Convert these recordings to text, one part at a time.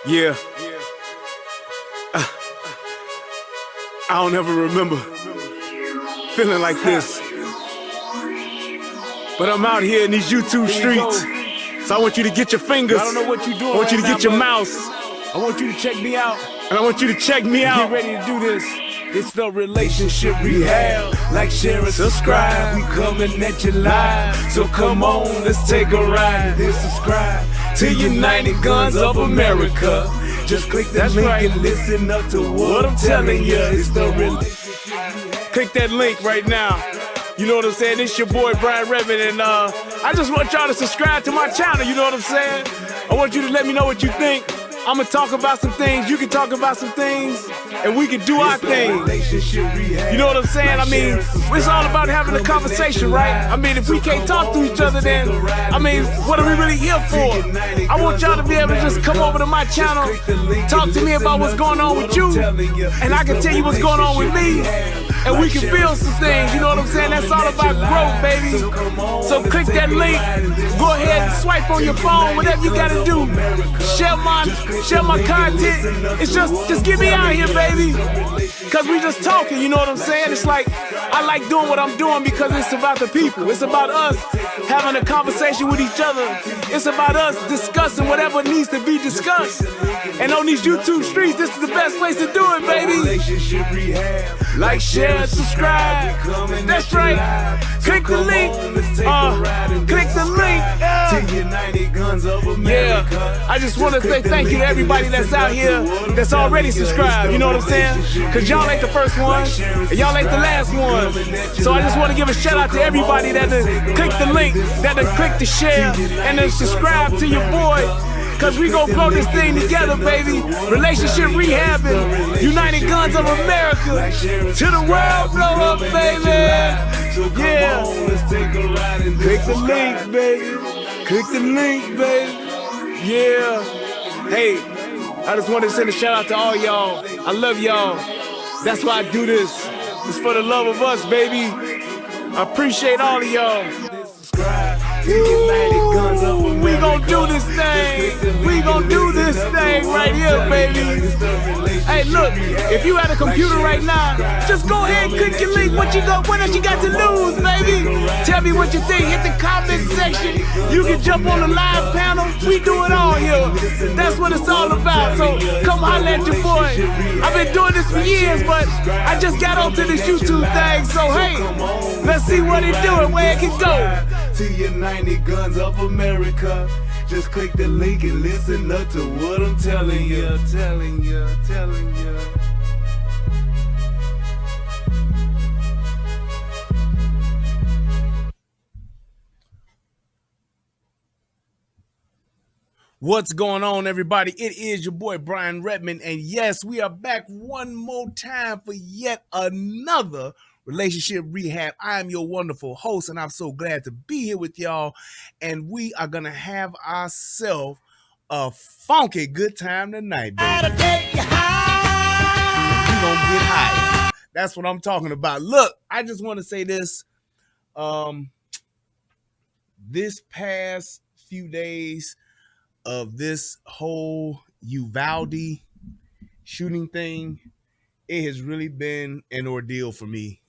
Yeah, I don't ever remember feeling like this. But I'm out here in these YouTube streets. So I want you to get your fingers. I don't know what you're doing. I want you to right get now, your but mouse. I want you to check me out. And I want you to check me out. Get ready to do this. It's the relationship rehab. Like, share, and subscribe. We coming at you live. So come on, let's take a ride. Then subscribe to United Guns of America. Just click that link and listen up to what I'm telling you. It's the relationship rehab. Click that link right now. You know what I'm saying? It's your boy Brian Redmond, and I just want y'all to subscribe to my channel. You know what I'm saying? I want you to let me know what you think. I'm gonna talk about some things, you can talk about some things, and we can do our thing. You know what I'm saying? I mean, it's all about having a conversation, right? I mean, if we can't talk to each other, then, I mean, what are we really here for? I want y'all to be able to just come over to my channel, talk to me about what's going on with you, and I can tell you what's going on with me, and we can build some things, you know what I'm saying? That's all about growth, baby. So click that link, go ahead and swipe on your phone, whatever you gotta do. Share my content. It's just get me out here, baby. Cause we just talking, you know what I'm saying? It's like, I like doing what I'm doing because it's about the people. It's about us having a conversation with each other. It's about us discussing whatever needs to be discussed. And on these YouTube streets, this is the best place to do it, baby. Like, share, subscribe. That's right. Click the link. Click the link. Yeah. I just want to say thank you to everybody that's out here that's already subscribed. You know what I'm saying? Cause y'all ain't the first one, and y'all ain't the last one. So I just want to give a shout out to everybody that click the link, that click the share, and then subscribe to your boy. Cause we gon' blow this thing together, baby. Relationship rehabbing, United Guns of America. To the world blow up, baby. Yeah. Click the link, baby. Click the link, baby. Yeah. Hey, I just wanted to send a shout out to all y'all. I love y'all. That's why I do this. It's for the love of us, baby. I appreciate all of y'all. Ooh, we gon' do this thing. We gon' do this thing right here, baby. Hey, look, if you at a computer right now, just go ahead and click your link. What else you got to lose, baby? Tell me what you think. Hit the comment section. You can jump on the live panel. We do it all here. That's what it's all about. So come holler at your boy. I've been doing this for years, but I just got onto this YouTube thing. So hey, let's see what it do and where it can go. To United Guns of America. Just click the link and listen up to what I'm telling you, telling you. What's going on, everybody? It is your boy Brian Redmond, and yes, we are back one more time for yet another relationship rehab. I am your wonderful host, and I'm so glad to be here with y'all. And we are gonna have ourselves a funky good time tonight, baby. We gonna get high. That's what I'm talking about. Look, I just want to say this. This past few days of this whole Uvalde shooting thing, it has really been an ordeal for me.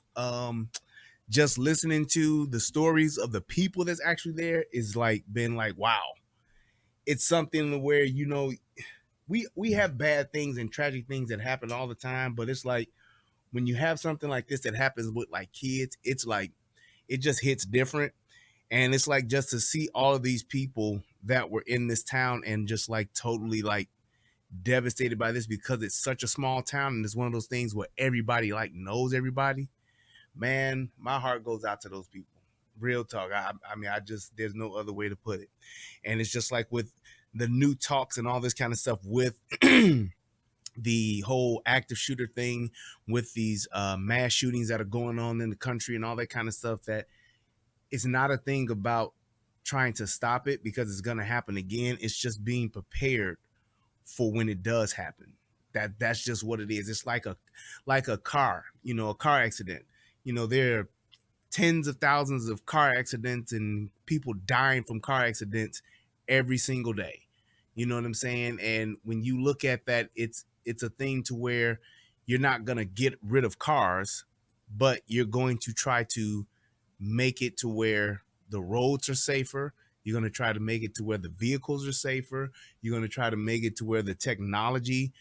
Just listening to the stories of the people that's actually there is been like, wow. It's something where, you know, we have bad things and tragic things that happen all the time, but it's like when you have something like this that happens with like kids, it's like it just hits different. And it's like just to see all of these people that were in this town and just like totally like devastated by this because it's such a small town and it's one of those things where everybody like knows everybody. Man, my heart goes out to those people. Real talk. I mean, there's no other way to put it. And it's just like with the new talks and all this kind of stuff with the whole active shooter thing, with these mass shootings that are going on in the country and all that kind of stuff, that it's not a thing about trying to stop it because it's going to happen again. It's just being prepared for when it does happen. That's just what it is. It's like a car, you know, a car accident. You know, there are tens of thousands of car accidents and people dying from car accidents every single day. You know what I'm saying? And when you look at that, it's a thing to where you're not gonna get rid of cars, but you're going to try to make it to where the roads are safer. You're going to try to make it to where the vehicles are safer. You're going to try to make it to where the technology,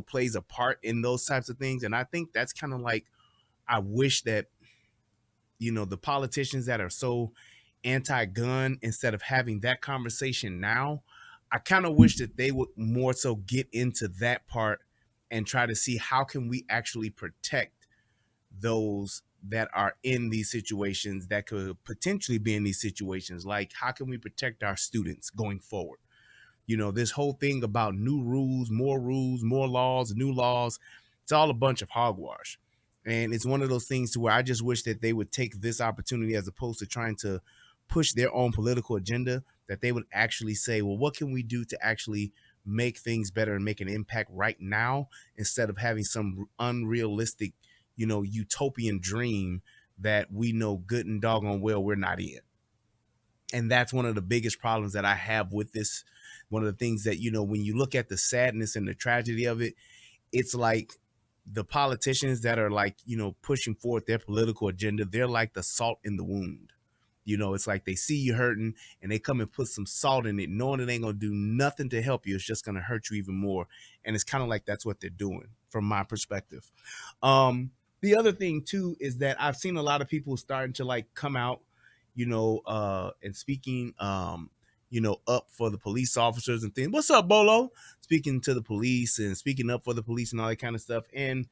plays a part in those types of things. And I think that's kind of like, I wish that, the politicians that are so anti-gun, instead of having that conversation now, I kind of wish that they would more so get into that part and try to see how can we actually protect those that are in these situations, that could potentially be in these situations. Like, how can we protect our students going forward? This whole thing about new rules, more laws, new laws, it's all a bunch of hogwash. And it's one of those things to where I just wish that they would take this opportunity, as opposed to trying to push their own political agenda, that they would actually say, well, what can we do to actually make things better and make an impact right now, instead of having some unrealistic, utopian dream that we know good and doggone well we're not in. And that's one of the biggest problems that I have with this. One of the things that, when you look at the sadness and the tragedy of it, it's like the politicians that are like, pushing forward their political agenda, they're like the salt in the wound. It's like they see you hurting and they come and put some salt in it, knowing it ain't gonna do nothing to help you. It's just gonna hurt you even more. And it's kind of like that's what they're doing from my perspective. The other thing too is that I've seen a lot of people starting to like come out, and speaking, up for the police officers and things. What's up, Bolo? Speaking to the police and speaking up for the police and all that kind of stuff. And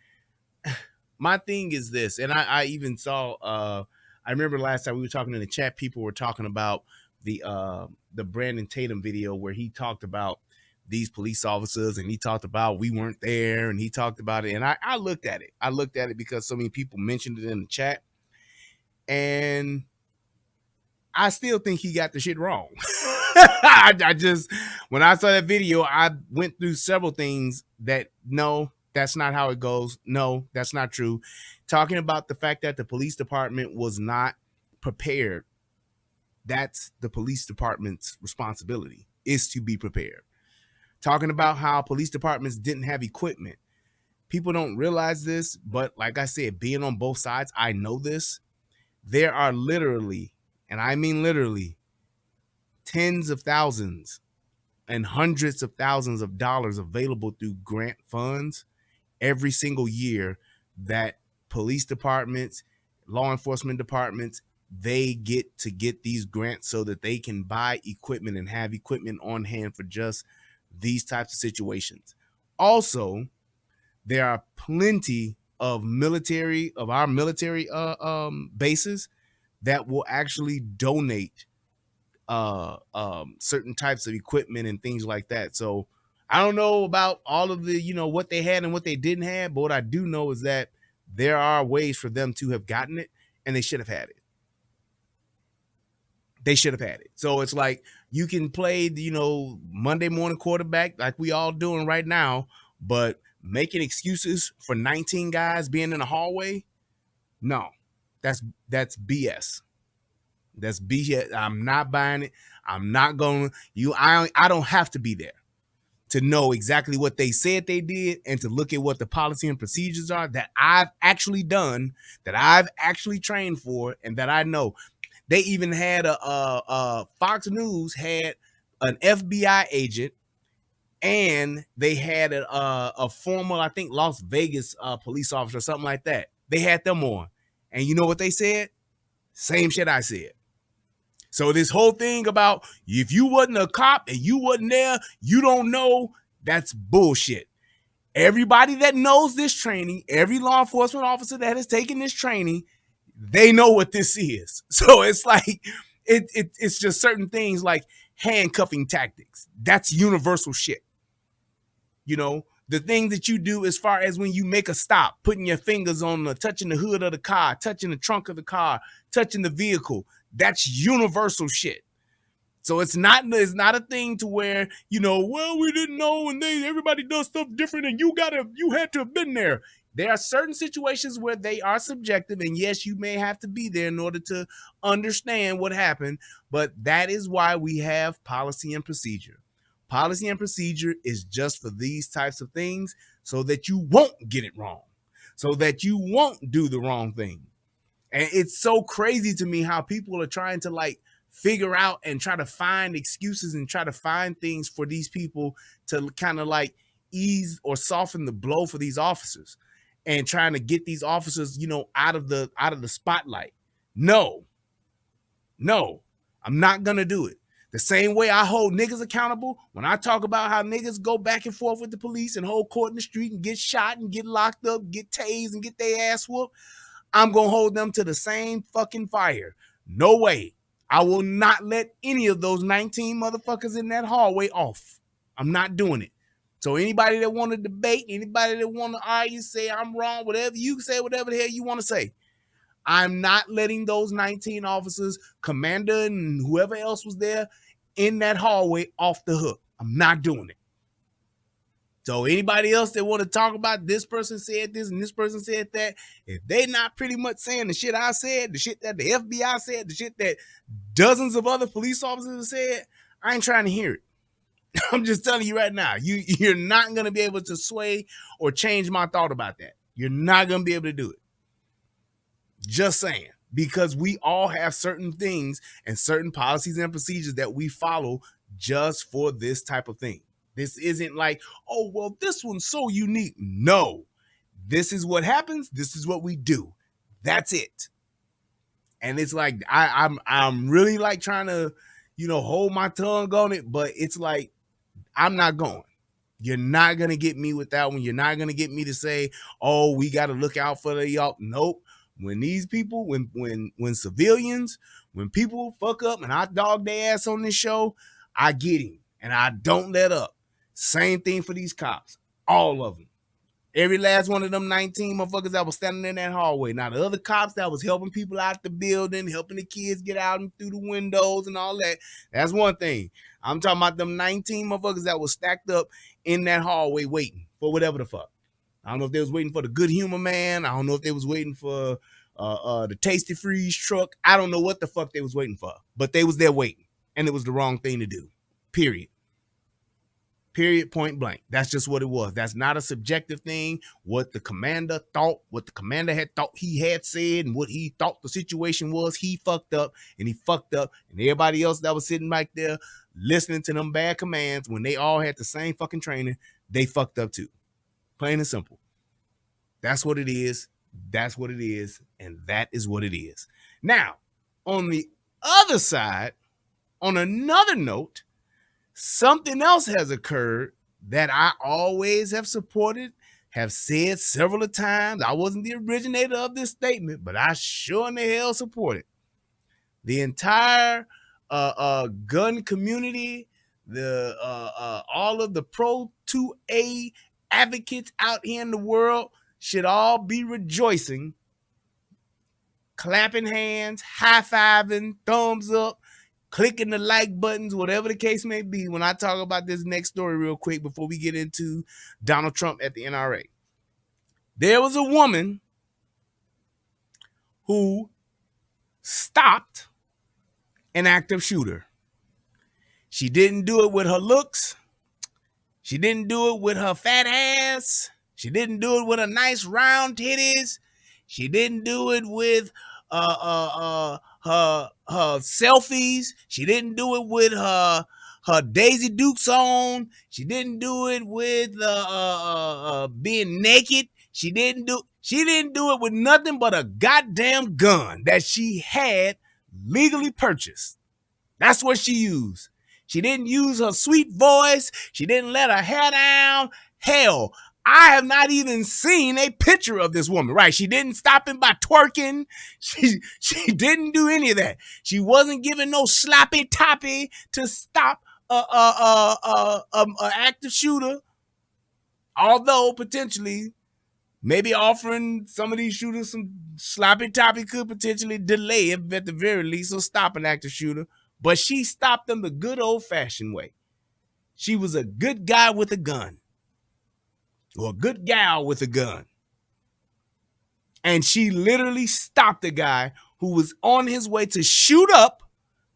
my thing is this, and I even saw, I remember last time we were talking in the chat, people were talking about the Brandon Tatum video where he talked about these police officers, and he talked about we weren't there, and he talked about it. And I looked at it. I looked at it because so many people mentioned it in the chat. And I still think he got the shit wrong. I just, when I saw that video, I went through several things that, no, that's not how it goes. No, that's not true. Talking about the fact that the police department was not prepared. That's the police department's responsibility, is to be prepared. Talking about how police departments didn't have equipment. People don't realize this, but like I said, being on both sides, I know this. There are literally, and I mean literally, tens of thousands and hundreds of thousands of dollars available through grant funds every single year that police departments, law enforcement departments, they get these grants so that they can buy equipment and have equipment on hand for just these types of situations. Also, there are plenty of our military bases that will actually donate certain types of equipment and things like that. So I don't know about all of the, what they had and what they didn't have, but what I do know is that there are ways for them to have gotten it, and they should have had it. They should have had it. So it's like you can play, Monday morning quarterback like we all doing right now, but making excuses for 19 guys being in the hallway, no, that's BS. That's BS. I'm not buying it. I'm not going to, I don't have to be there to know exactly what they said they did and to look at what the policy and procedures are that I've actually done, that I've actually trained for, and that I know. They even had Fox News had an FBI agent, and they had a former, I think, Las Vegas police officer or something like that. They had them on. And you know what they said? Same shit I said. So this whole thing about if you wasn't a cop and you wasn't there, you don't know, that's bullshit. Everybody that knows this training, every law enforcement officer that has taken this training, they know what this is. So it's like, it's just certain things like handcuffing tactics. That's universal shit. The things that you do as far as when you make a stop, putting your fingers on touching the hood of the car, touching the trunk of the car, touching the vehicle, that's universal shit. So it's not a thing to where, well, we didn't know, and everybody does stuff different, and you had to have been there. There are certain situations where they are subjective, and yes, you may have to be there in order to understand what happened, but that is why we have policy and procedure. policy and procedure is just for these types of things so that you won't get it wrong, so that you won't do the wrong thing. And it's so crazy to me how people are trying to like figure out and try to find excuses and try to find things for these people to kind of like ease or soften the blow for these officers and trying to get these officers, you know, out of the spotlight. No, I'm not gonna do it. The same way I hold niggas accountable when I talk about how niggas go back and forth with the police and hold court in the street and get shot and get locked up, get tased and get their ass whooped, I'm gonna hold them to the same fucking fire. No way. I will not let any of those 19 motherfuckers in that hallway off. I'm not doing it. So anybody that want to debate, anybody that want to argue, say I'm wrong, whatever you say, whatever the hell you want to say, I'm not letting those 19 officers, commander and whoever else was there in that hallway off the hook. I'm not doing it. So anybody else that want to talk about this person said this and this person said that, if they not pretty much saying the shit I said, the shit that the FBI said, the shit that dozens of other police officers have said, I ain't trying to hear it. I'm just telling you right now, you're not going to be able to sway or change my thought about that. You're not going to be able to do it. Just saying, because we all have certain things and certain policies and procedures that we follow just for this type of thing. This isn't like, oh, well, this one's so unique. No, this is what happens. This is what we do. That's it. And it's like, I'm really like trying to, you know, hold my tongue on it, but it's like, I'm not going. You're not going to get me with that one. You're not going to get me to say, oh, we got to look out for y'all. Nope. When these people, when civilians, when people fuck up and I dog their ass on this show, I get him and I don't let up. Same thing for these cops. All of them. Every last one of them 19 motherfuckers that was standing in that hallway. Now, the other cops that was helping people out the building, helping the kids get out and through the windows and all that, that's one thing. I'm talking about them 19 motherfuckers that was stacked up in that hallway waiting for whatever the fuck. I don't know if they was waiting for the Good Humor Man. I don't know if they was waiting for the Tasty Freeze truck. I don't know what the fuck they was waiting for, but they was there waiting, and it was the wrong thing to do. Period. Period, point blank. That's just what it was. That's not a subjective thing. What the commander thought, what the commander had thought he had said, and what he thought the situation was, he fucked up, and he fucked up. And everybody else that was sitting back there listening to them bad commands when they all had the same fucking training, they fucked up too. Plain and simple. That's what it is. That's what it is. And that is what it is. Now, on the other side, on another note, something else has occurred that I always have supported, have said several times. I wasn't the originator of this statement, but I sure in the hell support it. The entire gun community, the all of the pro 2A advocates out here in the world should all be rejoicing, clapping hands, high-fiving, thumbs up, clicking the like buttons, whatever the case may be, when I talk about this next story real quick before we get into Donald Trump at the NRA. There was a woman who stopped an active shooter. She didn't do it with her looks. She didn't do it with her fat ass. She didn't do it with her nice round titties. She didn't do it with her selfies. She didn't do it with her Daisy Dukes on. She didn't do it with being naked. She didn't do it with nothing but a goddamn gun that she had legally purchased. That's what she used. She didn't use her sweet voice. She didn't let her hair down. Hell, I have not even seen a picture of this woman, right? She didn't stop him by twerking. She didn't do any of that. She wasn't giving no sloppy toppy to stop a active shooter. Although potentially, maybe offering some of these shooters some sloppy toppy could potentially delay it at the very least, or stop an active shooter. But she stopped them the good old-fashioned way. She was a good guy with a gun. Or a good gal with a gun. And she literally stopped a guy who was on his way to shoot up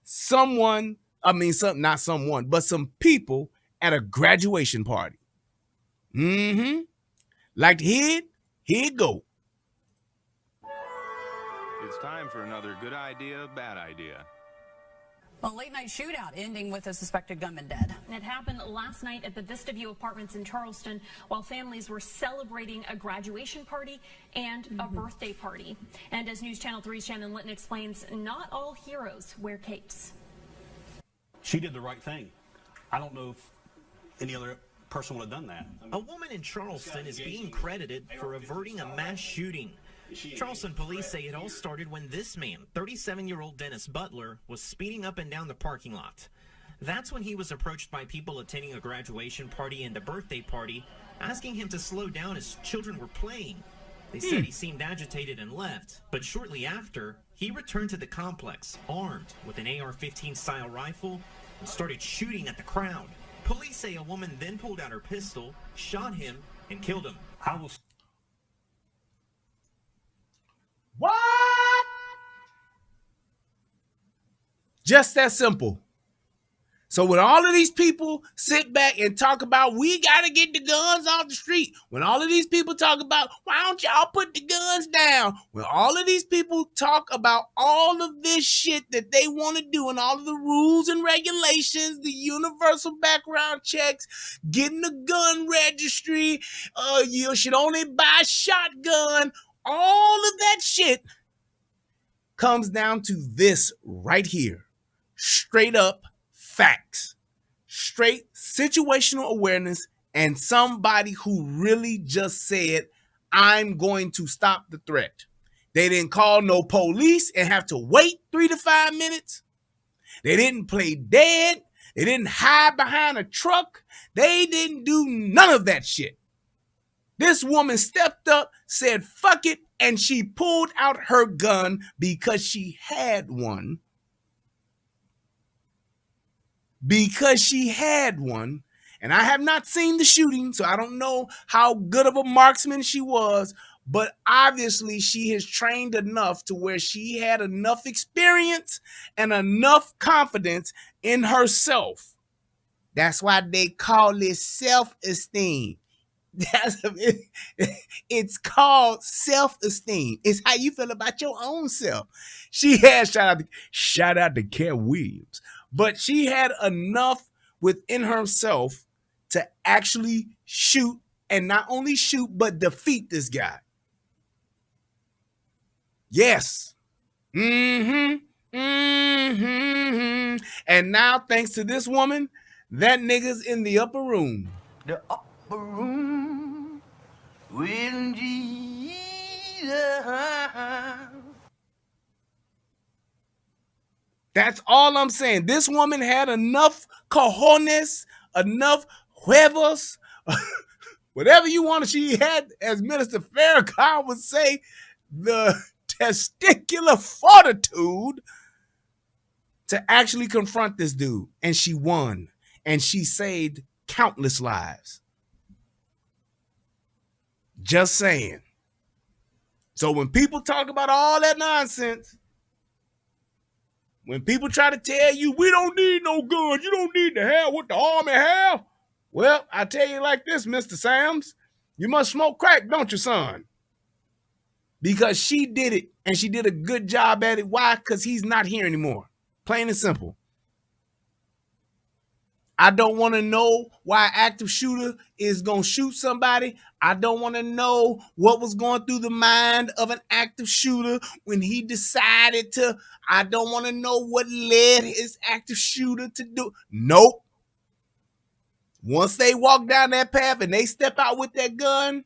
some people at a graduation party. Like to hear it? Here it go. It's time for another good idea, bad idea. A late-night shootout ending with a suspected gunman dead. It happened last night at the Vista View Apartments in Charleston while families were celebrating a graduation party and a birthday party. And as News Channel 3's Shannon Litton explains, not all heroes wear capes. She did the right thing. I don't know if any other person would have done that. A woman in Charleston is being credited for averting a mass shooting. Charleston police say it all started when this man, 37-year-old Dennis Butler, was speeding up and down the parking lot. That's when he was approached by people attending a graduation party and a birthday party, asking him to slow down as children were playing. They said he seemed agitated and left, but shortly after, he returned to the complex, armed with an AR-15 style rifle, and started shooting at the crowd. Police say a woman then pulled out her pistol, shot him, and killed him. What? Just that simple. So when all of these people sit back and talk about we got to get the guns off the street, when all of these people talk about why don't y'all put the guns down, when all of these people talk about all of this shit that they want to do and all of the rules and regulations, the universal background checks, getting the gun registry, you should only buy a shotgun, all of that shit comes down to this right here. Straight up facts, straight situational awareness, and somebody who really just said, I'm going to stop the threat. They didn't call no police and have to wait 3 to 5 minutes. They didn't play dead. They didn't hide behind a truck. They didn't do none of that shit. This woman stepped up, said, fuck it, and she pulled out her gun because she had one. Because she had one. And I have not seen the shooting, so I don't know how good of a marksman she was, but obviously she has trained enough to where she had enough experience and enough confidence in herself. That's why they call it self-esteem. It's called self-esteem. It's how you feel about your own self. She had shout out to Cat Williams, but she had enough within herself to actually shoot, and not only shoot but defeat this guy. Yes. And now, thanks to this woman, that nigga's in the upper room. The upper room with Jesus. That's all I'm saying. This woman had enough cojones, enough huevos, whatever you want. She had, as Minister Farrakhan would say, the testicular fortitude to actually confront this dude. And she won. And she saved countless lives. Just saying. So when people talk about all that nonsense, when people try to tell you, we don't need no guns, you don't need to have what the army have. Well, I tell you like this, Mr. Sams, you must smoke crack, don't you, son? Because she did it, and she did a good job at it. Why? Because he's not here anymore. Plain and simple. I don't want to know why an active shooter is going to shoot somebody. I don't want to know what was going through the mind of an active shooter when he decided to. I don't want to know what led his active shooter to do. Nope. Once they walk down that path and they step out with that gun,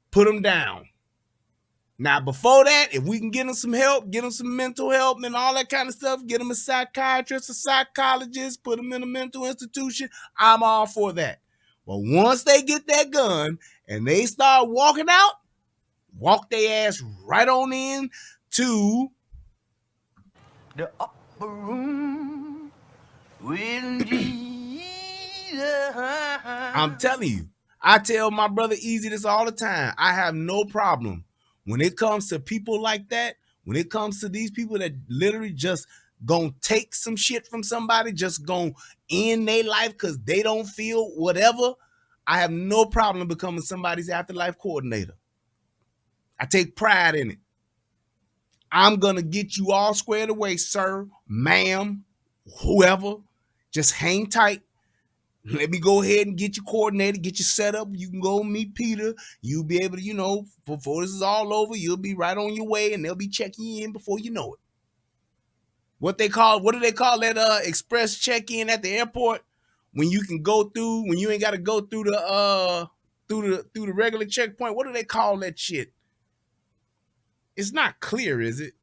put them down. Now, before that, if we can get them some help, get them some mental help and all that kind of stuff, get them a psychiatrist, a psychologist, put them in a mental institution, I'm all for that. But once they get that gun and they start walking out, walk their ass right on in to The upper room with Jesus. I'm telling you, I tell my brother Easy this all the time. I have no problem when it comes to people like that, when it comes to these people that literally just gonna take some shit from somebody, just gonna end their life because they don't feel whatever, I have no problem becoming somebody's afterlife coordinator. I take pride in it. I'm gonna get you all squared away, sir, ma'am, whoever. Just hang tight. Let me go ahead and get you coordinated, get you set up. You can go meet Peter. You'll be able to, before this is all over, you'll be right on your way and they'll be checking you in before you know it. What do they call that express check-in at the airport? When you can go through, when you ain't gotta go through the regular checkpoint. What do they call that shit? It's not clear, is it?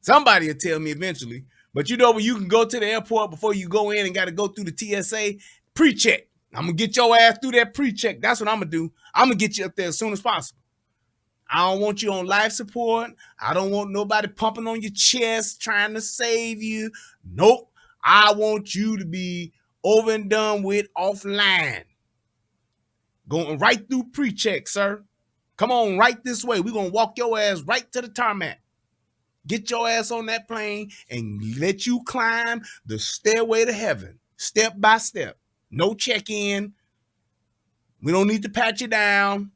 Somebody will tell me eventually. But when you can go to the airport before you go in and got to go through the TSA pre-check. I'm going to get your ass through that pre-check. That's what I'm going to do. I'm going to get you up there as soon as possible. I don't want you on life support. I don't want nobody pumping on your chest trying to save you. Nope. I want you to be over and done with offline. Going right through pre-check, sir. Come on, right this way. We're going to walk your ass right to the tarmac. Get your ass on that plane and let you climb the stairway to heaven, step by step. No check-in. We don't need to pat you down.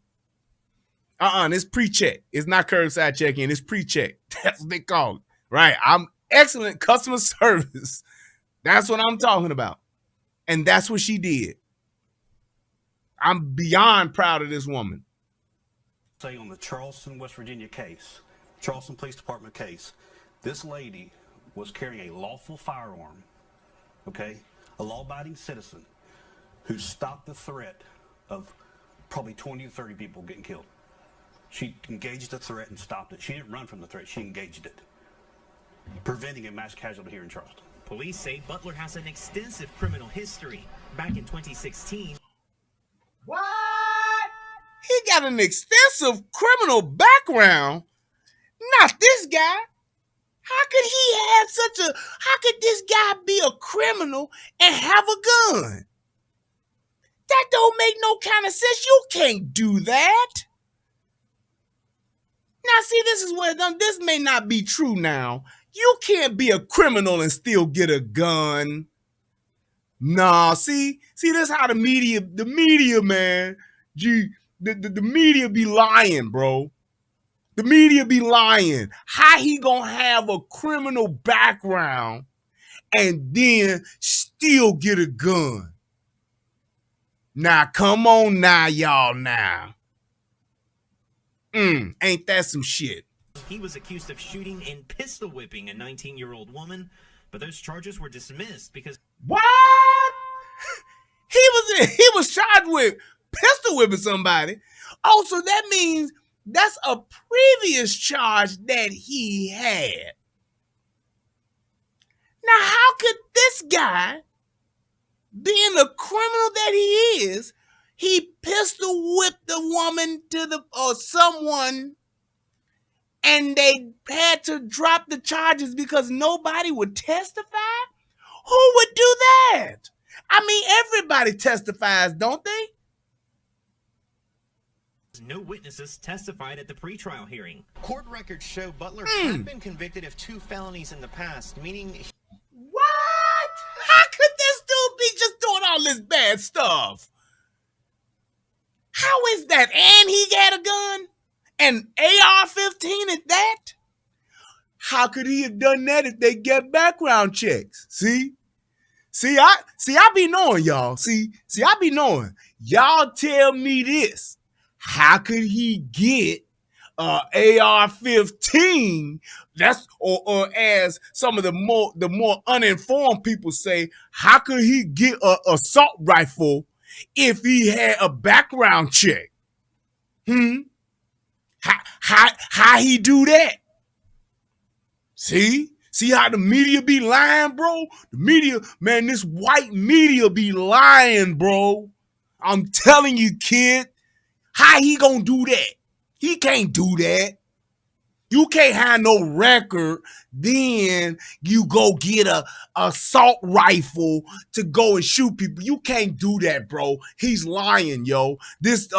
It's pre-check. It's not curbside check-in. It's pre-check. That's what they call it. Right. I'm excellent customer service. That's what I'm talking about. And that's what she did. I'm beyond proud of this woman. Say on the Charleston, West Virginia case, Charleston Police Department case, this lady was carrying a lawful firearm, okay? A law-abiding citizen who stopped the threat of probably 20 to 30 people getting killed. She engaged the threat and stopped it. She didn't run from the threat. She engaged it, preventing a mass casualty here in Charleston. Police say Butler has an extensive criminal history. Back in 2016... What? He got an extensive criminal background. Not this guy. How could this guy be a criminal and have a gun? That don't make no kind of sense. You can't do that. Now, see, this is where this may not be true now. You can't be a criminal and still get a gun. Nah, see, this how the media, man, the media be lying, bro. The media be lying. How he gonna have a criminal background and then still get a gun? Now, come on now, y'all now. Ain't that some shit? He was accused of shooting and pistol whipping a 19-year-old woman, but those charges were dismissed because... What? He was charged with pistol whipping somebody. Oh, so that means that's a previous charge that he had. Now, how could this guy, being the criminal that he is, he pistol whipped the woman or someone, and they had to drop the charges because nobody would testify? Who would do that? I mean, everybody testifies, don't they? No witnesses testified at the pretrial hearing. Court records show Butler had been convicted of 2 felonies in the past, meaning... What? How could this dude be just doing all this bad stuff? How is that? And he had a gun? An AR-15 at that? How could he have done that if they get background checks? See, I be knowing, y'all. See, I be knowing. Y'all tell me this. How could he get AR-15? That's or as some of the more uninformed people say, how could he get an assault rifle if he had a background check? How he do that? See how the media be lying, bro? The media, man, this white media be lying, bro. I'm telling you, kid. How he gonna do that? He can't do that. You can't have no record, then you go get a assault rifle to go and shoot people. You can't do that, bro. He's lying, yo. This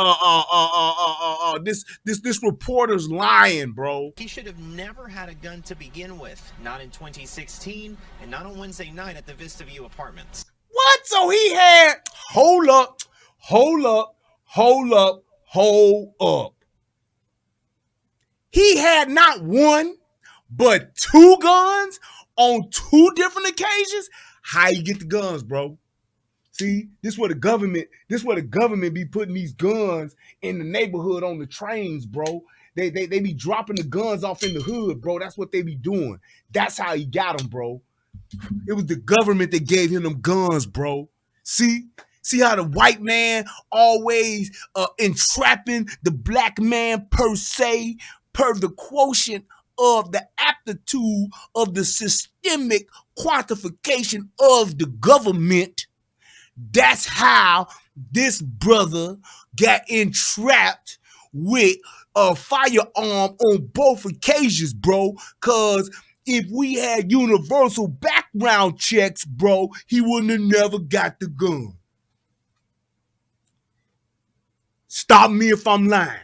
reporter's lying, bro. He should have never had a gun to begin with. Not in 2016 and not on Wednesday night at the Vista View Apartments. What? So he had hold up. He had not one, but two guns on two different occasions. How you get the guns, bro? See, this where the government be putting these guns in the neighborhood on the trains, bro. They be dropping the guns off in the hood, bro. That's what they be doing. That's how he got them, bro. It was the government that gave him them guns, bro. See how the white man always entrapping the black man per se, per the quotient of the aptitude of the systemic quantification of the government. That's how this brother got entrapped with a firearm on both occasions, bro. Because if we had universal background checks, bro, he wouldn't have never got the gun. Stop me if I'm lying.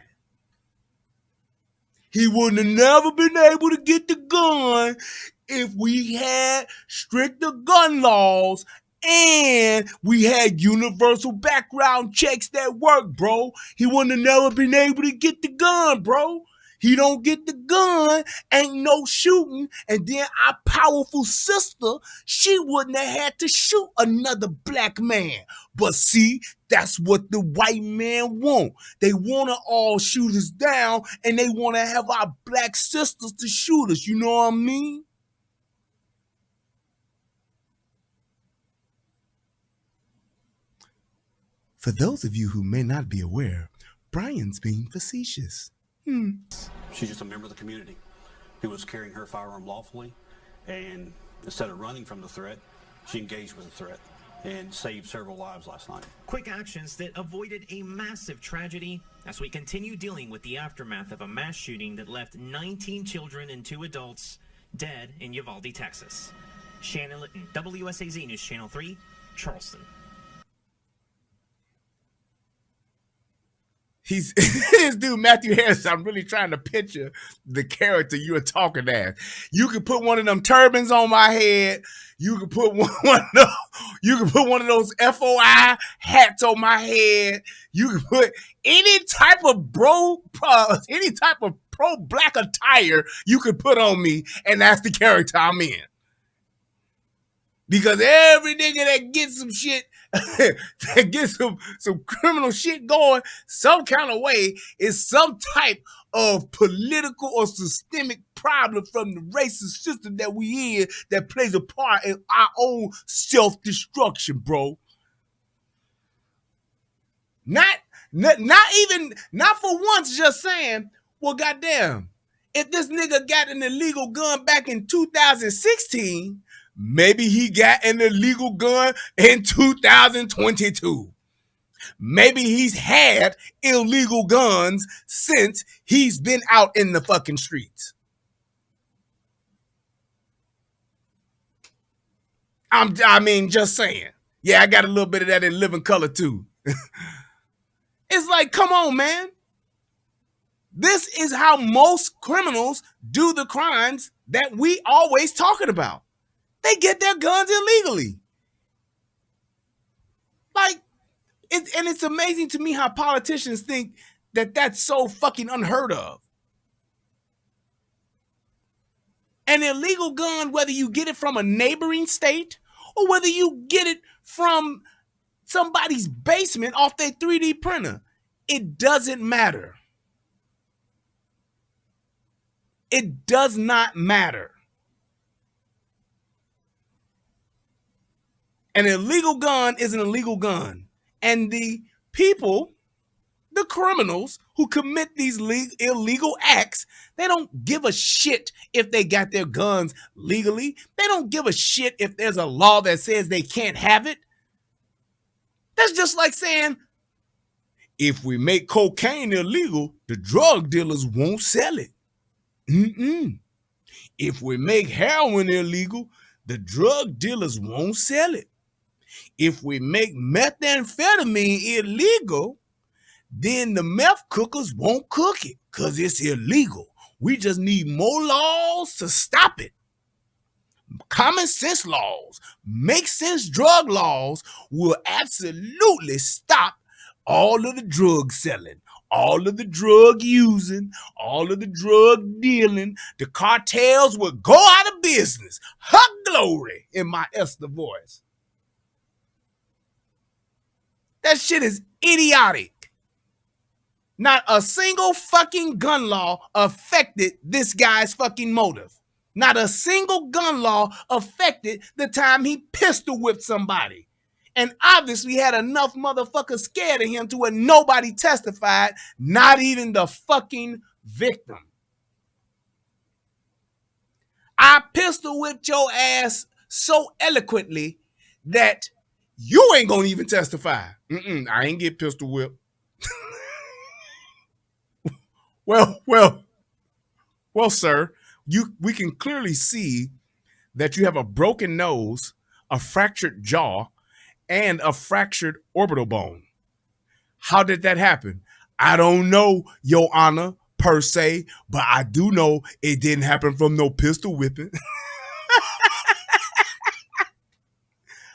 He wouldn't have never been able to get the gun if we had stricter gun laws and we had universal background checks that work, bro. He wouldn't have never been able to get the gun, bro. He don't get the gun, ain't no shooting, and then our powerful sister, she wouldn't have had to shoot another black man. But see, that's what the white man want. They want to all shoot us down, and they want to have our black sisters to shoot us. You know what I mean? For those of you who may not be aware, Brian's being facetious. She's just a member of the community who was carrying her firearm lawfully, and instead of running from the threat, she engaged with the threat and saved several lives last night. Quick actions that avoided a massive tragedy as we continue dealing with the aftermath of a mass shooting that left 19 children and 2 adults dead in Uvalde, Texas. Shannon Litton, WSAZ News Channel 3, Charleston. He's this dude, Matthew Harris. I'm really trying to picture the character you were talking as. You could put one of them turbans on my head. You could put one of those FOI hats on my head. You could put any type of pro-black attire you could put on me, and that's the character I'm in. Because every nigga that gets some shit, that gets some criminal shit going some kind of way is some type of political or systemic problem from the racist system that we in that plays a part in our own self-destruction, bro. Not for once just saying, well, goddamn, if this nigga got an illegal gun back in 2016, maybe he got an illegal gun in 2022. Maybe he's had illegal guns since he's been out in the fucking streets. I mean, just saying. Yeah, I got a little bit of that in living color too. It's like, come on, man. This is how most criminals do the crimes that we always talking about. They get their guns illegally. Like, it's amazing to me how politicians think that that's so fucking unheard of. An illegal gun, whether you get it from a neighboring state or whether you get it from somebody's basement off their 3D printer, it doesn't matter. It does not matter. An illegal gun is an illegal gun. And the people, the criminals who commit these illegal acts, they don't give a shit if they got their guns legally. They don't give a shit if there's a law that says they can't have it. That's just like saying, if we make cocaine illegal, the drug dealers won't sell it. If we make heroin illegal, the drug dealers won't sell it. If we make methamphetamine illegal, then the meth cookers won't cook it because it's illegal. We just need more laws to stop it. Common sense laws, make sense drug laws will absolutely stop all of the drug selling, all of the drug using, all of the drug dealing. The cartels will go out of business. Hug glory in my Esther voice. That shit is idiotic. Not a single fucking gun law affected this guy's fucking motive. Not a single gun law affected the time he pistol whipped somebody. And obviously had enough motherfuckers scared of him to where nobody testified, not even the fucking victim. I pistol whipped your ass so eloquently that you ain't gonna even testify. I ain't get pistol whipped. Well, sir, we can clearly see that you have a broken nose, a fractured jaw, and a fractured orbital bone. How did that happen? I don't know, Your Honor, per se, but I do know it didn't happen from no pistol whipping.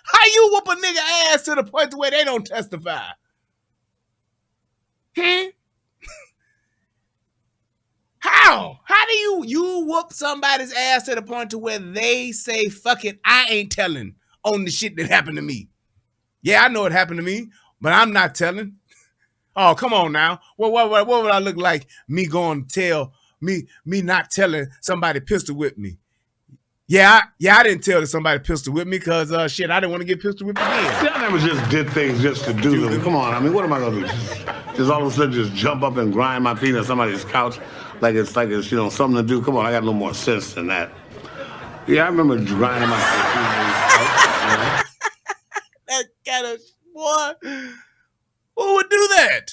How you whoop a nigga ass to the point to where they don't testify? How? How do you whoop somebody's ass to the point to where they say, fuck it, I ain't telling on the shit that happened to me? Yeah, I know it happened to me, but I'm not telling. Oh, come on now. What would I look like me going to tell, me not telling somebody pistol whipped me? Yeah, I didn't tell that somebody pistol whipped me because, shit, I didn't want to get pistol whipped again. I never just did things just to do them. Come on, I mean, what am I going to do? Just all of a sudden just jump up and grind my feet on somebody's couch like it's you know, something to do? Come on, I got a little more sense than that. Yeah, I remember grinding my feet. That kind of boy, who would do that?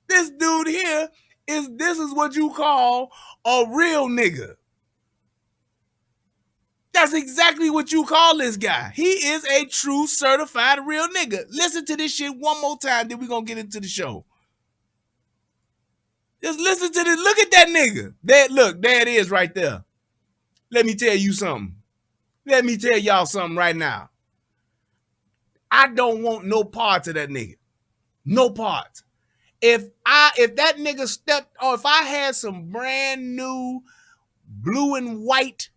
This dude here this is what you call a real nigga. That's exactly what you call this guy. He is a true certified real nigga. Listen to this shit one more time, then we're gonna get into the show. Just listen to this. Look at that nigga. Look, there it is right there. Let me tell you something. Let me tell y'all something right now. I don't want no parts of that nigga. No parts. If that nigga stepped, or if I had some brand new blue and white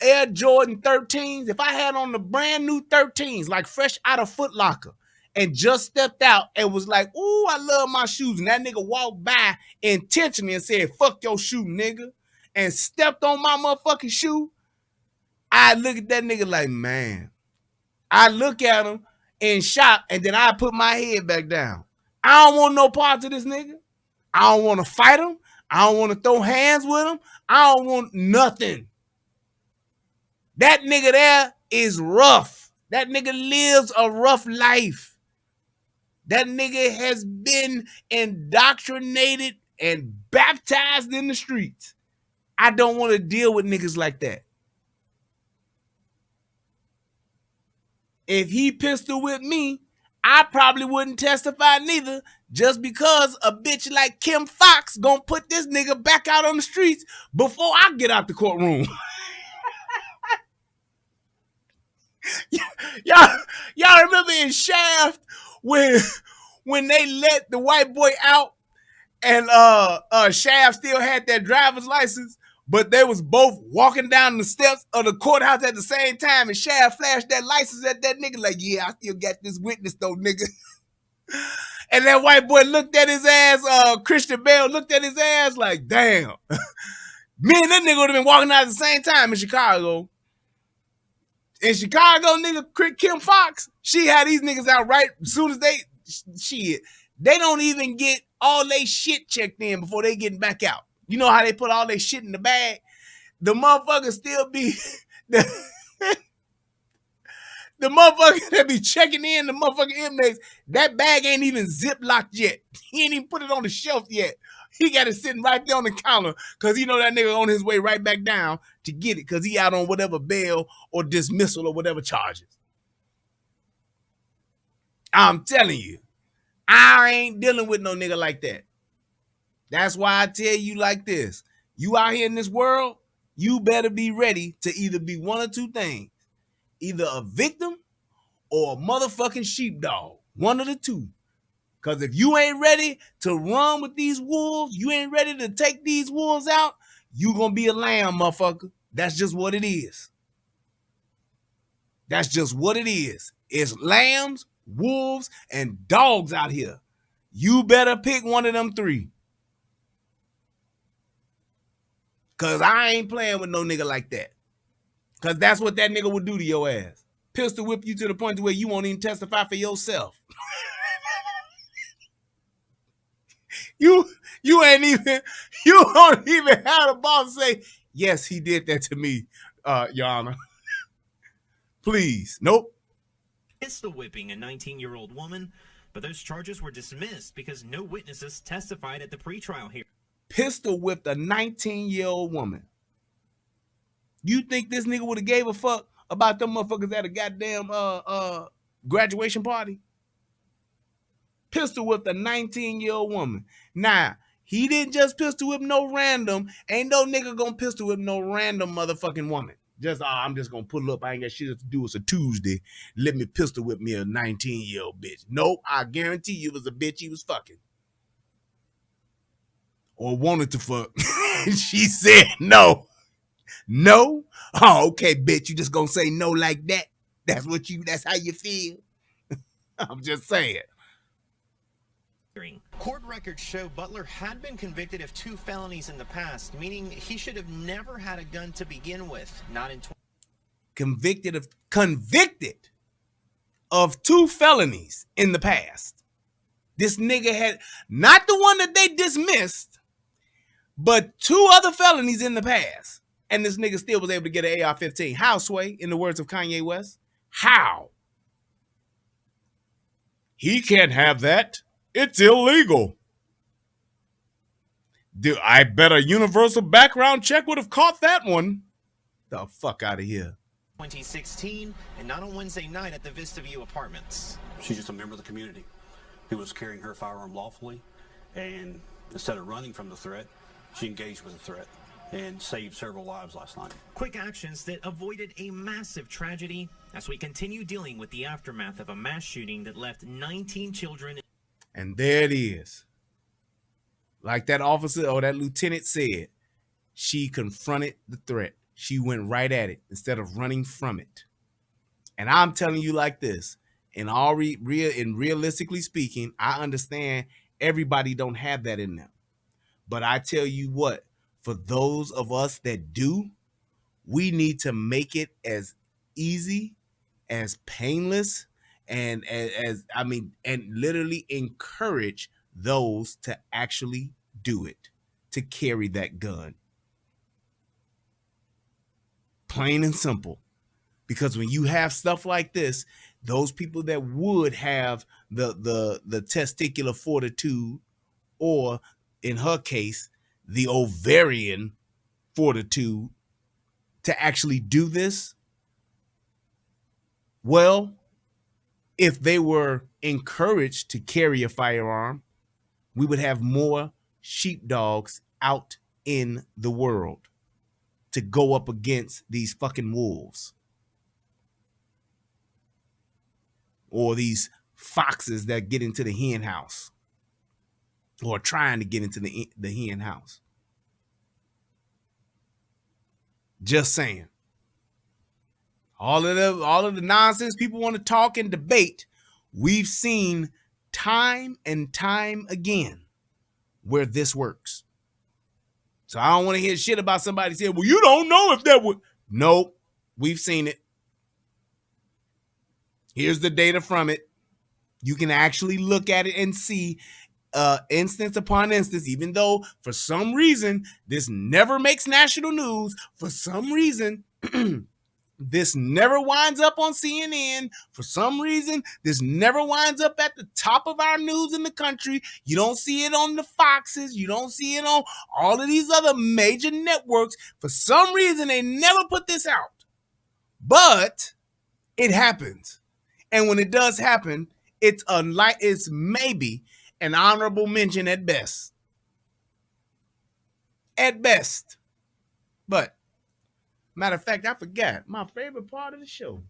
Air Jordan 13s, if I had on the brand new 13s, like fresh out of Foot Locker, and just stepped out and was like, ooh, I love my shoes, and that nigga walked by intentionally and said, fuck your shoe, nigga, and stepped on my motherfucking shoe, I look at that nigga like, man. I look at him in shock, and then I put my head back down. I don't want no parts of this nigga. I don't want to fight him. I don't want to throw hands with him. I don't want nothing. That nigga there is rough. That nigga lives a rough life. That nigga has been indoctrinated and baptized in the streets. I don't want to deal with niggas like that. If he pistol whipped me, I probably wouldn't testify neither, just because a bitch like Kim Fox gonna put this nigga back out on the streets before I get out the courtroom. Y'all remember in Shaft when they let the white boy out and Shaft still had that driver's license, but they was both walking down the steps of the courthouse at the same time, and Shaft flashed that license at that nigga like, yeah, I still got this witness though, nigga. And that white boy looked at his ass, Christian Bale looked at his ass like, damn. Me and that nigga would have been walking out at the same time in Chicago. In Chicago, nigga, Kim Fox, she had these niggas out right as soon as they don't even get all they shit checked in before they getting back out. You know how they put all their shit in the bag? The motherfuckers still be, the motherfucker that be checking in the motherfucking inmates, that bag ain't even zip locked yet. He ain't even put it on the shelf yet. He got it sitting right there on the counter because he know that nigga on his way right back down to get it because he out on whatever bail or dismissal or whatever charges. I'm telling you, I ain't dealing with no nigga like that. That's why I tell you like this. You out here in this world, you better be ready to either be one or two things. Either a victim or a motherfucking sheepdog. One of the two. Because if you ain't ready to run with these wolves, you ain't ready to take these wolves out, you gonna be a lamb, motherfucker. That's just what it is. That's just what it is. It's lambs, wolves, and dogs out here. You better pick one of them three. Because I ain't playing with no nigga like that. Because that's what that nigga would do to your ass. Pistol whip you to the point where you won't even testify for yourself. You don't even have the boss say, yes, he did that to me, Your Honor. Please. Nope. Pistol whipping a 19-year-old woman, but those charges were dismissed because no witnesses testified at the pretrial hearing. Pistol whipped a 19-year-old woman. You think this nigga would have gave a fuck about them motherfuckers at a goddamn graduation party? Pistol whipped a 19-year-old woman. Nah, he didn't just pistol whip no random. Ain't no nigga gonna pistol whip no random motherfucking woman. Just, I'm just gonna pull up. I ain't got shit to do. It's a Tuesday. Let me pistol whip me a 19-year-old bitch. Nope, I guarantee you it was a bitch he was fucking. Or wanted to fuck. She said no. No? Oh, okay, bitch. You just gonna say no like that? That's how you feel? I'm just saying. Court records show Butler had been convicted of 2 felonies in the past, meaning he should have never had a gun to begin with. Not in Convicted of 2 felonies in the past. This nigga had not the one that they dismissed, but 2 other felonies in the past. And this nigga still was able to get an AR-15. How, Sway, in the words of Kanye West? How? He can't have that. It's illegal. I bet a universal background check would have caught that one. The fuck out of here. 2016, and not on Wednesday night at the Vista View Apartments. She's just a member of the community who was carrying her firearm lawfully, and instead of running from the threat, she engaged with the threat and saved several lives last night. Quick actions that avoided a massive tragedy as we continue dealing with the aftermath of a mass shooting that left 19 children. And there it is. Like that officer or that lieutenant said, she confronted the threat. She went right at it instead of running from it. And I'm telling you like this, realistically speaking, I understand everybody don't have that in them. But I tell you what, for those of us that do, we need to make it as easy, as painless, and and literally encourage those to actually do it, to carry that gun. Plain and simple. Because when you have stuff like this, those people that would have the testicular fortitude, or in her case, the ovarian fortitude to actually do this, well, if they were encouraged to carry a firearm, we would have more sheepdogs out in the world to go up against these fucking wolves. Or these foxes that get into the hen house. Or trying to get into the hen house. Just saying. All of the nonsense people want to talk and debate, we've seen time and time again where this works. So I don't want to hear shit about somebody saying, well, you don't know if that would. Nope, we've seen it. Here's the data from it. You can actually look at it and see instance upon instance, even though for some reason this never makes national news, for some reason This never winds up on CNN. For some reason, this never winds up at the top of our news in the country. You don't see it on the Foxes. You don't see it on all of these other major networks. For some reason, they never put this out. But it happens. And when it does happen, it's maybe an honorable mention at best. At best. But matter of fact, I forgot my favorite part of the show.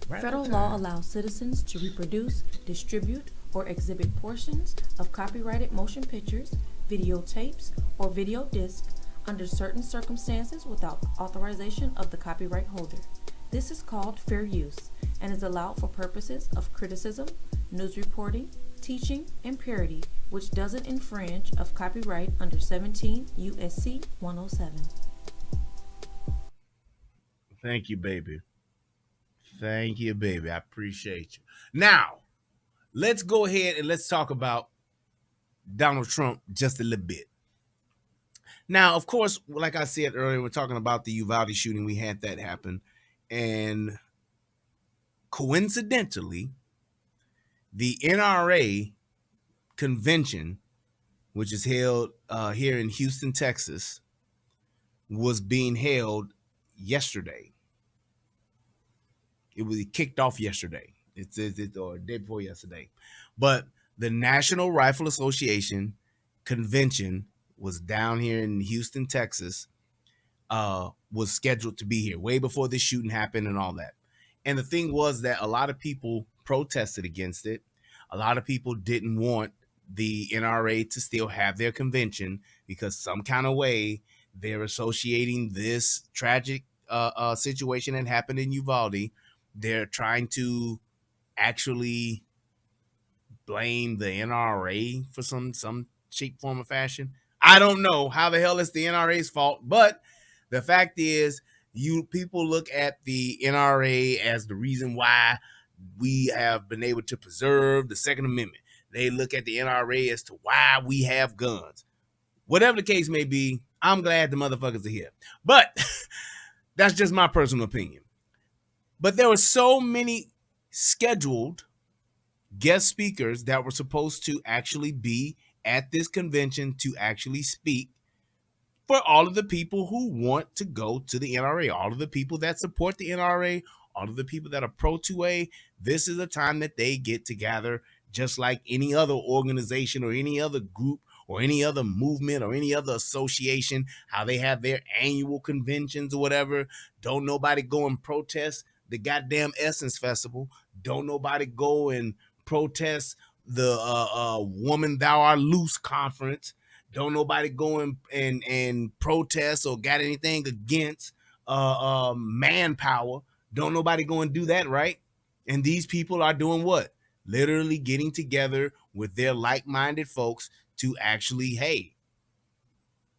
Federal law allows citizens to reproduce, distribute, or exhibit portions of copyrighted motion pictures, videotapes, or video discs under certain circumstances without authorization of the copyright holder. This is called fair use and is allowed for purposes of criticism, news reporting, teaching, and parody, which doesn't infringe of copyright under 17 U.S.C. 107. Thank you, baby. Thank you, baby. I appreciate you. Now, let's go ahead and let's talk about Donald Trump just a little bit. Now, of course, like I said earlier, we're talking about the Uvalde shooting. We had that happen. And coincidentally, the NRA convention, which is held here in Houston, Texas, was being held yesterday. It was kicked off yesterday. It's or day before yesterday. But the National Rifle Association convention was down here in Houston, Texas, was scheduled to be here way before this shooting happened and all that. And the thing was that a lot of people protested against it. A lot of people didn't want the NRA to still have their convention because some kind of way they're associating this tragic situation that happened in Uvalde. They're trying to actually blame the NRA for some cheap form of fashion. I don't know how the hell it's the NRA's fault, but the fact is, you people look at the NRA as the reason why we have been able to preserve the Second Amendment. They look at the NRA as to why we have guns. Whatever the case may be, I'm glad the motherfuckers are here. But that's just my personal opinion. But there were so many scheduled guest speakers that were supposed to actually be at this convention to actually speak for all of the people who want to go to the NRA, all of the people that support the NRA, all of the people that are pro-2A. This is a time that they get together just like any other organization or any other group or any other movement or any other association, how they have their annual conventions or whatever. Don't nobody go and protest the goddamn Essence Festival. Don't nobody go and protest the Woman Thou Art Loose conference. Don't nobody go and protest or got anything against manpower. Don't nobody go and do that, right? And these people are doing what? Literally getting together with their like-minded folks to actually, hey,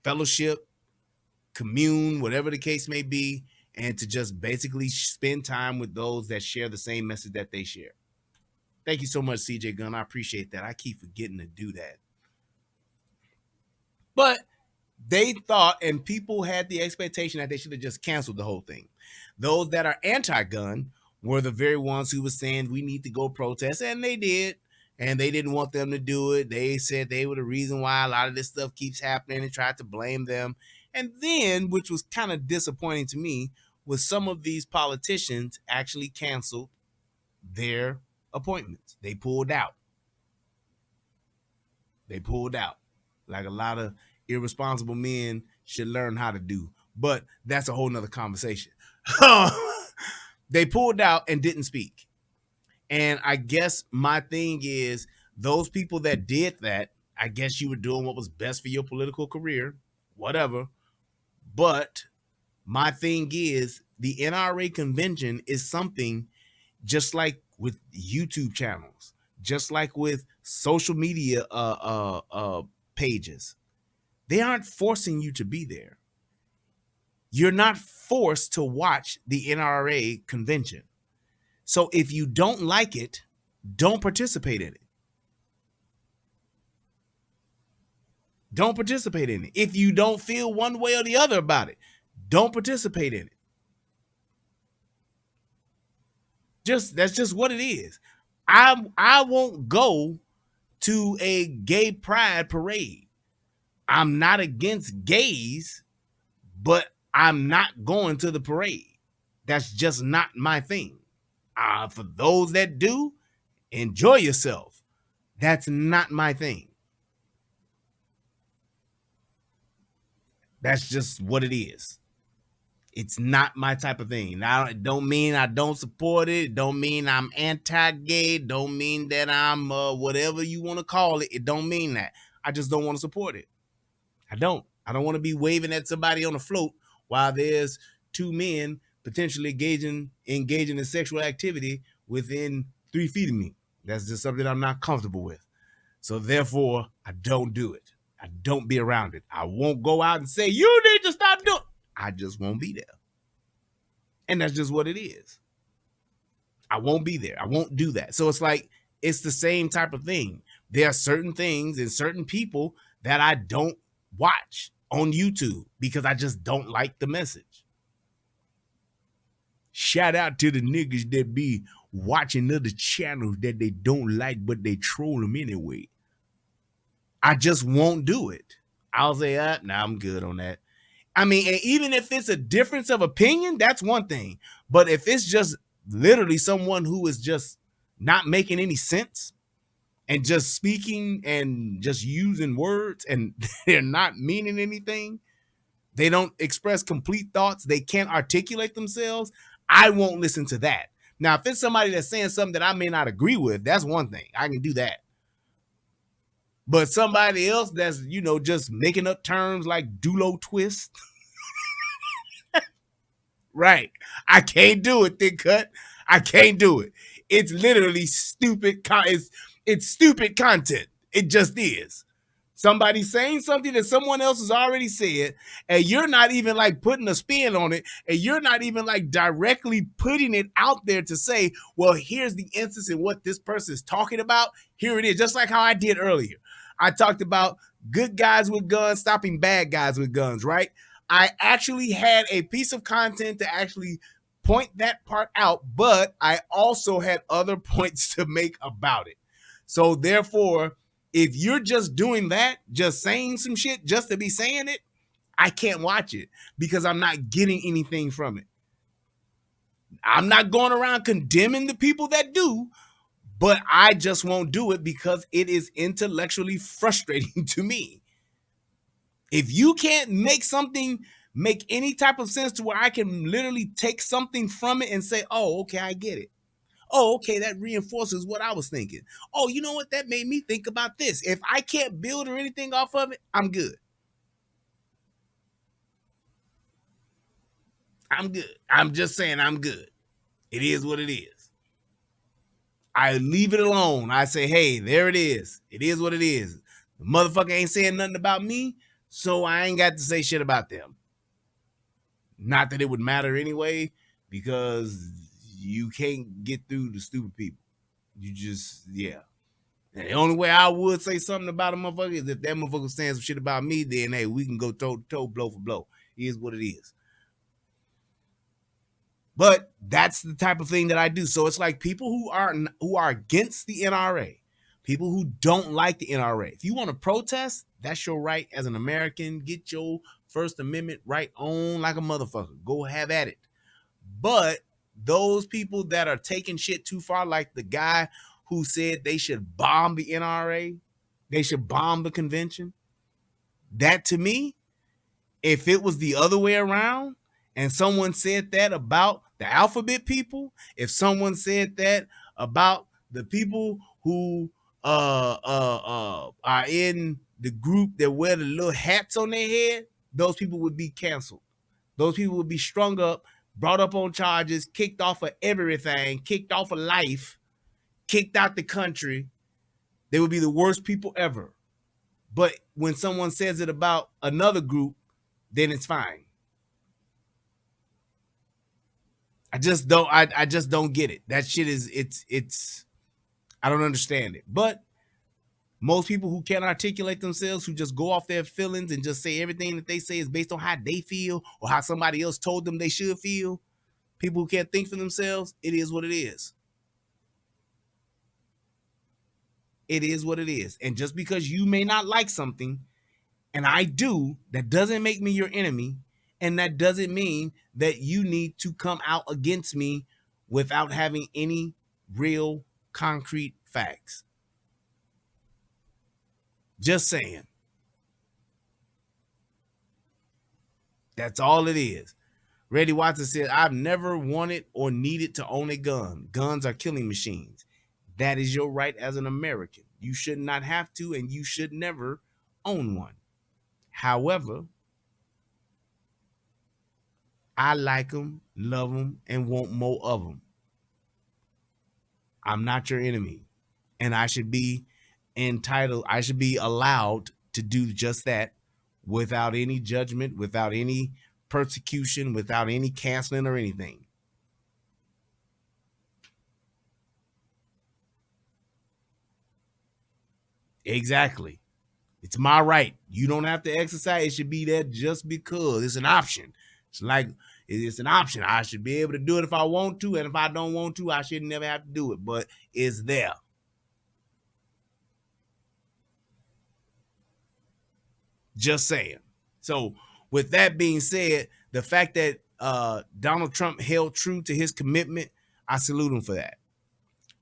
fellowship, commune, whatever the case may be, and to just basically spend time with those that share the same message that they share. Thank you so much, CJ Gunn. I appreciate that. I keep forgetting to do that. But they thought, and people had the expectation that they should have just canceled the whole thing. Those that are anti-gun were the very ones who were saying we need to go protest, and they did, and they didn't want them to do it. They said they were the reason why a lot of this stuff keeps happening and tried to blame them. And then, which was kind of disappointing to me, was some of these politicians actually canceled their appointments. They pulled out. They pulled out. Like a lot of irresponsible men should learn how to do. But that's a whole nother conversation. They pulled out and didn't speak. And I guess my thing is, those people that did that, I guess you were doing what was best for your political career, whatever. But my thing is, the NRA convention is something just like with YouTube channels, just like with social media pages. They aren't forcing you to be there. You're not forced to watch the NRA convention. So if you don't like it, don't participate in it. Don't participate in it. If you don't feel one way or the other about it, don't participate in it. That's just what it is. I won't go to a gay pride parade. I'm not against gays, but I'm not going to the parade. That's just not my thing. For those that do, enjoy yourself. That's not my thing. That's just what it is. It's not my type of thing. Now, it don't mean I don't support it. It don't mean I'm anti-gay. It don't mean that I'm whatever you want to call it. It don't mean that. I just don't want to support it. I don't want to be waving at somebody on a float while there's two men potentially engaging in sexual activity within 3 feet of me. That's just something I'm not comfortable with. So therefore, I don't do it. I don't be around it. I won't go out and say, you need to stop doing it. I just won't be there. And that's just what it is. I won't be there. I won't do that. So it's like, it's the same type of thing. There are certain things and certain people that I don't watch on YouTube because I just don't like the message. Shout out to the niggas that be watching other channels that they don't like, but they troll them anyway. I just won't do it. I'll say, nah, I'm good on that. I mean, and even if it's a difference of opinion, that's one thing. But if it's just literally someone who is just not making any sense and just speaking and just using words and they're not meaning anything, they don't express complete thoughts, they can't articulate themselves, I won't listen to that. Now, if it's somebody that's saying something that I may not agree with, that's one thing. I can do that. But somebody else that's, just making up terms like Dulo twist. Right. I can't do it, Thick Cut. I can't do it. It's literally stupid. It's stupid content. It just is. Somebody saying something that someone else has already said, and you're not even like putting a spin on it, and you're not even like directly putting it out there to say, well, here's the instance in what this person is talking about. Here it is. Just like how I did earlier. I talked about good guys with guns stopping bad guys with guns, right? I actually had a piece of content to actually point that part out, but I also had other points to make about it. So therefore, if you're just doing that, just saying some shit just to be saying it, I can't watch it because I'm not getting anything from it. I'm not going around condemning the people that do, but I just won't do it because it is intellectually frustrating to me. If you can't make any type of sense to where I can literally take something from it and say, oh, okay, I get it. Oh, okay, that reinforces what I was thinking. Oh, you know what? That made me think about this. If I can't build or anything off of it, I'm good. I'm good. I'm just saying I'm good. It is what it is. I leave it alone. I say, hey, there it is. It is what it is. The motherfucker ain't saying nothing about me, so I ain't got to say shit about them. Not that it would matter anyway, because you can't get through to stupid people. You just, yeah. And the only way I would say something about a motherfucker is if that motherfucker saying some shit about me, then hey, we can go toe to toe, blow for blow. It is what it is. But that's the type of thing that I do. So it's like people who are against the NRA, people who don't like the NRA. If you want to protest, that's your right as an American. Get your First Amendment right on like a motherfucker. Go have at it. But those people that are taking shit too far, like the guy who said they should bomb the NRA, they should bomb the convention. That to me, if it was the other way around, and someone said that about the alphabet people, if someone said that about the people who are in the group that wear the little hats on their head, those people would be canceled. Those people would be strung up, brought up on charges, kicked off of everything, kicked off of life, kicked out the country. They would be the worst people ever. But when someone says it about another group, then it's fine. I just don't get it. That shit is, it's, I don't understand it. But Most people who can't articulate themselves, who just go off their feelings and just say everything that they say is based on how they feel or how somebody else told them they should feel. People who can't think for themselves, it is what it is. It is what it is. And just because you may not like something, and I do, that doesn't make me your enemy. And that doesn't mean that you need to come out against me without having any real concrete facts. Just saying. That's all it is. Reddy Watson said, I've never wanted or needed to own a gun. Guns are killing machines. That is your right as an American. You should not have to, and you should never own one. However, I like them, love them, and want more of them. I'm not your enemy, and I should be entitled, I should be allowed to do just that without any judgment, without any persecution, without any canceling or anything. Exactly. It's my right. You don't have to exercise. It should be there just because it's an option. It's like it's an option. I should be able to do it if I want to, and if I don't want to, I should never have to do it. But it's there. Just saying. So with that being said, the fact that Donald Trump held true to his commitment, I salute him for that.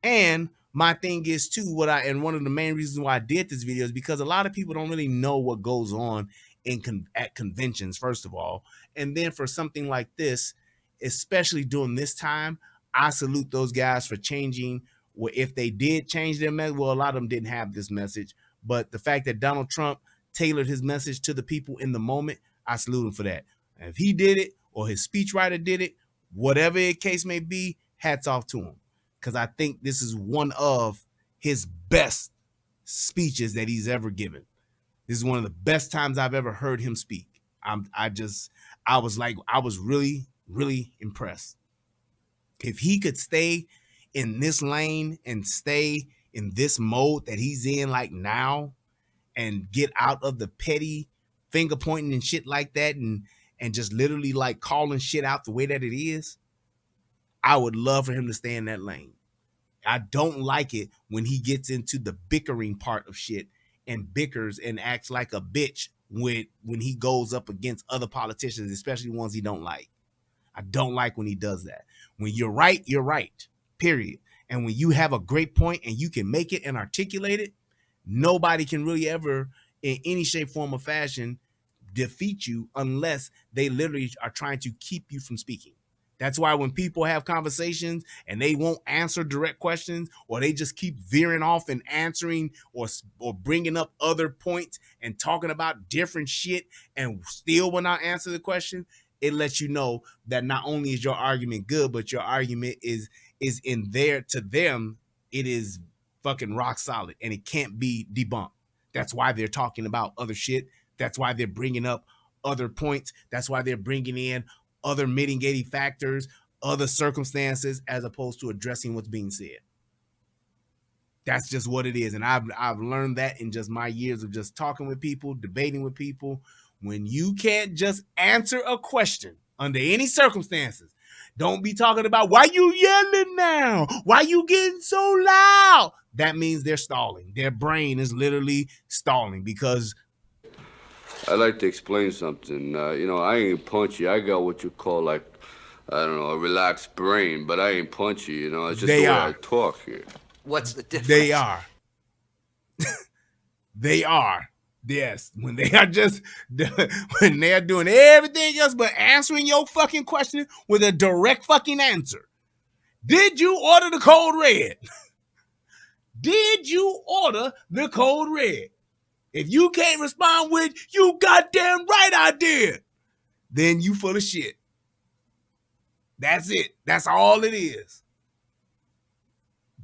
And my thing is too, and one of the main reasons why I did this video is because a lot of people don't really know what goes on at conventions, first of all. And then for something like this, especially during this time, I salute those guys for changing. Well, if they did change their message, well, a lot of them didn't have this message. But the fact that Donald Trump tailored his message to the people in the moment, I salute him for that. And if he did it or his speechwriter did it, whatever the case may be, hats off to him. Because I think this is one of his best speeches that he's ever given. This is one of the best times I've ever heard him speak. I was really, really impressed. If he could stay in this lane and stay in this mode that he's in like now and get out of the petty finger pointing and shit like that and just literally like calling shit out the way that it is, I would love for him to stay in that lane. I don't like it when he gets into the bickering part of shit and bickers and acts like a bitch when he goes up against other politicians, especially ones he don't like. I don't like when he does that. When you're right, period. And when you have a great point and you can make it and articulate it, nobody can really ever, in any shape, form, or fashion, defeat you unless they literally are trying to keep you from speaking. That's why when people have conversations and they won't answer direct questions, or they just keep veering off and answering or bringing up other points and talking about different shit and still will not answer the question, it lets you know that not only is your argument good, but your argument is in there to them, it is fucking rock solid and it can't be debunked. That's why they're talking about other shit. That's why they're bringing up other points. That's why they're bringing in other mitigating factors, other circumstances, as opposed to addressing what's being said. That's just what it is. And I've learned that in just my years of just talking with people, debating with people. When you can't just answer a question under any circumstances, don't be talking about why you yelling now, why you getting so loud. That means they're stalling. Their brain is literally stalling because I'd like to explain something. I ain't punchy. I got what you call, like, I don't know, a relaxed brain, but I ain't punchy, It's just the way I talk here. What's the difference? They are. They are. Yes. When they are when they're doing everything else but answering your fucking question with a direct fucking answer. Did you order the code red? Did you order the code red? If you can't respond with, you goddamn right I did, then you full of shit. That's it. That's all it is.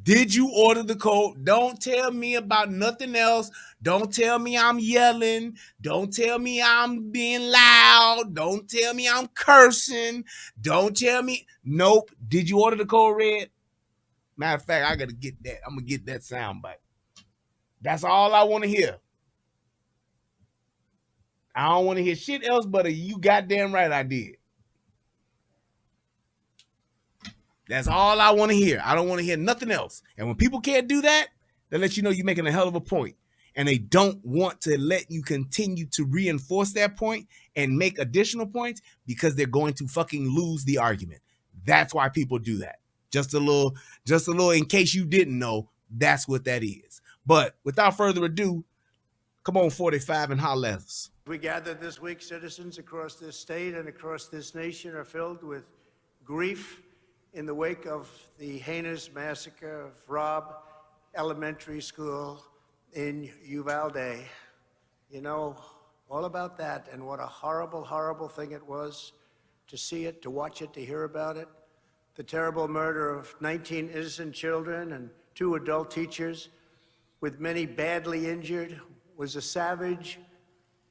Did you order the code? Don't tell me about nothing else. Don't tell me I'm yelling. Don't tell me I'm being loud. Don't tell me I'm cursing. Don't tell me. Nope. Did you order the code red? Matter of fact, I got to get that. I'm going to get that sound bite. That's all I want to hear. I don't want to hear shit else but you goddamn right I did. That's all I want to hear. I don't want to hear nothing else. And when people can't do that, they let you know you're making a hell of a point. And they don't want to let you continue to reinforce that point and make additional points because they're going to fucking lose the argument. That's why people do that. Just a little, in case you didn't know, that's what that is. But without further ado, come on, 45 and holler at us. We gathered this week, citizens across this state and across this nation are filled with grief in the wake of the heinous massacre of Robb Elementary School in Uvalde. You know all about that and what a horrible, horrible thing it was to see it, to watch it, to hear about it. The terrible murder of 19 innocent children and 2 adult teachers, with many badly injured, was a savage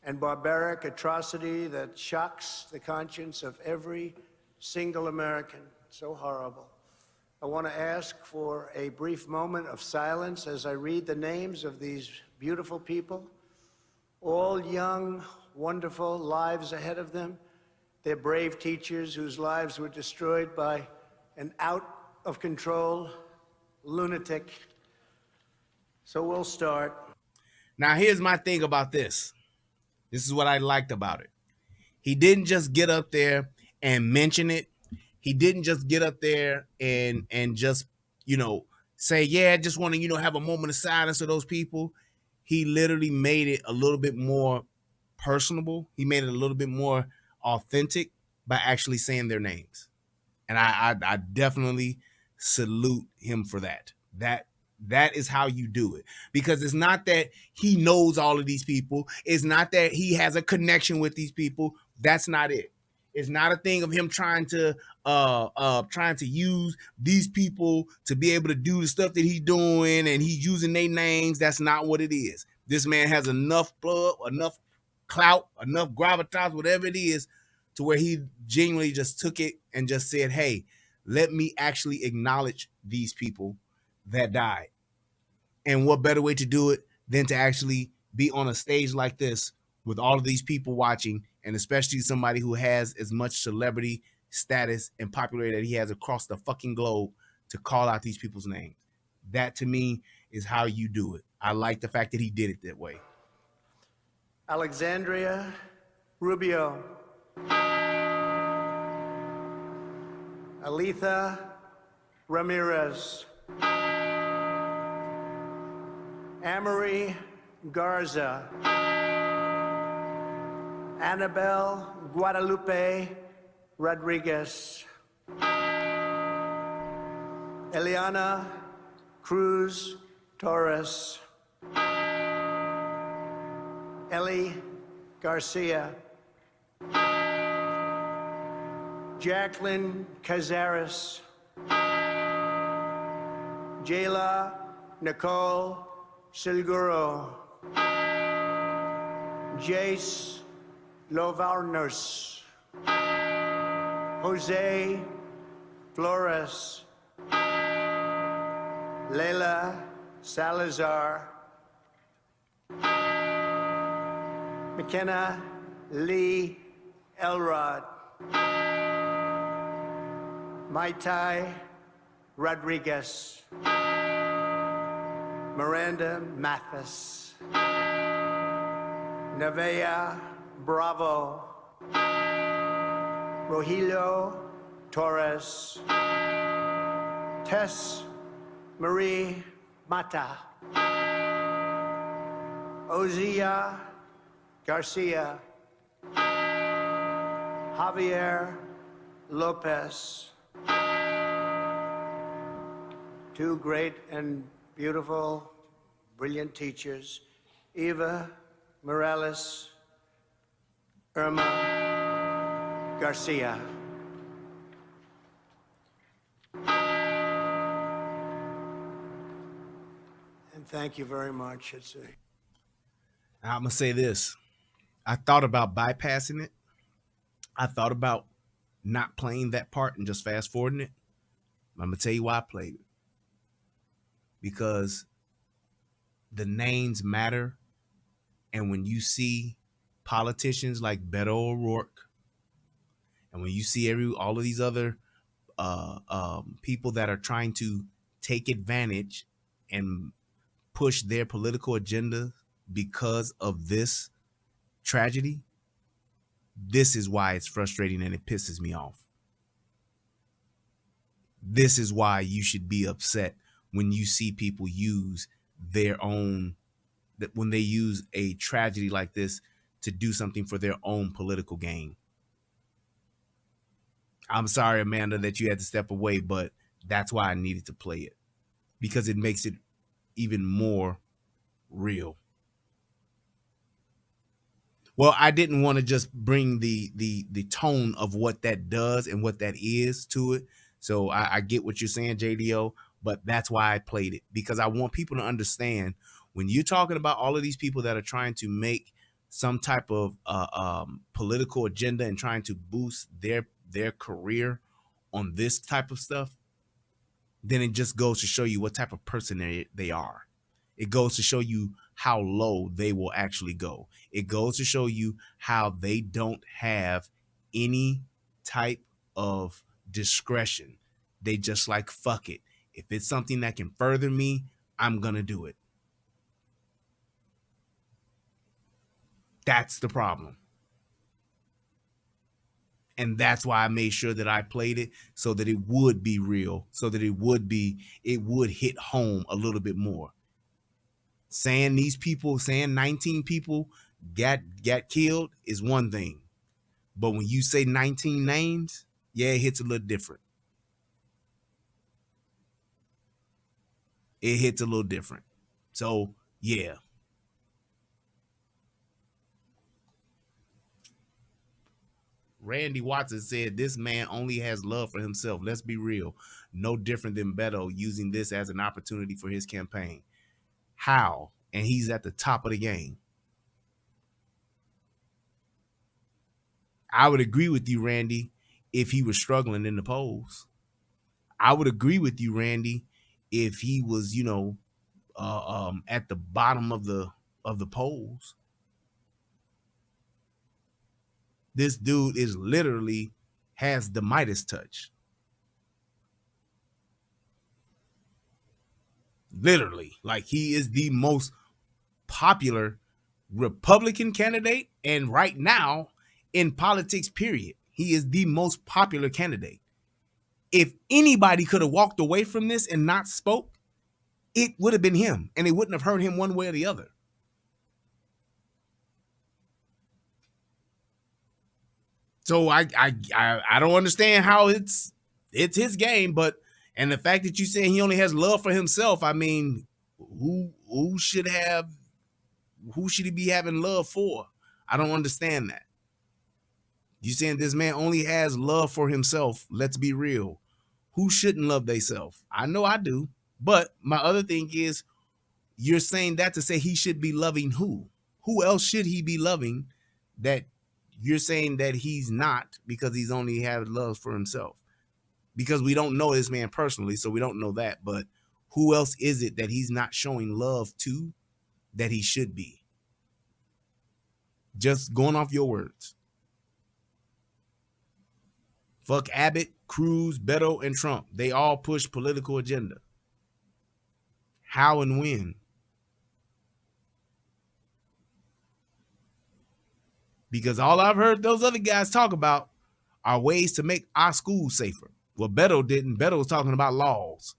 and barbaric atrocity that shocks the conscience of every single American. So horrible. I want to ask for a brief moment of silence as I read the names of these beautiful people, all young, wonderful lives ahead of them. They're brave teachers whose lives were destroyed by an out-of-control lunatic. So we'll start. Now, here's my thing about this. This is what I liked about it. He didn't just get up there and mention it. He didn't just get up there and just, say, yeah, I just want to, have a moment of silence for those people. He literally made it a little bit more personable. He made it a little bit more authentic by actually saying their names. And I definitely salute him for that. That is how you do it. Because it's not that he knows all of these people. It's not that he has a connection with these people. That's not it. It's not a thing of him trying to use these people to be able to do the stuff that he's doing and he's using their names. That's not what it is. This man has enough blood, enough clout, enough gravitas, whatever it is, to where he genuinely just took it and just said, hey, let me actually acknowledge these people that died. And what better way to do it than to actually be on a stage like this with all of these people watching, and especially somebody who has as much celebrity status and popularity that he has across the fucking globe, to call out these people's names. That to me is how you do it. I like the fact that he did it that way. Alexandria Rubio. Aletha Ramirez. Amory Garza. Annabelle Guadalupe Rodriguez. Eliana Cruz Torres. Ellie Garcia. Jacqueline Cazares. Jayla Nicole Silguro. Jace Lovarnos. Jose Flores. Leila Salazar. McKenna Lee Elrod. Maitai Rodriguez. Miranda Mathis. Nevaeh Bravo. Rogelio Torres. Tess Marie Mata. Ozia Garcia. Javier Lopez. 2 great and beautiful, brilliant teachers, Eva Morales, Irma Garcia. And thank you very much. I'm going to say this. I thought about bypassing it. I thought about not playing that part and just fast forwarding it. I'm going to tell you why I played it. Because the names matter. And when you see politicians like Beto O'Rourke, and when you see all of these other people that are trying to take advantage and push their political agenda because of this tragedy, this is why it's frustrating and it pisses me off. This is why you should be upset when you see people use their own, that when they use a tragedy like this to do something for their own political gain. I'm sorry, Amanda, that you had to step away, but that's why I needed to play it, because it makes it even more real. Well, I didn't want to just bring the tone of what that does and what that is to it. So I get what you're saying, JDO, but that's why I played it, because I want people to understand when you're talking about all of these people that are trying to make some type of political agenda and trying to boost their career on this type of stuff, then it just goes to show you what type of person they are. It goes to show you how low they will actually go. It goes to show you how they don't have any type of discretion. They just like, fuck it. If it's something that can further me, I'm going to do it. That's the problem. And that's why I made sure that I played it, so that it would be real, so that it would hit home a little bit more. Saying 19 people got killed is one thing. But when you say 19 names, yeah, it hits a little different. It hits a little different. So, yeah. Randy Watson said, this man only has love for himself. Let's be real. No different than Beto using this as an opportunity for his campaign. How? And he's at the top of the game. I would agree with you, Randy, if he was struggling in the polls. I would agree with you, Randy, if he was, at the bottom of the polls. This dude is literally has the Midas touch. Literally, like, he is the most popular Republican candidate, and right now in politics, period, he is the most popular candidate. If anybody could have walked away from this and not spoke, it would have been him, and it wouldn't have hurt him one way or the other. So I don't understand how it's his game, but, and the fact that you saying he only has love for himself, I mean, who should he be having love for? I don't understand that. You saying this man only has love for himself. Let's be real. Who shouldn't love theyself? I know I do. But my other thing is, you're saying that to say he should be loving who? Who else should he be loving that you're saying that he's not, because he's only have love for himself? Because we don't know this man personally, so we don't know that. But who else is it that he's not showing love to that he should be? Just going off your words. Fuck Abbott, Cruz, Beto, and Trump. They all push political agenda. How and when? Because all I've heard those other guys talk about are ways to make our schools safer. Well, Beto didn't. Beto was talking about laws.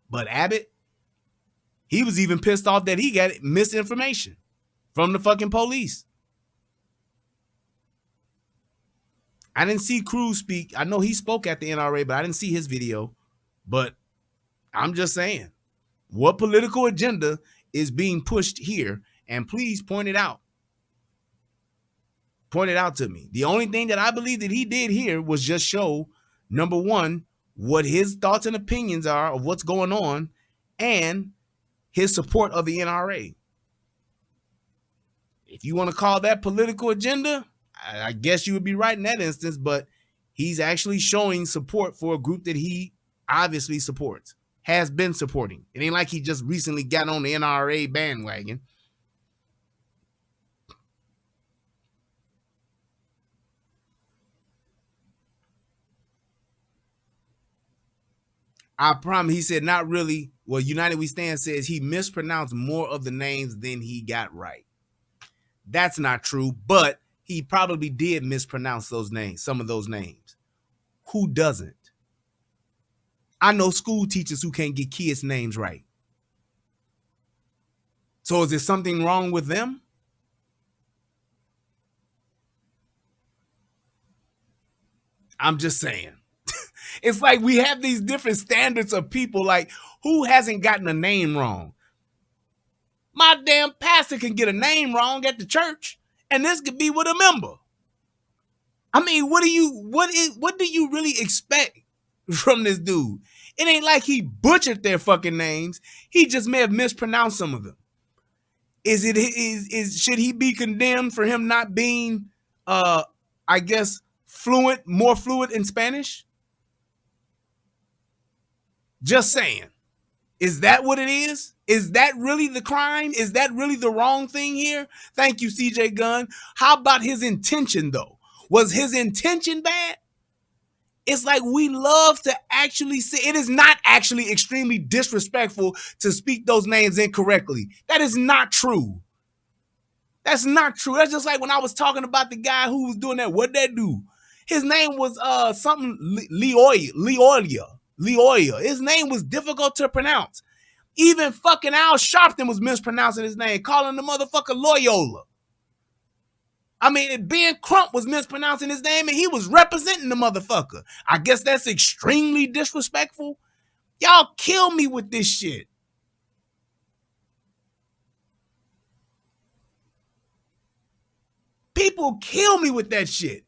But Abbott, he was even pissed off that he got misinformation from the fucking police. I didn't see Cruz speak. I know he spoke at the NRA, but I didn't see his video. But I'm just saying, what political agenda is being pushed here? And please point it out. Point it out to me. The only thing that I believe that he did here was just show, number one, what his thoughts and opinions are of what's going on, and his support of the NRA. If you want to call that political agenda, I guess you would be right in that instance, but he's actually showing support for a group that he obviously supports has been supporting. It ain't like he just recently got on the NRA bandwagon. I promise, he said not really. Well, United We Stand says he mispronounced more of the names than he got right. That's not true, but he probably did mispronounce those names, some of those names. Who doesn't? I know school teachers who can't get kids' names right. So is there something wrong with them? I'm just saying. It's like we have these different standards of people, like who hasn't gotten a name wrong? My damn pastor can get a name wrong at the church, and this could be with a member. I mean, what do you really expect from this dude? It ain't like he butchered their fucking names. He just may have mispronounced some of them. Should he be condemned for him not being I guess more fluent in Spanish? Just saying. Is that what it is? Is that really the crime? Is that really the wrong thing here? Thank you, CJ Gunn. How about his intention, though? Was his intention bad? It's like we love to actually say it is not actually extremely disrespectful to speak those names incorrectly. That is not true. That's not true. That's just like when I was talking about the guy who was doing that. What'd that do? His name was something Leolia. His name was difficult to pronounce. Even fucking Al Sharpton was mispronouncing his name, calling the motherfucker Loyola. I mean, Ben Crump was mispronouncing his name, and he was representing the motherfucker. I guess that's extremely disrespectful. Y'all kill me with this shit. People kill me with that shit.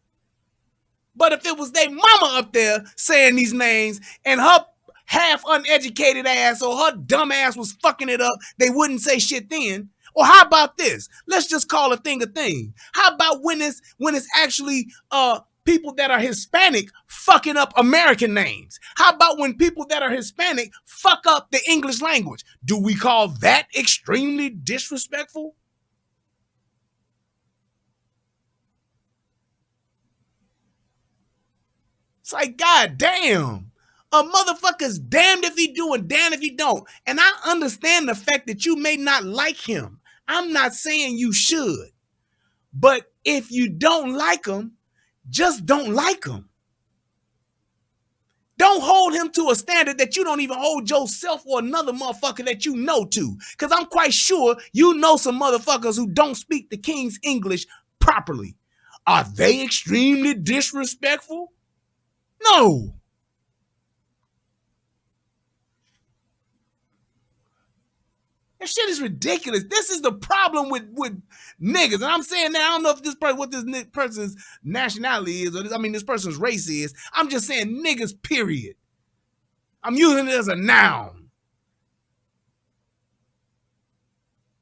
But if it was their mama up there saying these names and her half uneducated ass or her dumb ass was fucking it up, they wouldn't say shit then. Or how about this? Let's just call a thing a thing. How about when it's actually people that are Hispanic fucking up American names? How about when people that are Hispanic fuck up the English language? Do we call that extremely disrespectful? It's like, God damn. A motherfucker's damned if he do and damned if he don't. And I understand the fact that you may not like him. I'm not saying you should. But if you don't like him, just don't like him. Don't hold him to a standard that you don't even hold yourself or another motherfucker that you know to. Because I'm quite sure you know some motherfuckers who don't speak the King's English properly. Are they extremely disrespectful? No. That shit is ridiculous. This is the problem with niggas. And I'm saying that I don't know if this person, what this person's nationality is, or this person's race is. I'm just saying niggas, period. I'm using it as a noun.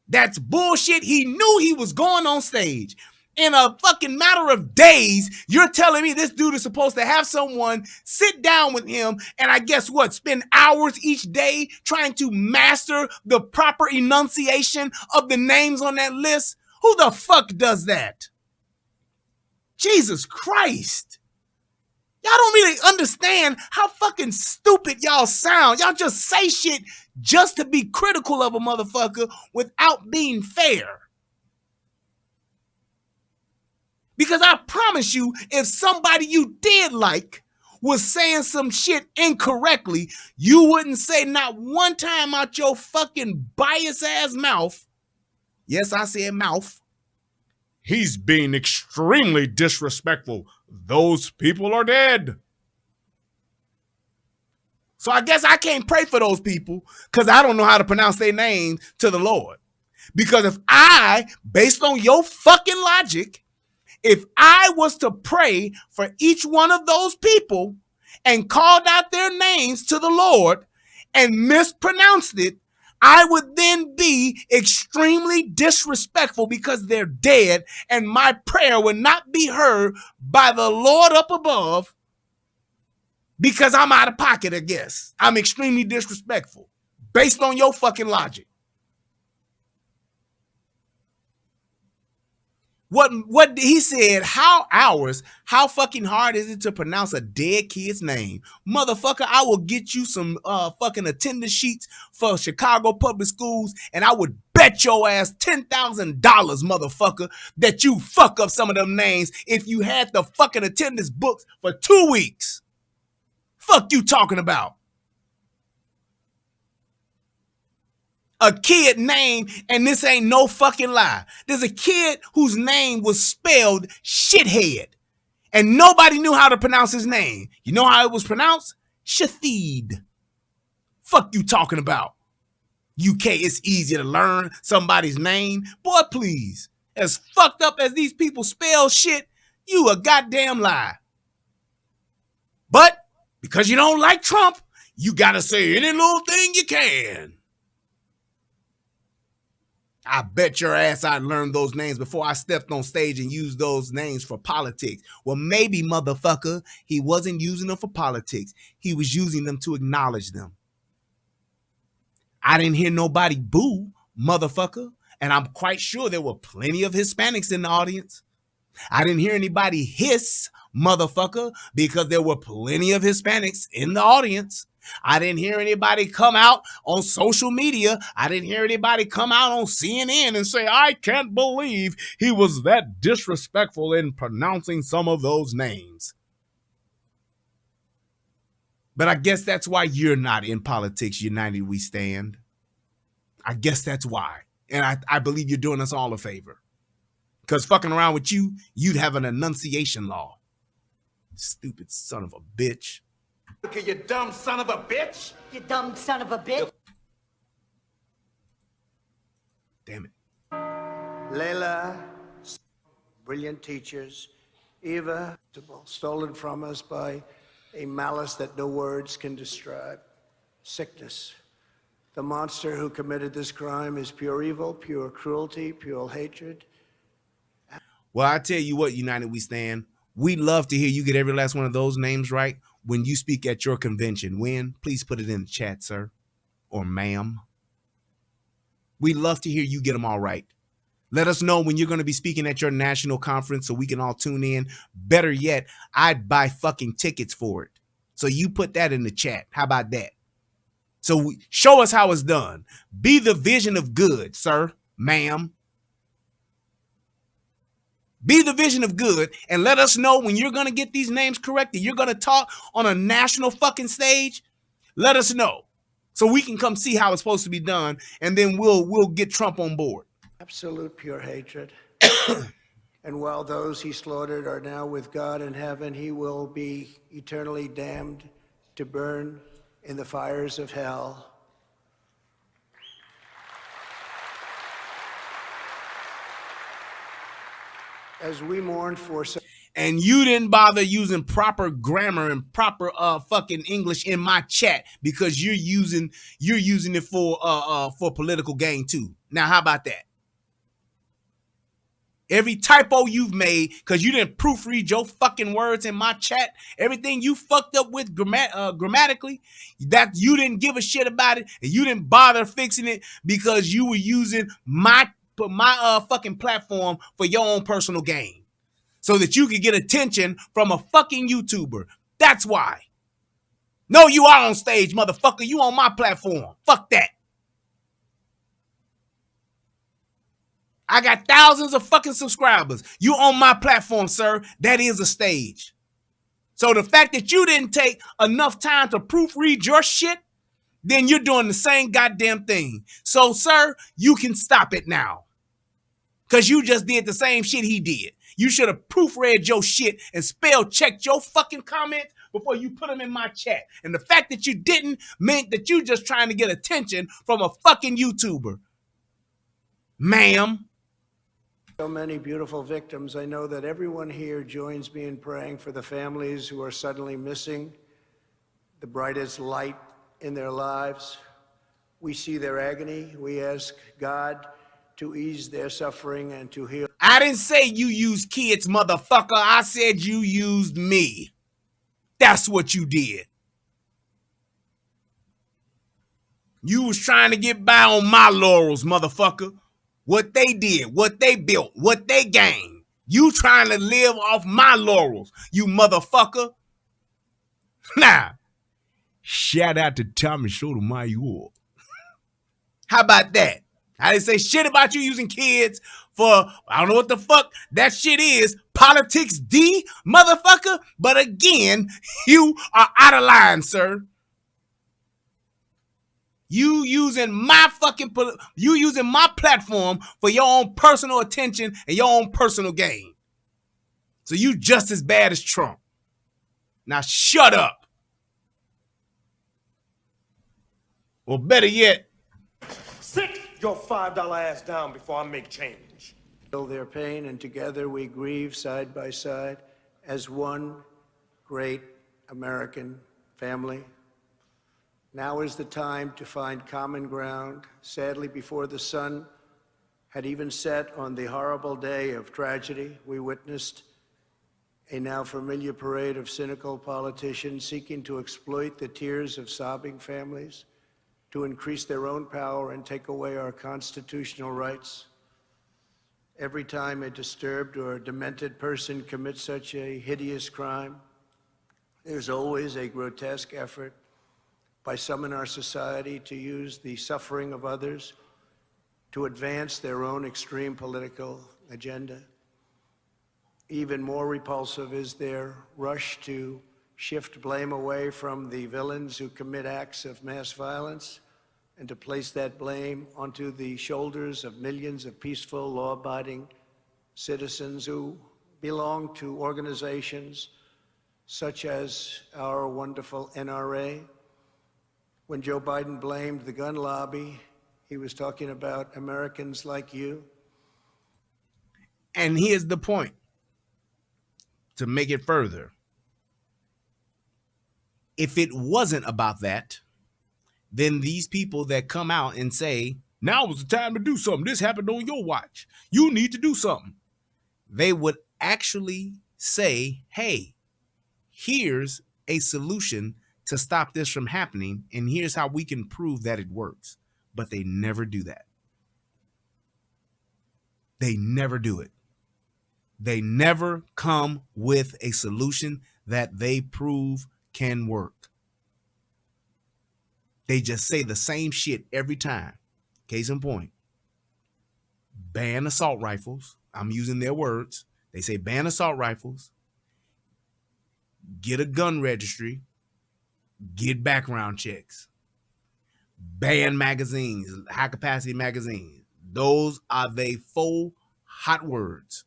That's bullshit. He knew he was going on stage. In a fucking matter of days, you're telling me this dude is supposed to have someone sit down with him and I guess what? Spend hours each day trying to master the proper enunciation of the names on that list? Who the fuck does that? Jesus Christ. Y'all don't really understand how fucking stupid y'all sound. Y'all just say shit just to be critical of a motherfucker without being fair. Because I promise you, if somebody you did like was saying some shit incorrectly, you wouldn't say not one time out your fucking biased ass mouth. Yes, I said mouth. He's being extremely disrespectful. Those people are dead. So I guess I can't pray for those people because I don't know how to pronounce their names to the Lord. Because if I, based on your fucking logic, if I was to pray for each one of those people and called out their names to the Lord and mispronounced it, I would then be extremely disrespectful because they're dead and my prayer would not be heard by the Lord up above. Because I'm out of pocket, I guess. I'm extremely disrespectful based on your fucking logic. What he said, how fucking hard is it to pronounce a dead kid's name? Motherfucker, I will get you some fucking attendance sheets for Chicago public schools, and I would bet your ass $10,000, motherfucker, that you fuck up some of them names if you had the fucking attendance books for 2 weeks. Fuck you talking about? A kid name, and this ain't no fucking lie. There's a kid whose name was spelled shithead, and nobody knew how to pronounce his name. You know how it was pronounced? Shatheed. Fuck you talking about? UK, it's easier to learn somebody's name. Boy, please. As fucked up as these people spell shit, you a goddamn lie. But because you don't like Trump, you gotta say any little thing you can. I bet your ass I learned those names before I stepped on stage and used those names for politics. Well, maybe, motherfucker, he wasn't using them for politics. He was using them to acknowledge them. I didn't hear nobody boo, motherfucker, and I'm quite sure there were plenty of Hispanics in the audience. I didn't hear anybody hiss, motherfucker, because there were plenty of Hispanics in the audience. I didn't hear anybody come out on social media. I didn't hear anybody come out on CNN and say, I can't believe he was that disrespectful in pronouncing some of those names. But I guess that's why you're not in politics, United We Stand. I guess that's why. And I believe you're doing us all a favor. Because fucking around with you, you'd have an enunciation law. Stupid son of a bitch. Look at you dumb son of a bitch. You dumb son of a bitch. Damn it. Layla, brilliant teachers. Eva, stolen from us by a malice that no words can describe. Sickness. The monster who committed this crime is pure evil, pure cruelty, pure hatred. Well, I tell you what, United We Stand, we'd love to hear you get every last one of those names right when you speak at your convention. When? Please put it in the chat, sir, or ma'am. We'd love to hear you get them all right. Let us know when you're going to be speaking at your national conference so we can all tune in. Better yet, I'd buy fucking tickets for it. So you put that in the chat. How about that? So show us how it's done. Be the vision of good, sir, ma'am. Be the vision of good and let us know when you're going to get these names corrected. You're going to talk on a national fucking stage. Let us know so we can come see how it's supposed to be done, and then we'll get Trump on board. Absolute pure hatred. And while those he slaughtered are now with God in heaven, he will be eternally damned to burn in the fires of hell. As we mourn for... And you didn't bother using proper grammar and proper fucking English in my chat because you're using it for political gain too. Now, how about that? Every typo you've made because you didn't proofread your fucking words in my chat, everything you fucked up with grammatically, that you didn't give a shit about it and you didn't bother fixing it because you were using my fucking platform for your own personal gain so that you could get attention from a fucking YouTuber. That's why. No, you are on stage, motherfucker. You on my platform. Fuck that. I got thousands of fucking subscribers. You on my platform, sir. That is a stage. So the fact that you didn't take enough time to proofread your shit, then you're doing the same goddamn thing. So, sir, you can stop it now. Because you just did the same shit he did. You should have proofread your shit and spell checked your fucking comments before you put them in my chat. And the fact that you didn't meant that you just trying to get attention from a fucking YouTuber. Ma'am. So many beautiful victims. I know that everyone here joins me in praying for the families who are suddenly missing the brightest light in their lives. We see their agony. We ask God to ease their suffering and to heal. I didn't say you used kids, motherfucker. I said you used me. That's what you did. You was trying to get by on my laurels, motherfucker. What they did, what they built, what they gained. You trying to live off my laurels, you motherfucker. Nah. Shout out to Tommy Sotomayor. How about that? How they say shit about you using kids for, I don't know what the fuck that shit is, politics D, motherfucker. But again, you are out of line, sir. You using my platform for your own personal attention and your own personal gain. So you just as bad as Trump. Now shut up. Or better yet, Sit your $5 ass down before I make change. Feel their pain, and together we grieve side by side as one great American family. Now is the time to find common ground. Sadly, before the sun had even set on the horrible day of tragedy, we witnessed a now familiar parade of cynical politicians seeking to exploit the tears of sobbing families to increase their own power and take away our constitutional rights. Every time a disturbed or demented person commits such a hideous crime, there's always a grotesque effort by some in our society to use the suffering of others to advance their own extreme political agenda. Even more repulsive is their rush to shift blame away from the villains who commit acts of mass violence and to place that blame onto the shoulders of millions of peaceful, law-abiding citizens who belong to organizations such as our wonderful NRA. When Joe Biden blamed the gun lobby, he was talking about Americans like you. And here's the point, to make it further. If it wasn't about that, then these people that come out and say, now is the time to do something, this happened on your watch, you need to do something, they would actually say, hey, here's a solution to stop this from happening, and here's how we can prove that it works. But they never do that. They never do it. They never come with a solution that they prove can work. They just say the same shit every time. Case in point, ban assault rifles. I'm using their words. They say ban assault rifles, get a gun registry, get background checks, ban magazines, high capacity magazines. Those are they 4 hot words.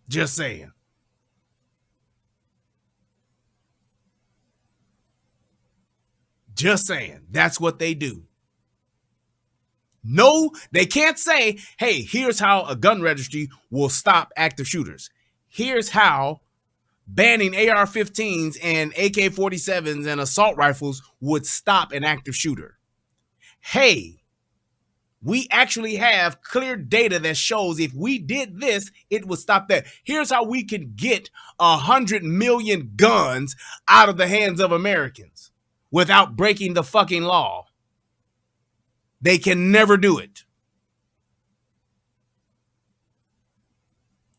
Just saying. Just saying. That's what they do. No, they can't say, hey, here's how a gun registry will stop active shooters. Here's how banning AR-15s and AK-47s and assault rifles would stop an active shooter. Hey, we actually have clear data that shows if we did this, it would stop that. Here's how we can get 100 million guns out of the hands of Americans without breaking the fucking law. They can never do it.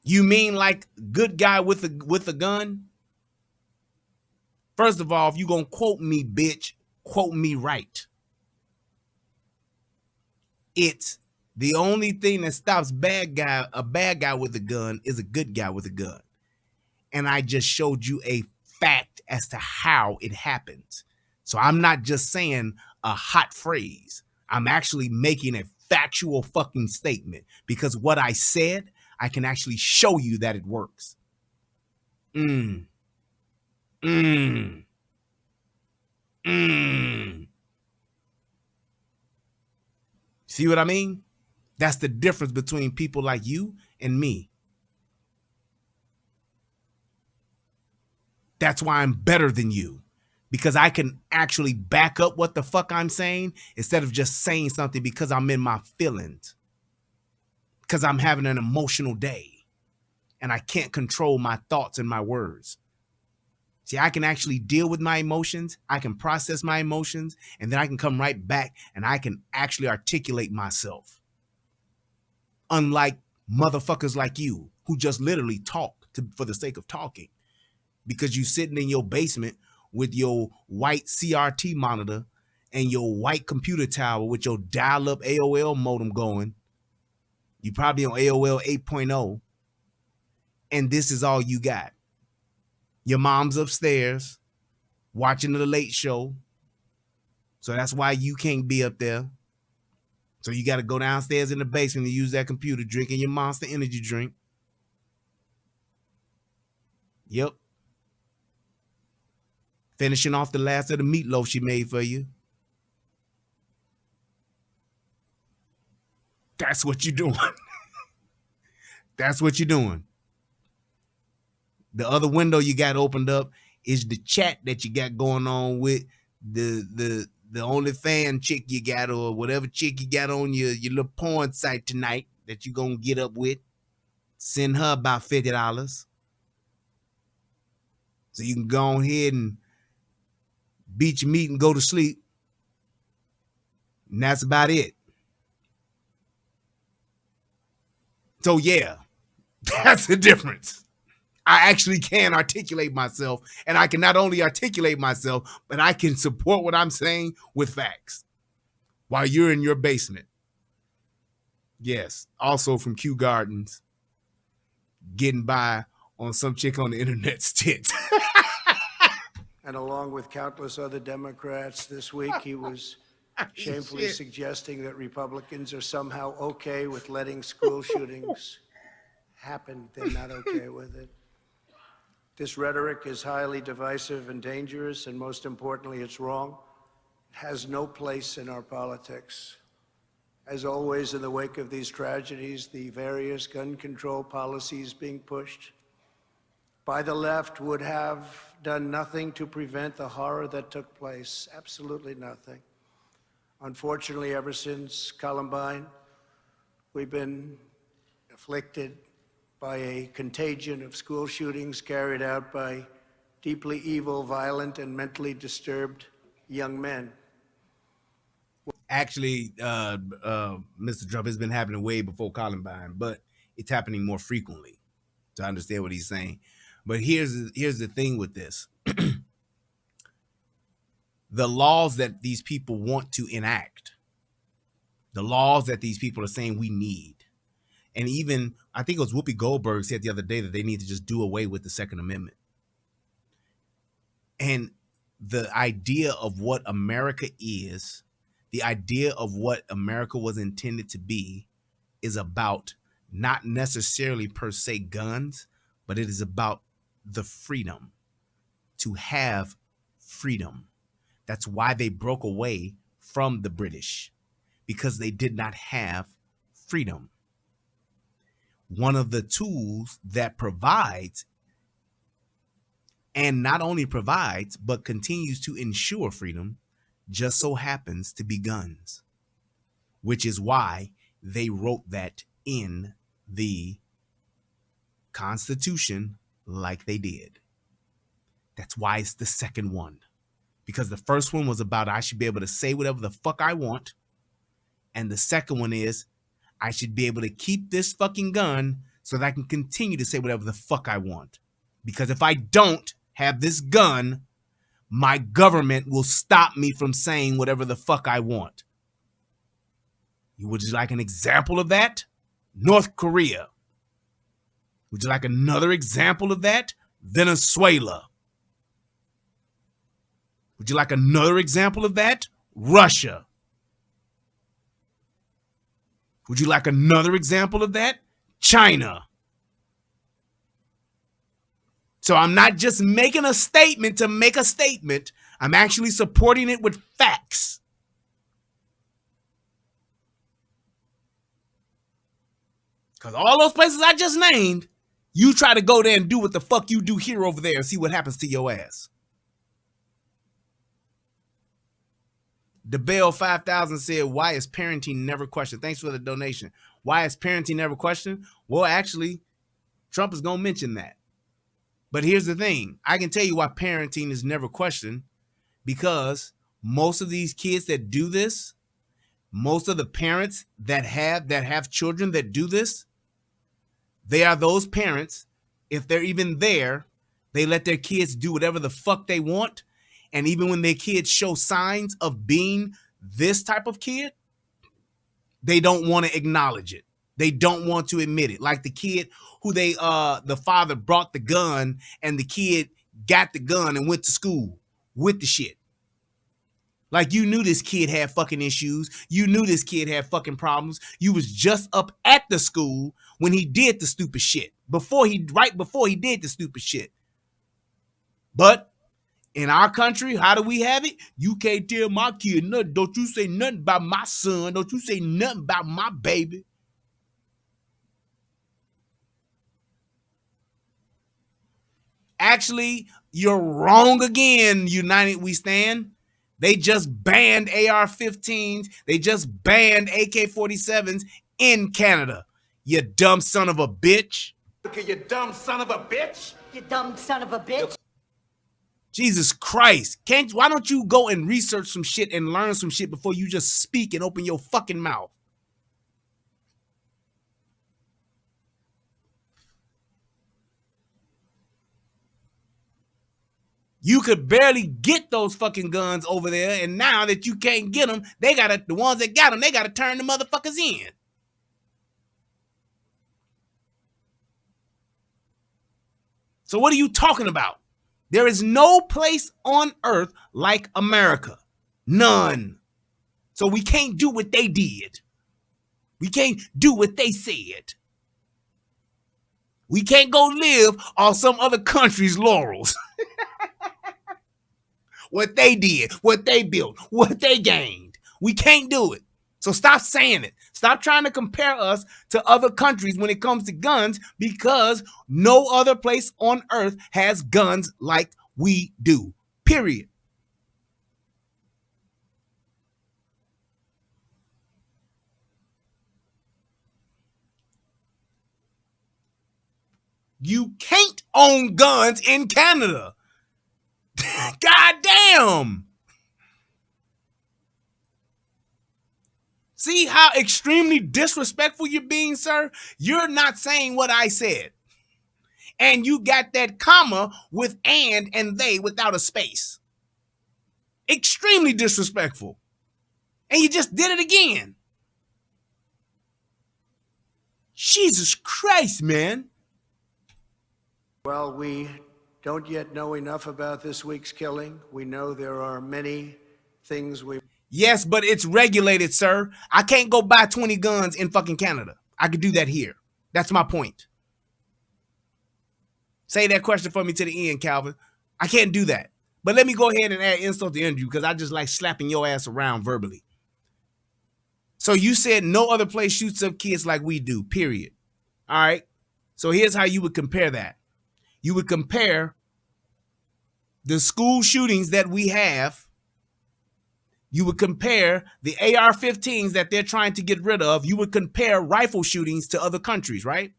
You mean like good guy with a gun? First of all, if you gonna quote me, bitch, quote me right. It's the only thing that stops a bad guy with a gun is a good guy with a gun. And I just showed you a fact as to how it happens. So I'm not just saying a hot phrase. I'm actually making a factual fucking statement, because what I said, I can actually show you that it works. See what I mean? That's the difference between people like you and me. That's why I'm better than you, because I can actually back up what the fuck I'm saying instead of just saying something because I'm in my feelings, because I'm having an emotional day and I can't control my thoughts and my words. See, I can actually deal with my emotions. I can process my emotions, and then I can come right back and I can actually articulate myself. Unlike motherfuckers like you who just literally talk for the sake of talking because you sitting in your basement with your white CRT monitor and your white computer tower with your dial-up AOL modem going. You probably on AOL 8.0, and this is all you got. Your mom's upstairs watching the Late Show, so that's why you can't be up there. So you got to go downstairs in the basement and use that computer, drinking your Monster Energy drink. Yep. Finishing off the last of the meatloaf she made for you. That's what you're doing. That's what you're doing. The other window you got opened up is the chat that you got going on with the only fan chick you got, or whatever chick you got on your little porn site tonight that you gonna get up with. Send her about $50 so you can go ahead and beat your meat and go to sleep. And that's about it. So yeah, that's the difference. I actually can articulate myself, and I can not only articulate myself, but I can support what I'm saying with facts while you're in your basement. Yes, also from Kew Gardens, getting by on some chick on the internet's tits. And along with countless other Democrats this week, he was shamefully suggesting that Republicans are somehow okay with letting school shootings happen. They're not okay with it. This rhetoric is highly divisive and dangerous, and most importantly, it's wrong. It has no place in our politics. As always, in the wake of these tragedies, the various gun control policies being pushed by the left would have done nothing to prevent the horror that took place. Absolutely nothing. Unfortunately, ever since Columbine, we've been afflicted by a contagion of school shootings carried out by deeply evil, violent, and mentally disturbed young men. Actually, Mr. Trump, has been happening way before Columbine, but it's happening more frequently, to understand what he's saying. But here's the thing with this. The laws that these people want to enact, the laws that these people are saying we need, and even, I think it was Whoopi Goldberg said the other day that they need to just do away with the Second Amendment. And the idea of what America is, the idea of what America was intended to be, is about not necessarily per se guns, but it is about the freedom to have freedom. That's why they broke away from the British, because they did not have freedom. One of the tools that provides, and not only provides, but continues to ensure freedom, just so happens to be guns, which is why they wrote that in the Constitution like they did. That's why it's the second one, because the first one was about I should be able to say whatever the fuck I want, and the second one is I should be able to keep this fucking gun so that I can continue to say whatever the fuck I want. Because if I don't have this gun, my government will stop me from saying whatever the fuck I want. Would you like an example of that? North Korea. Would you like another example of that? Venezuela. Would you like another example of that? Russia. Would you like another example of that? China. So I'm not just making a statement to make a statement. I'm actually supporting it with facts. Because all those places I just named, you try to go there and do what the fuck you do here over there and see what happens to your ass. DeBell 5000 said, why is parenting never questioned? Thanks for the donation. Why is parenting never questioned? Well, actually, Trump is going to mention that. But here's the thing. I can tell you why parenting is never questioned, because most of these kids that do this, most of the parents that have children that do this, they are those parents, if they're even there, they let their kids do whatever the fuck they want. And even when their kids show signs of being this type of kid, they don't want to acknowledge it. They don't want to admit it. Like the kid who the father brought the gun and the kid got the gun and went to school with the shit. Like, you knew this kid had fucking issues. You knew this kid had fucking problems. You was just up at the school when he did the stupid shit. Right before he did the stupid shit. But in our country, how do we have it? You can't tell my kid nothing. Don't you say nothing about my son. Don't you say nothing about my baby. Actually, you're wrong again, United We Stand. They just banned AR-15s. They just banned AK-47s in Canada. You dumb son of a bitch. Okay, you dumb son of a bitch. You dumb son of a bitch. Jesus Christ. Why don't you go and research some shit and learn some shit before you just speak and open your fucking mouth? You could barely get those fucking guns over there, and now that you can't get them, the ones that got them, they gotta turn the motherfuckers in. So what are you talking about? There is no place on earth like America. None. So we can't do what they did. We can't do what they said. We can't go live on some other country's laurels. What they did, what they built, what they gained. We can't do it. So stop saying it. Stop trying to compare us to other countries when it comes to guns, because no other place on earth has guns like we do. Period. You can't own guns in Canada. God damn. See how extremely disrespectful you're being, sir? You're not saying what I said. And you got that comma with and they without a space. Extremely disrespectful. And you just did it again. Jesus Christ, man. Well, we don't yet know enough about this week's killing. We know there are many things we... Yes, but it's regulated, sir. I can't go buy 20 guns in fucking Canada. I could do that here. That's my point. Say that question for me to the end, Calvin. I can't do that. But let me go ahead and add insult to injury, because I just like slapping your ass around verbally. So you said no other place shoots up kids like we do, period. All right. So here's how you would compare that. You would compare the school shootings that we have. You would compare the AR-15s that they're trying to get rid of. You would compare rifle shootings to other countries, right?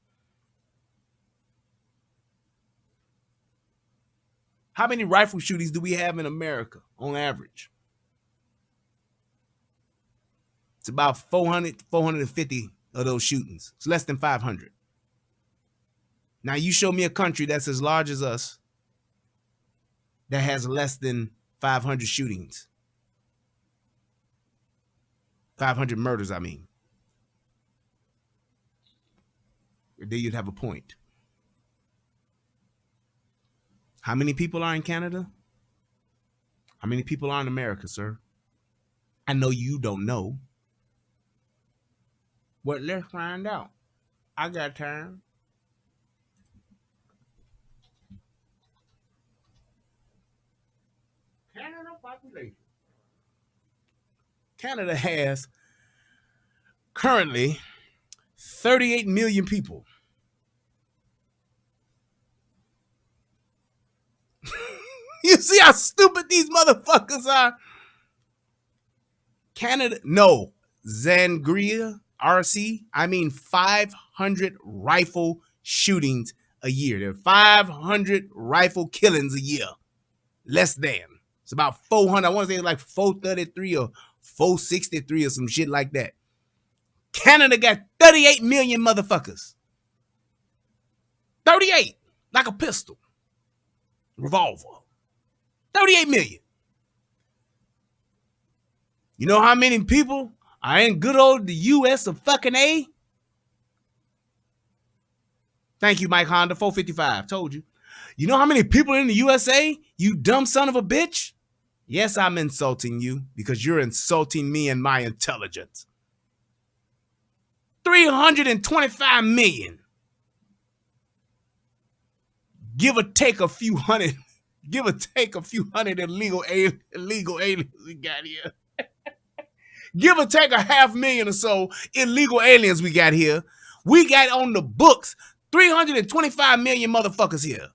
How many rifle shootings do we have in America on average? It's about 400, 450 of those shootings. It's less than 500. Now you show me a country that's as large as us that has less than 500 shootings. 500 murders, I mean. Then you'd have a point. How many people are in Canada? How many people are in America, sir? I know you don't know. But let's find out. I got time. Canada population. Canada has currently 38 million people. You see how stupid these motherfuckers are? Canada, no, Zangria, RC, I mean 500 rifle shootings a year. There are 500 rifle killings a year. Less than. It's about 400. I want to say it's like 433 or 463 or some shit like that. Canada got 38 million motherfuckers. 38. Like a pistol. Revolver. 38 million. You know how many people are in good old the US of fucking A? Thank you, Mike Honda. 455. Told you. You know how many people in the USA? You dumb son of a bitch? Yes, I'm insulting you because you're insulting me and my intelligence. 325 million. Give or take a few hundred. Give or take a few hundred illegal aliens we got here. Give or take a 500,000 or so illegal aliens we got here. We got on the books 325 million motherfuckers here.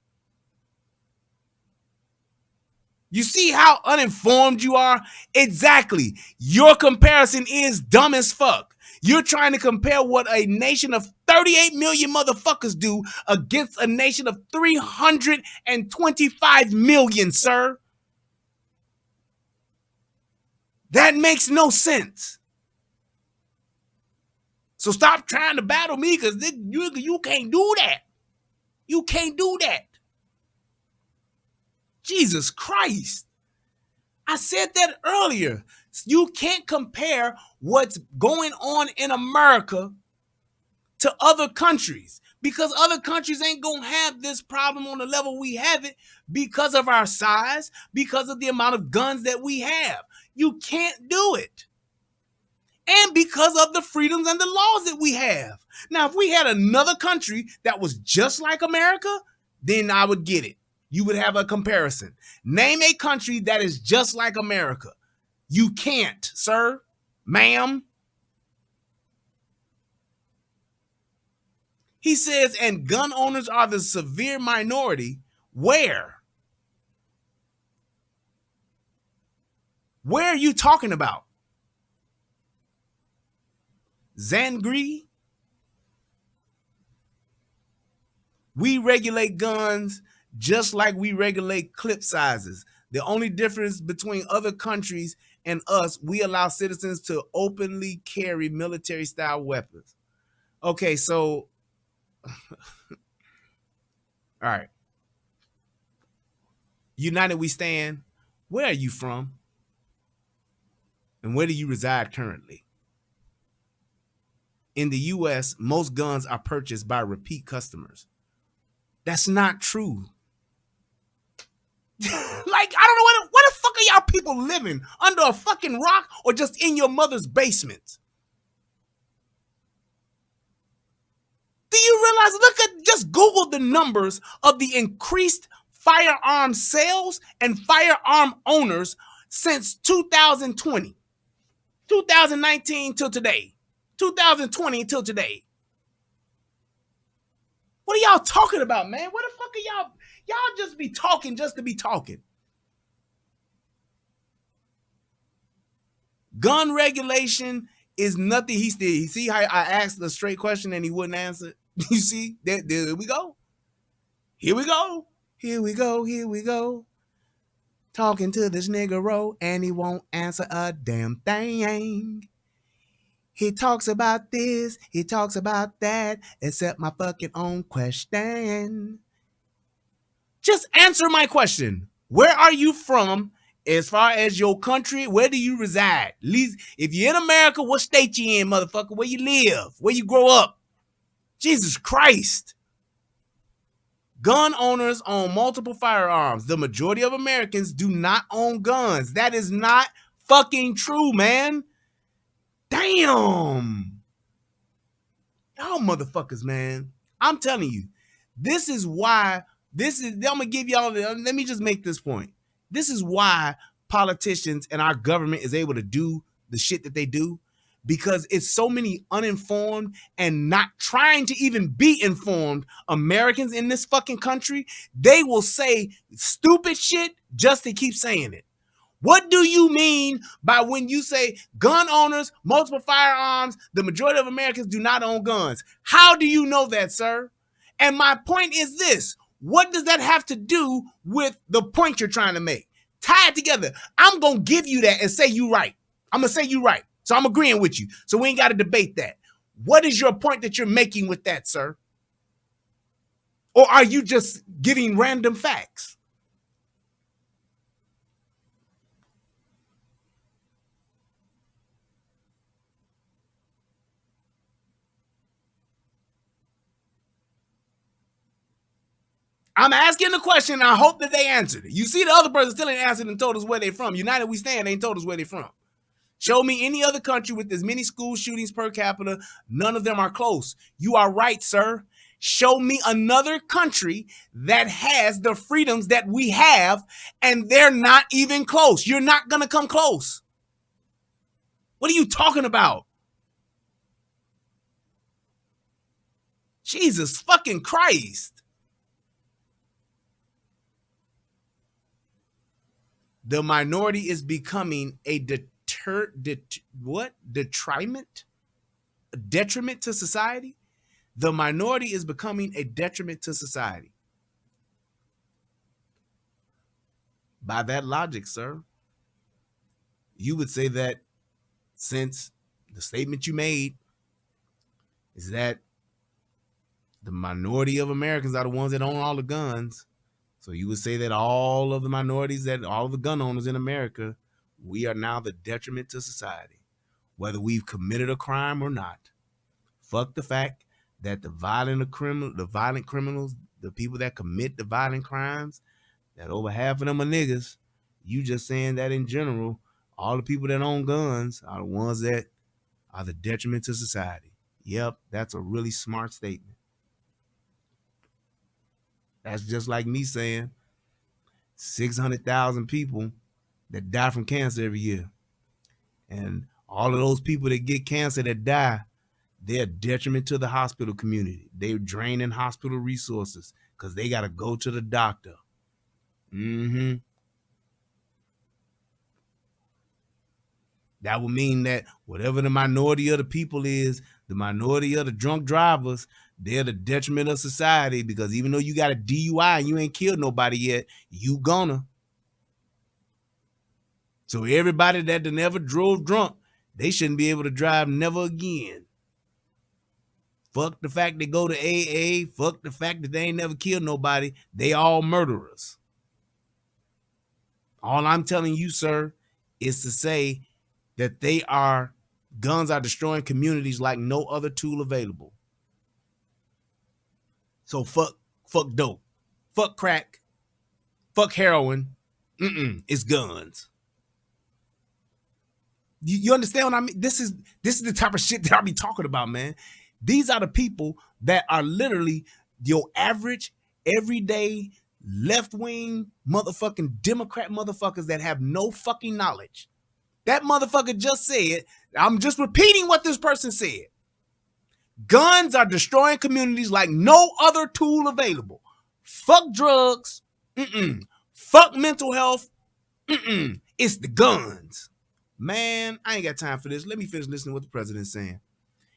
You see how uninformed you are? Exactly. Your comparison is dumb as fuck. You're trying to compare what a nation of 38 million motherfuckers do against a nation of 325 million, sir. That makes no sense. So stop trying to battle me because you can't do that. You can't do that. Jesus Christ. I said that earlier. You can't compare what's going on in America to other countries because other countries ain't going to have this problem on the level we have it because of our size, because of the amount of guns that we have. You can't do it. And because of the freedoms and the laws that we have. Now, if we had another country that was just like America, then I would get it. You would have a comparison. Name a country that is just like America. You can't, sir, ma'am. He says, and gun owners are the severe minority. Where? Where are you talking about? Zangri? We regulate guns just like we regulate clip sizes. The only difference between other countries and us, we allow citizens to openly carry military-style weapons. Okay, so, all right. United We Stand, where are you from? And where do you reside currently? In the U.S., most guns are purchased by repeat customers. That's not true. Like, I don't know, where the fuck are y'all people living? Under a fucking rock or just in your mother's basement? Do you realize, just Google the numbers of the increased firearm sales and firearm owners since 2020. 2019 till today. 2020 till today. What are y'all talking about, man? What the fuck are y'all? Y'all just be talking just to be talking. Gun regulation is nothing. He said. You see how I asked a straight question and he wouldn't answer? You see? There we go. Here we go. Here we go. Here we go. Talking to this nigga and he won't answer a damn thing. He talks about this, he talks about that, except my fucking own question. Just answer my question. Where are you from as far as your country? Where do you reside? At least if you're in America, what state you in, motherfucker? Where you live? Where you grow up? Jesus Christ. Gun owners own multiple firearms. The majority of Americans do not own guns. That is not fucking true, man. Damn. Y'all motherfuckers, man. I'm telling you, this is why, I'm gonna give y'all, let me just make this point. This is why politicians and our government is able to do the shit that they do, because it's so many uninformed and not trying to even be informed Americans in this fucking country. They will say stupid shit just to keep saying it. What do you mean by when you say gun owners, multiple firearms, the majority of Americans do not own guns? How do you know that, sir? And my point is this. What does that have to do with the point you're trying to make? Tie it together. I'm going to give you that and say you right. I'm going to say you right. So I'm agreeing with you. So we ain't got to debate that. What is your point that you're making with that, sir? Or are you just giving random facts? I'm asking the question, and I hope that they answered it. You see the other person still ain't answered and told us where they from. United We Stand ain't told us where they from. Show me any other country with as many school shootings per capita. None of them are close. You are right, sir. Show me another country that has the freedoms that we have, and they're not even close. You're not going to come close. What are you talking about? Jesus fucking Christ. The minority is becoming a detriment? A detriment to society? The minority is becoming a detriment to society. By that logic, sir, you would say that since the statement you made is that the minority of Americans are the ones that own all the guns, so you would say that all of the minorities, that all of the gun owners in America, we are now the detriment to society, whether we've committed a crime or not. Fuck the fact that the violent criminals, the people that commit the violent crimes, that over half of them are niggas. You just saying that in general, all the people that own guns are the ones that are the detriment to society. Yep, that's a really smart statement. That's just like me saying 600,000 people that die from cancer every year. And all of those people that get cancer that die, they're a detriment to the hospital community. They're draining hospital resources because they got to go to the doctor. That would mean that whatever the minority of the people is, the minority of the drunk drivers, they're the detriment of society, because even though you got a DUI and you ain't killed nobody yet, you gonna. So everybody that never drove drunk, they shouldn't be able to drive never again. Fuck the fact they go to AA. Fuck the fact that they ain't never killed nobody. They all murderers. All I'm telling you, sir, is to say that guns are destroying communities like no other tool available. So fuck dope, fuck crack, fuck heroin. It's guns. You understand what I mean? This is the type of shit that I be talking about, man. These are the people that are literally your average, everyday, left-wing motherfucking Democrat motherfuckers that have no fucking knowledge. That motherfucker just said, I'm just repeating what this person said. Guns are destroying communities like no other tool available. Fuck drugs. Fuck mental health. It's the guns. Man, I ain't got time for this. Let me finish listening to what the president's saying.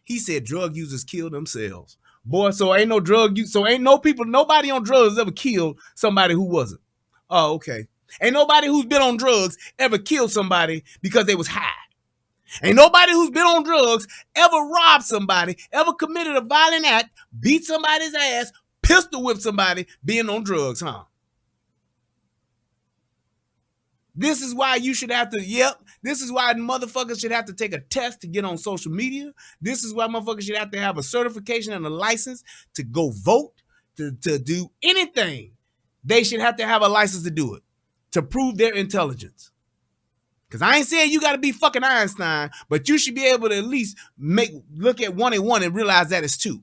He said drug users kill themselves. Boy, so ain't no drug use. So ain't no people, nobody on drugs ever killed somebody who wasn't. Oh, okay. Ain't nobody who's been on drugs ever killed somebody because they was high. Ain't nobody who's been on drugs ever robbed somebody, ever committed a violent act, beat somebody's ass, pistol whipped somebody being on drugs, huh? This is why you should have to, this is why motherfuckers should have to take a test to get on social media. This is why motherfuckers should have to have a certification and a license to go vote, to do anything. They should have to have a license to do it, to prove their intelligence. Because I ain't saying you got to be fucking Einstein, but you should be able to at least look at 1 and 1 and realize that it's 2.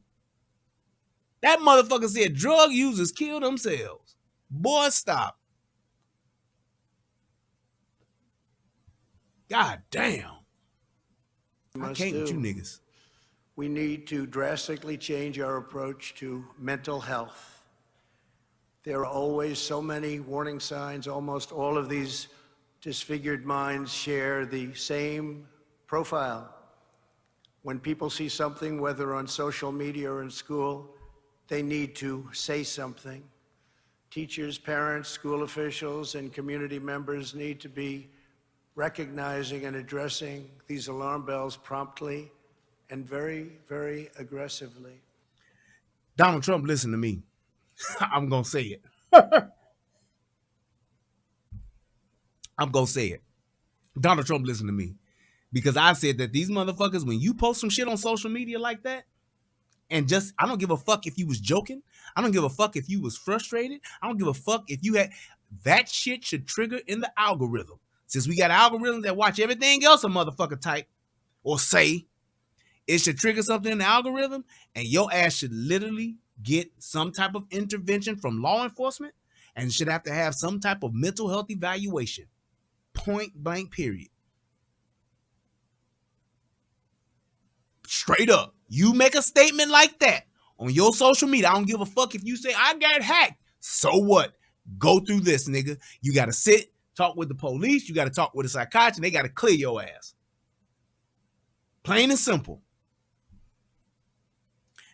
That motherfucker said drug users kill themselves. Boy, stop. God damn. I can't with you niggas. We need to drastically change our approach to mental health. There are always so many warning signs. Almost all of these disfigured minds share the same profile. When people see something, whether on social media or in school, they need to say something. Teachers, parents, school officials, and community members need to be recognizing and addressing these alarm bells promptly and very, very aggressively. Donald Trump, listen to me. I'm going to say it. I'm going to say it. Donald Trump, listen to me. Because I said that these motherfuckers, when you post some shit on social media like that, and just, I don't give a fuck if you was joking. I don't give a fuck if you was frustrated. I don't give a fuck if you had, that shit should trigger in the algorithm. Since we got algorithms that watch everything else a motherfucker type or say, it should trigger something in the algorithm, and your ass should literally get some type of intervention from law enforcement, and should have to have some type of mental health evaluation. Point blank, period. Straight up. You make a statement like that on your social media, I don't give a fuck if you say, I got hacked. So what? Go through this, nigga. You got to sit, talk with the police. You got to talk with a psychiatrist, and they got to clear your ass. Plain and simple.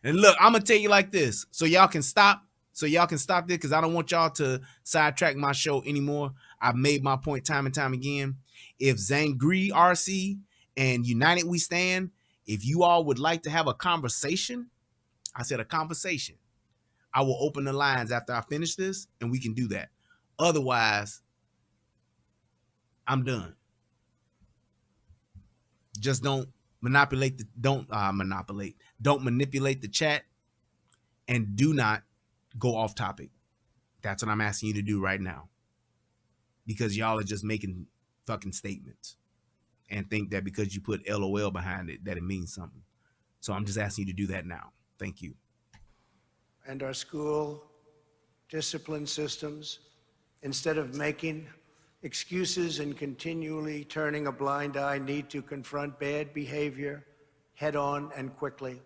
And look, I'm going to tell you like this, so y'all can stop this, because I don't want y'all to sidetrack my show anymore. I've made my point time and time again. If Zangri RC and United We Stand, if you all would like to have a conversation, I said a conversation, I will open the lines after I finish this, and we can do that. Otherwise, I'm done. Just don't manipulate don't manipulate the chat, and do not go off topic. That's what I'm asking you to do right now, because y'all are just making fucking statements and think that because you put LOL behind it that it means something. So I'm just asking you to do that now. Thank you. And our school discipline systems, instead of making excuses and continually turning a blind eye, need to confront bad behavior head on and quickly.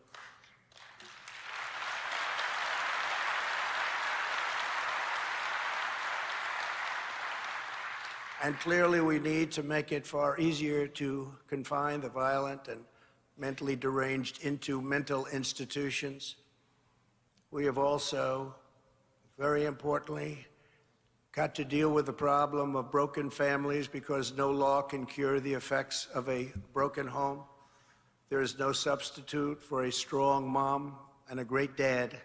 And clearly, we need to make it far easier to confine the violent and mentally deranged into mental institutions. We have also, very importantly, got to deal with the problem of broken families, because no law can cure the effects of a broken home. There is no substitute for a strong mom and a great dad.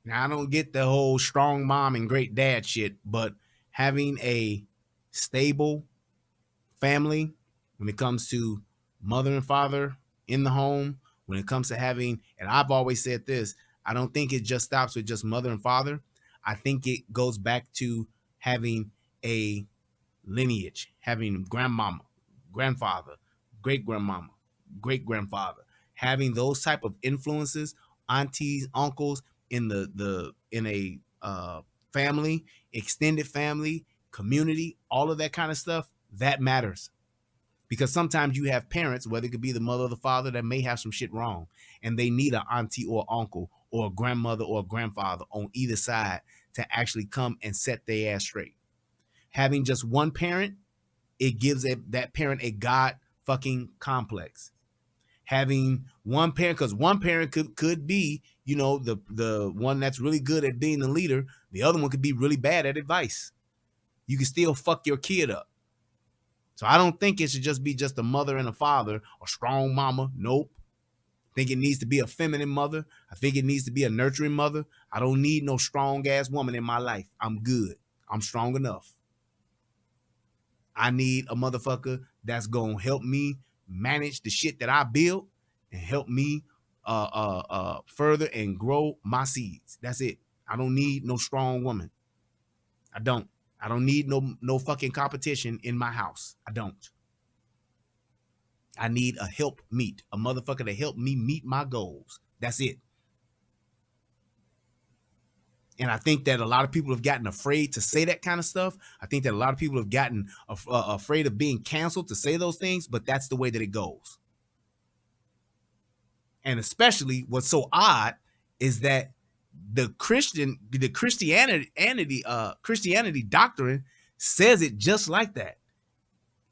Now, I don't get the whole strong mom and great dad shit, but having a stable family when it comes to mother and father in the home, when it comes to having, and I've always said this, I don't think it just stops with just mother and father. I think it goes back to having a lineage, having grandmama, grandfather, great-grandmama, great-grandfather, having those type of influences, aunties, uncles in a family, extended family, community, all of that kind of stuff, that matters. Because sometimes you have parents, whether it could be the mother or the father, that may have some shit wrong, and they need an auntie or uncle or a grandmother or a grandfather on either side to actually come and set their ass straight. Having just one parent, it gives that parent a God fucking complex. Having one parent, because one parent could be, you know, the one that's really good at being the leader. The other one could be really bad at advice. You can still fuck your kid up. So I don't think it should just be just a mother and a father, a strong mama. Nope. I think it needs to be a feminine mother. I think it needs to be a nurturing mother. I don't need no strong ass woman in my life. I'm good. I'm strong enough. I need a motherfucker that's gonna help me manage the shit that I build and help me further and grow my seeds. That's it. I don't need no strong woman. I don't need no fucking competition in my house. I don't. I need a help meet, a motherfucker to help me meet my goals. That's it. And I think that a lot of people have gotten afraid to say that kind of stuff. I think that a lot of people have gotten afraid of being canceled to say those things, but that's the way that it goes. And especially what's so odd is that the Christianity doctrine says it just like that.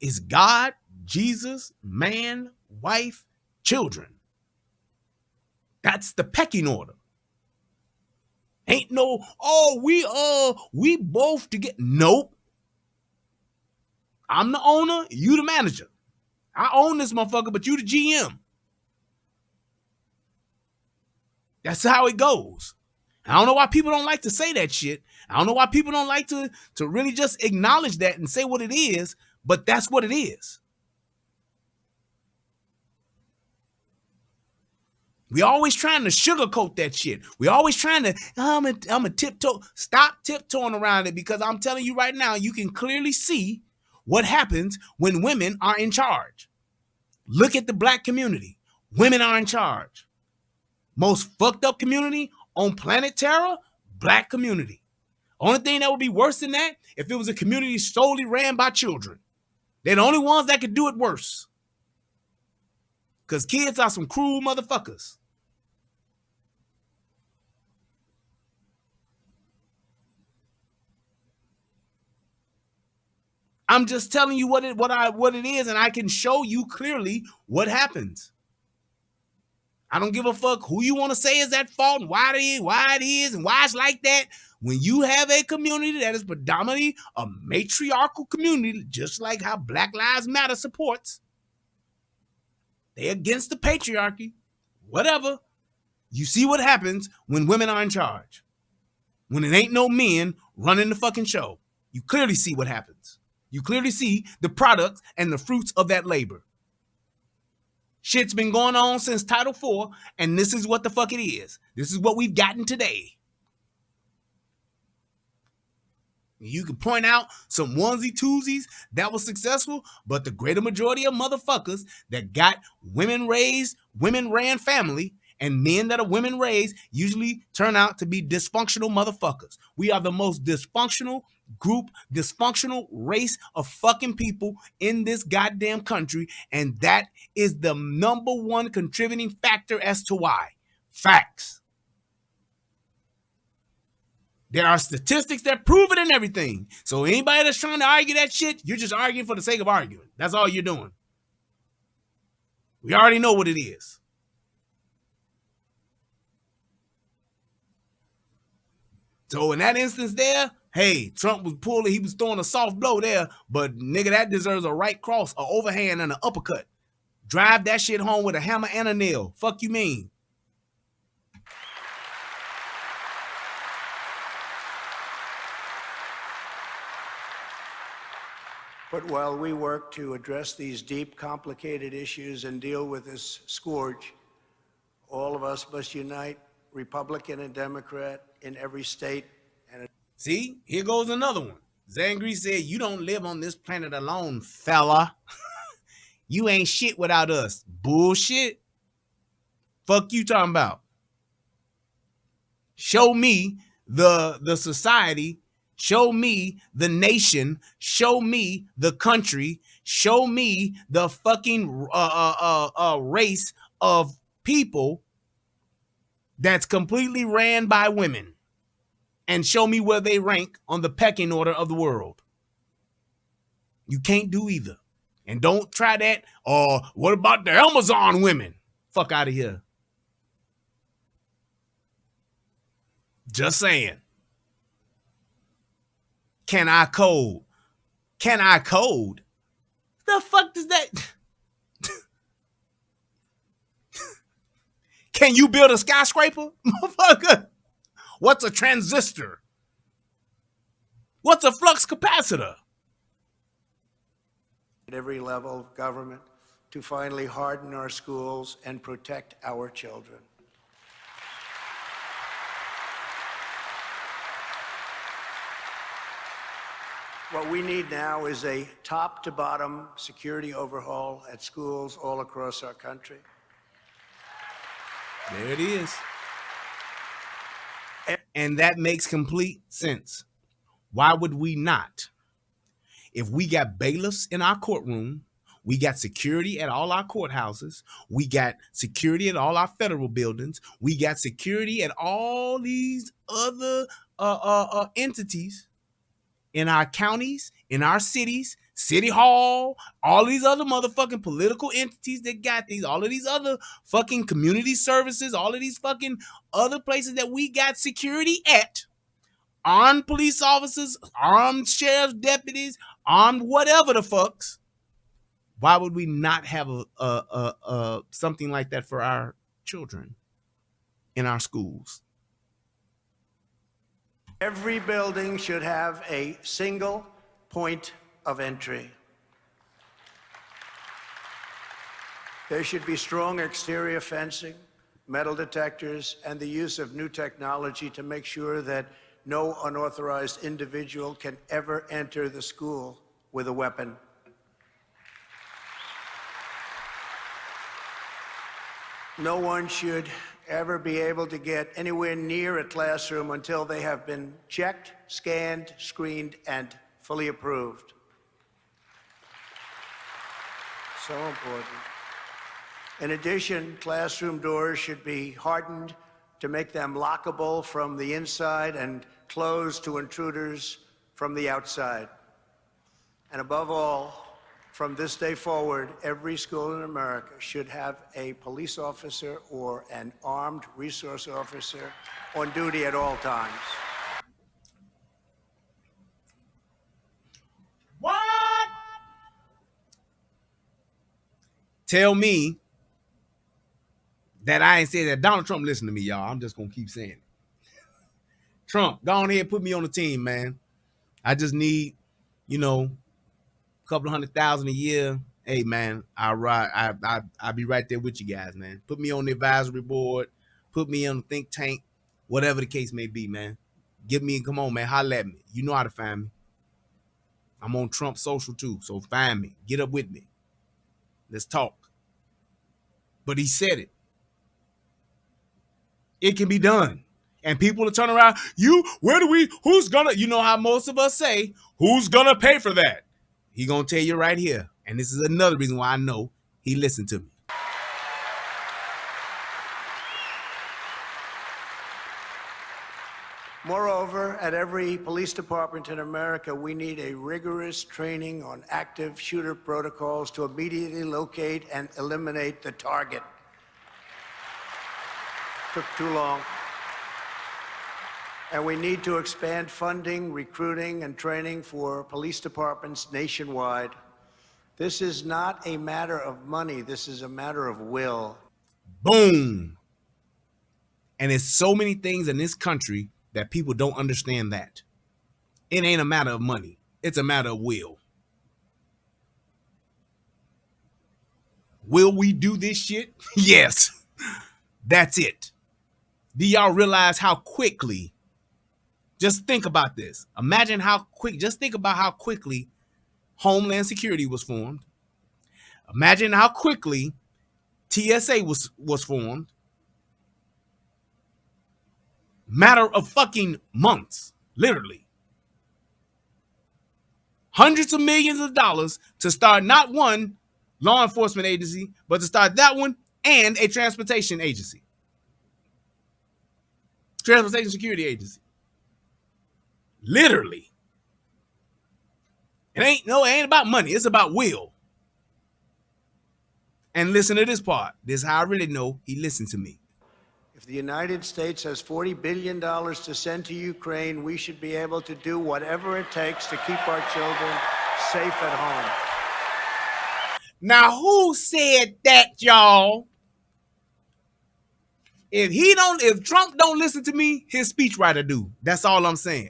It's God, Jesus, man, wife, children. That's the pecking order. Ain't no, oh, we both together. Nope. I'm the owner, you the manager. I own this motherfucker, but you the GM. That's how it goes. I don't know why people don't like to say that shit. I don't know why people don't like to really just acknowledge that and say what it is, but that's what it is. We always trying to sugarcoat that shit. We always trying to, I'm a tiptoe. Stop tiptoeing around it, because I'm telling you right now, you can clearly see what happens when women are in charge. Look at the black community. Women are in charge. Most fucked up community on planet Terra, black community. Only thing that would be worse than that, if it was a community solely ran by children. They're the only ones that could do it worse. Because kids are some cruel motherfuckers. I'm just telling you what it is, and I can show you clearly what happens. I don't give a fuck who you want to say is at fault and why it is and why it's like that. When you have a community that is predominantly a matriarchal community, just like how Black Lives Matter supports, they against the patriarchy, whatever. You see what happens when women are in charge. When it ain't no men running the fucking show. You clearly see what happens. You clearly see the products and the fruits of that labor. Shit's been going on since Title IV, and this is what the fuck it is. This is what we've gotten today. You can point out some onesie-twosies that was successful, but the greater majority of motherfuckers that got women-ran family, and men that are women raised usually turn out to be dysfunctional motherfuckers. We are the most dysfunctional group, dysfunctional race of fucking people in this goddamn country, and that is the number one contributing factor as to why. Facts. There are statistics that prove it and everything. So anybody that's trying to argue that shit, you're just arguing for the sake of arguing. That's all you're doing. We already know what it is. So in that instance there, hey, Trump was pulling, he was throwing a soft blow there, but nigga, that deserves a right cross, an overhand, and an uppercut. Drive that shit home with a hammer and a nail. Fuck you mean? But while we work to address these deep, complicated issues and deal with this scourge, all of us must unite, Republican and Democrat, in every state. See, here goes another one. Zangri said, you don't live on this planet alone, fella. You ain't shit without us. Bullshit. Fuck you talking about. Show me the society. Show me the nation. Show me the country. Show me the fucking race of people that's completely ran by women. And show me where they rank on the pecking order of the world. You can't do either. And don't try that. Or what about the Amazon women? Fuck out of here. Just saying. Can I code? Can I code? The fuck does that? Can you build a skyscraper? Motherfucker. What's a transistor? What's a flux capacitor? At every level of government to finally harden our schools and protect our children. What we need now is a top-to-bottom security overhaul at schools all across our country. There it is. And that makes complete sense. Why would we not? If we got bailiffs in our courtroom, we got security at all our courthouses, we got security at all our federal buildings, we got security at all these other entities in our counties, in our cities, City Hall, all these other motherfucking political entities that got these, all of these other fucking community services, all of these fucking other places that we got security at, armed police officers, armed sheriff's deputies, armed whatever the fucks. Why would we not have a something like that for our children in our schools? Every building should have a single point of entry. There should be strong exterior fencing, metal detectors, and the use of new technology to make sure that no unauthorized individual can ever enter the school with a weapon. No one should ever be able to get anywhere near a classroom until they have been checked, scanned, screened, and fully approved. So important. In addition, classroom doors should be hardened to make them lockable from the inside and closed to intruders from the outside. And above all, from this day forward, every school in America should have a police officer or an armed resource officer on duty at all times. What? Tell me that I ain't said that. Donald Trump listen to me, y'all. I'm just going to keep saying it. Trump, go on ahead, put me on the team, man. I just need, you know, couple of $100,000 a year. Hey man, I'll be right there with you guys, man. Put me on the advisory board, put me on the think tank, whatever the case may be, man. Come on, man, holla at me. You know how to find me. I'm on Trump social too, so find me. Get up with me. Let's talk. But he said it. It can be done. And people will turn around, who's gonna, you know how most of us say, who's gonna pay for that? He gonna tell you right here. And this is another reason why I know he listened to me. Moreover, at every police department in America, we need a rigorous training on active shooter protocols to immediately locate and eliminate the target. Took too long. And we need to expand funding, recruiting, and training for police departments nationwide. This is not a matter of money. This is a matter of will. Boom. And there's so many things in this country that people don't understand that. It ain't a matter of money. It's a matter of will. Will we do this shit? Yes. That's it. Do y'all realize how quickly? Just think about this. Imagine how quick, just think about how quickly Homeland Security was formed. Imagine how quickly TSA was formed. Matter of fucking months, literally. Hundreds of millions of dollars to start not one law enforcement agency, but to start that one and a transportation agency. Transportation security agency. Literally. It ain't about money. It's about will. And listen to this part. This is how I really know he listened to me. If the United States has $40 billion to send to Ukraine, we should be able to do whatever it takes to keep our children safe at home. Now, who said that, y'all? If Trump don't listen to me, his speechwriter do. That's all I'm saying.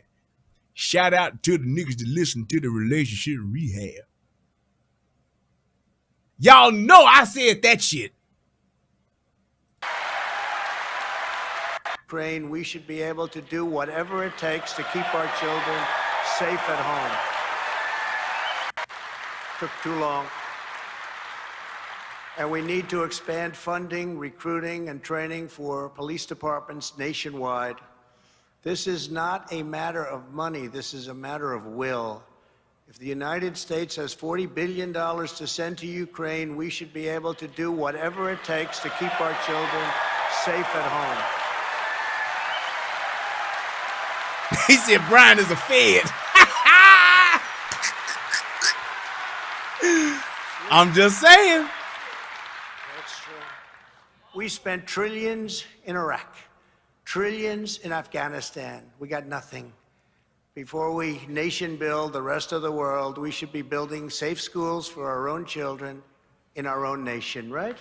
Shout out to the niggas that listen to the relationship rehab. Y'all know I said that shit. Ukraine, we should be able to do whatever it takes to keep our children safe at home. Took too long. And we need to expand funding, recruiting, and training for police departments nationwide. This is not a matter of money. This is a matter of will. If the United States has $40 billion to send to Ukraine, we should be able to do whatever it takes to keep our children safe at home. He said Brian is a fed. I'm just saying. That's true. We spent trillions in Iraq, trillions in Afghanistan. We got nothing. Before we nation build the rest of the world, we should be building safe schools for our own children in our own nation, right?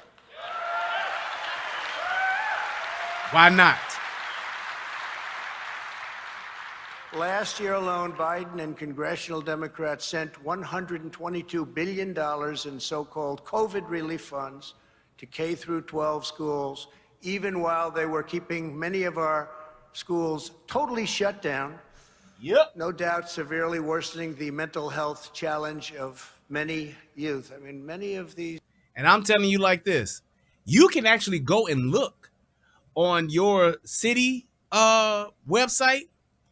Why not? Last year alone, Biden and congressional Democrats sent $122 billion in so-called COVID relief funds to K through 12 schools, even while they were keeping many of our schools totally shut down. Yep. No doubt severely worsening the mental health challenge of many youth. I mean, many of these. And I'm telling you like this, you can actually go and look on your city website,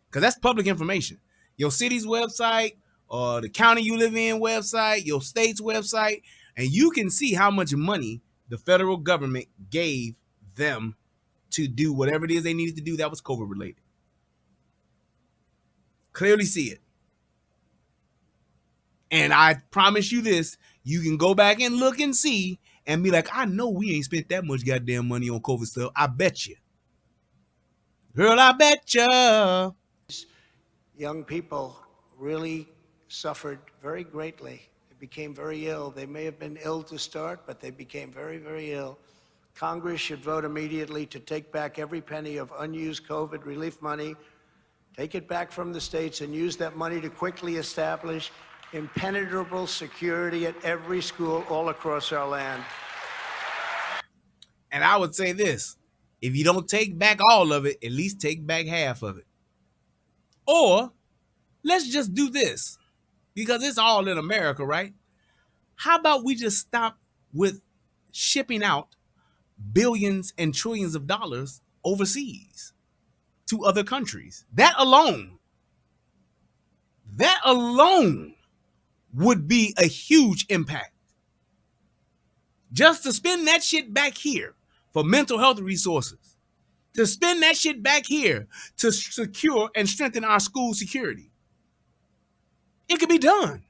because that's public information. Your city's website, or the county you live in website, your state's website, and you can see how much money the federal government gave them to do whatever it is they needed to do that was COVID related. Clearly see it. And I promise you this, you can go back and look and see and be like, I know we ain't spent that much goddamn money on COVID stuff. I bet you. Girl, I bet you. Young people really suffered very greatly. They became very ill. They may have been ill to start, but they became very, very ill. Congress should vote immediately to take back every penny of unused COVID relief money, take it back from the states, and use that money to quickly establish impenetrable security at every school all across our land. And I would say this, if you don't take back all of it, at least take back half of it. Or let's just do this, because it's all in America, right? How about we just stop with shipping out billions and trillions of dollars overseas to other countries? That alone would be a huge impact. Just to spend that shit back here for mental health resources, to spend that shit back here to secure and strengthen our school security. It could be done.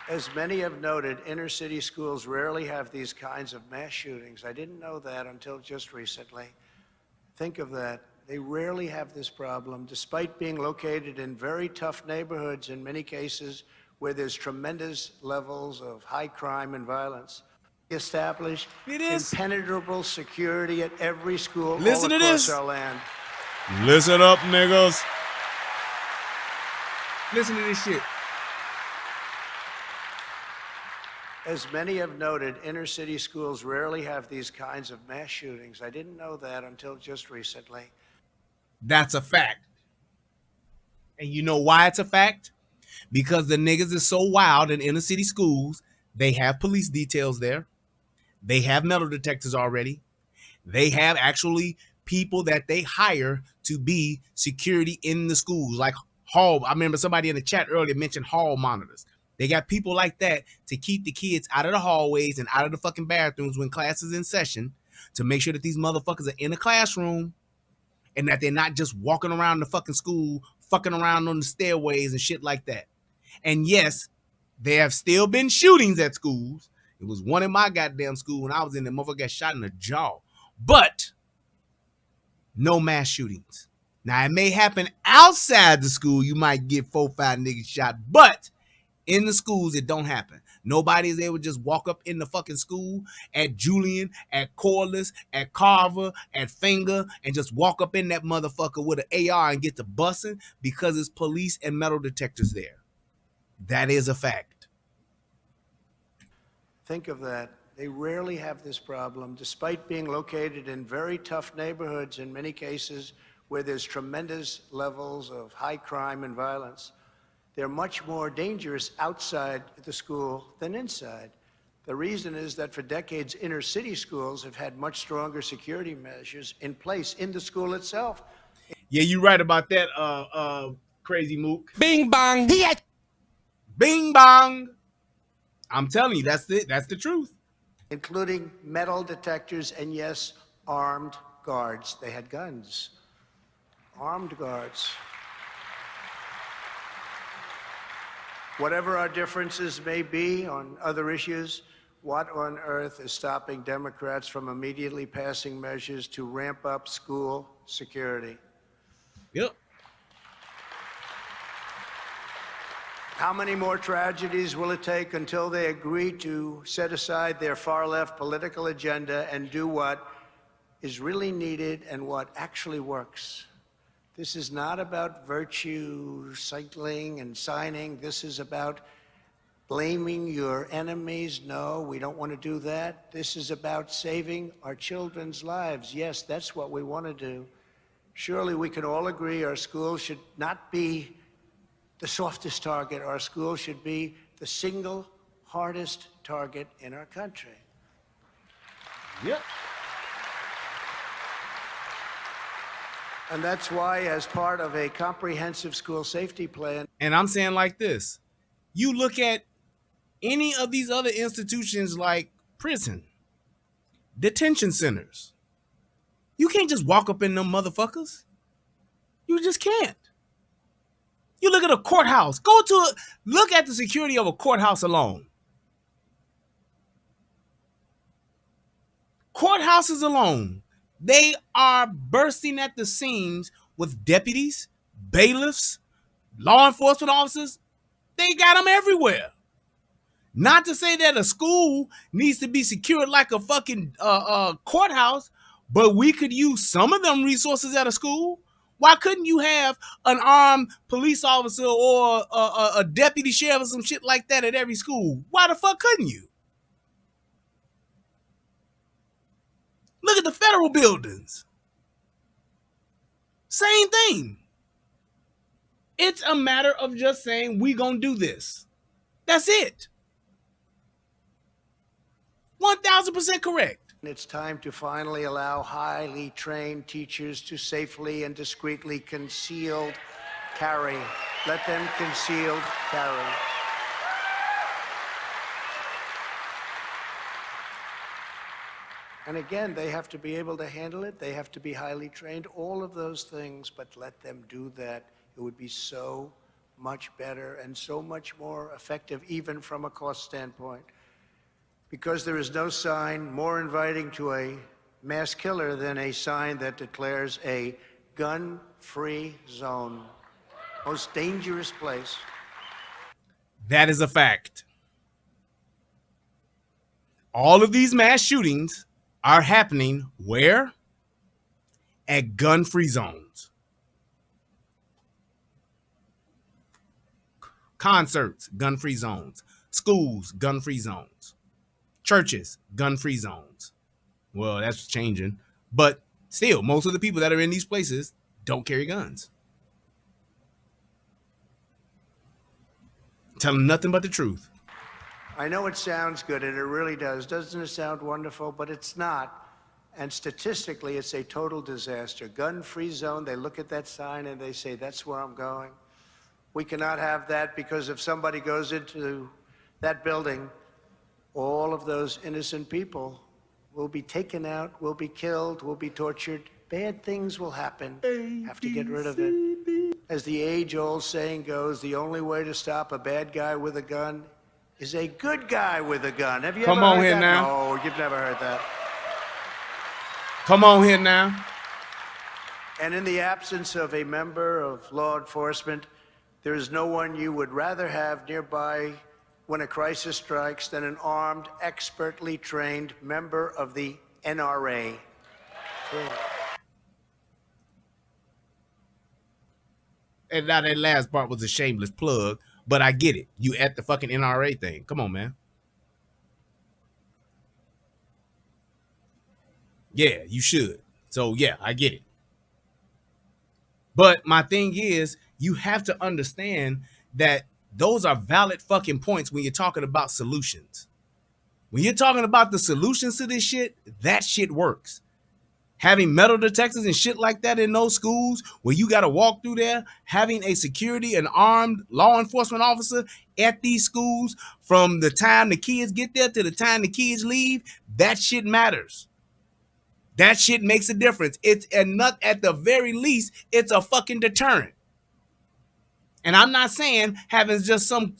As many have noted, inner city schools rarely have these kinds of mass shootings. I didn't know that until just recently. Think of that. They rarely have this problem, despite being located in very tough neighborhoods in many cases where there's tremendous levels of high crime and violence. Establish impenetrable security at every school all across our land. Listen up, niggas. Listen to this shit. As many have noted, inner city schools rarely have these kinds of mass shootings. I didn't know that until just recently. That's a fact. And you know why it's a fact? Because the niggas is so wild in inner city schools, they have police details there. They have metal detectors already. They have actually people that they hire to be security in the schools, like hall. I remember somebody in the chat earlier mentioned hall monitors. They got people like that to keep the kids out of the hallways and out of the fucking bathrooms when class is in session, to make sure that these motherfuckers are in the classroom and that they're not just walking around the fucking school, fucking around on the stairways and shit like that. And yes, there have still been shootings at schools. It was one in my goddamn school when I was in there, motherfucker got shot in the jaw. But no mass shootings. Now, it may happen outside the school. You might get 4 or 5 niggas shot, but in the schools, it don't happen. Nobody is able to just walk up in the fucking school at Julian, at Corliss, at Carver, at Finger, and just walk up in that motherfucker with an AR and get to busting because it's police and metal detectors there. That is a fact. Think of that. They rarely have this problem, despite being located in very tough neighborhoods in many cases where there's tremendous levels of high crime and violence. They're much more dangerous outside the school than inside. The reason is that for decades, inner city schools have had much stronger security measures in place in the school itself. Yeah, you're right about that, Crazy Mook. Bing bong. Bing bong. I'm telling you, that's it. That's the truth. Including metal detectors and, yes, armed guards. They had guns. armed guards. Whatever our differences may be on other issues, what on earth is stopping Democrats from immediately passing measures to ramp up school security? Yep. How many more tragedies will it take until they agree to set aside their far-left political agenda and do what is really needed and what actually works? This is not about virtue signaling and signing. This is about blaming your enemies. No, we don't want to do that. This is about saving our children's lives. Yes, that's what we want to do. Surely we can all agree our schools should not be the softest target. Our schools should be the single hardest target in our country. Yep. And that's why, as part of a comprehensive school safety plan. And I'm saying like this, you look at any of these other institutions like prison, detention centers. You can't just walk up in them motherfuckers. You just can't. You look at a courthouse. Look at the security of a courthouse alone. Courthouses alone, they are bursting at the seams with deputies, bailiffs, law enforcement officers. They got them everywhere. Not to say that a school needs to be secured like a fucking courthouse, but we could use some of them resources at a school. Why couldn't you have an armed police officer or a deputy sheriff or some shit like that at every school? Why the fuck couldn't you? Look at the federal buildings. Same thing. It's a matter of just saying we gonna do this. That's it. 1000% correct. It's time to finally allow highly trained teachers to safely and discreetly concealed carry. Let them concealed carry. And again, they have to be able to handle it. They have to be highly trained, all of those things, but let them do that. It would be so much better and so much more effective, even from a cost standpoint. Because there is no sign more inviting to a mass killer than a sign that declares a gun-free zone. Most dangerous place. That is a fact. All of these mass shootings are happening where? At gun-free zones. Concerts, gun-free zones. Schools, gun-free zones. Churches, gun-free zones. Well, that's changing. But still, most of the people that are in these places don't carry guns. Telling nothing but the truth. I know it sounds good, and it really does. Doesn't it sound wonderful? But it's not. And statistically, it's a total disaster. Gun-free zone, they look at that sign and they say, that's where I'm going. We cannot have that, because if somebody goes into that building, all of those innocent people will be taken out, will be killed, will be tortured. Bad things will happen. Have to get rid of it. As the age-old saying goes, the only way to stop a bad guy with a gun is a good guy with a gun. Have you ever heard that? Now. No, you've never heard that. Come on here now. And in the absence of a member of law enforcement, there is no one you would rather have nearby when a crisis strikes than an armed, expertly trained member of the NRA. And now that last part was a shameless plug, but I get it. You at the fucking NRA thing. Come on, man. Yeah, you should. So yeah, I get it. But my thing is, you have to understand that those are valid fucking points when you're talking about solutions. When you're talking about the solutions to this shit, that shit works. Having metal detectors and shit like that in those schools where you got to walk through there, having a security and armed law enforcement officer at these schools from the time the kids get there to the time the kids leave, that shit matters. That shit makes a difference. It's not, at the very least, it's a fucking deterrent. And I'm not saying having just some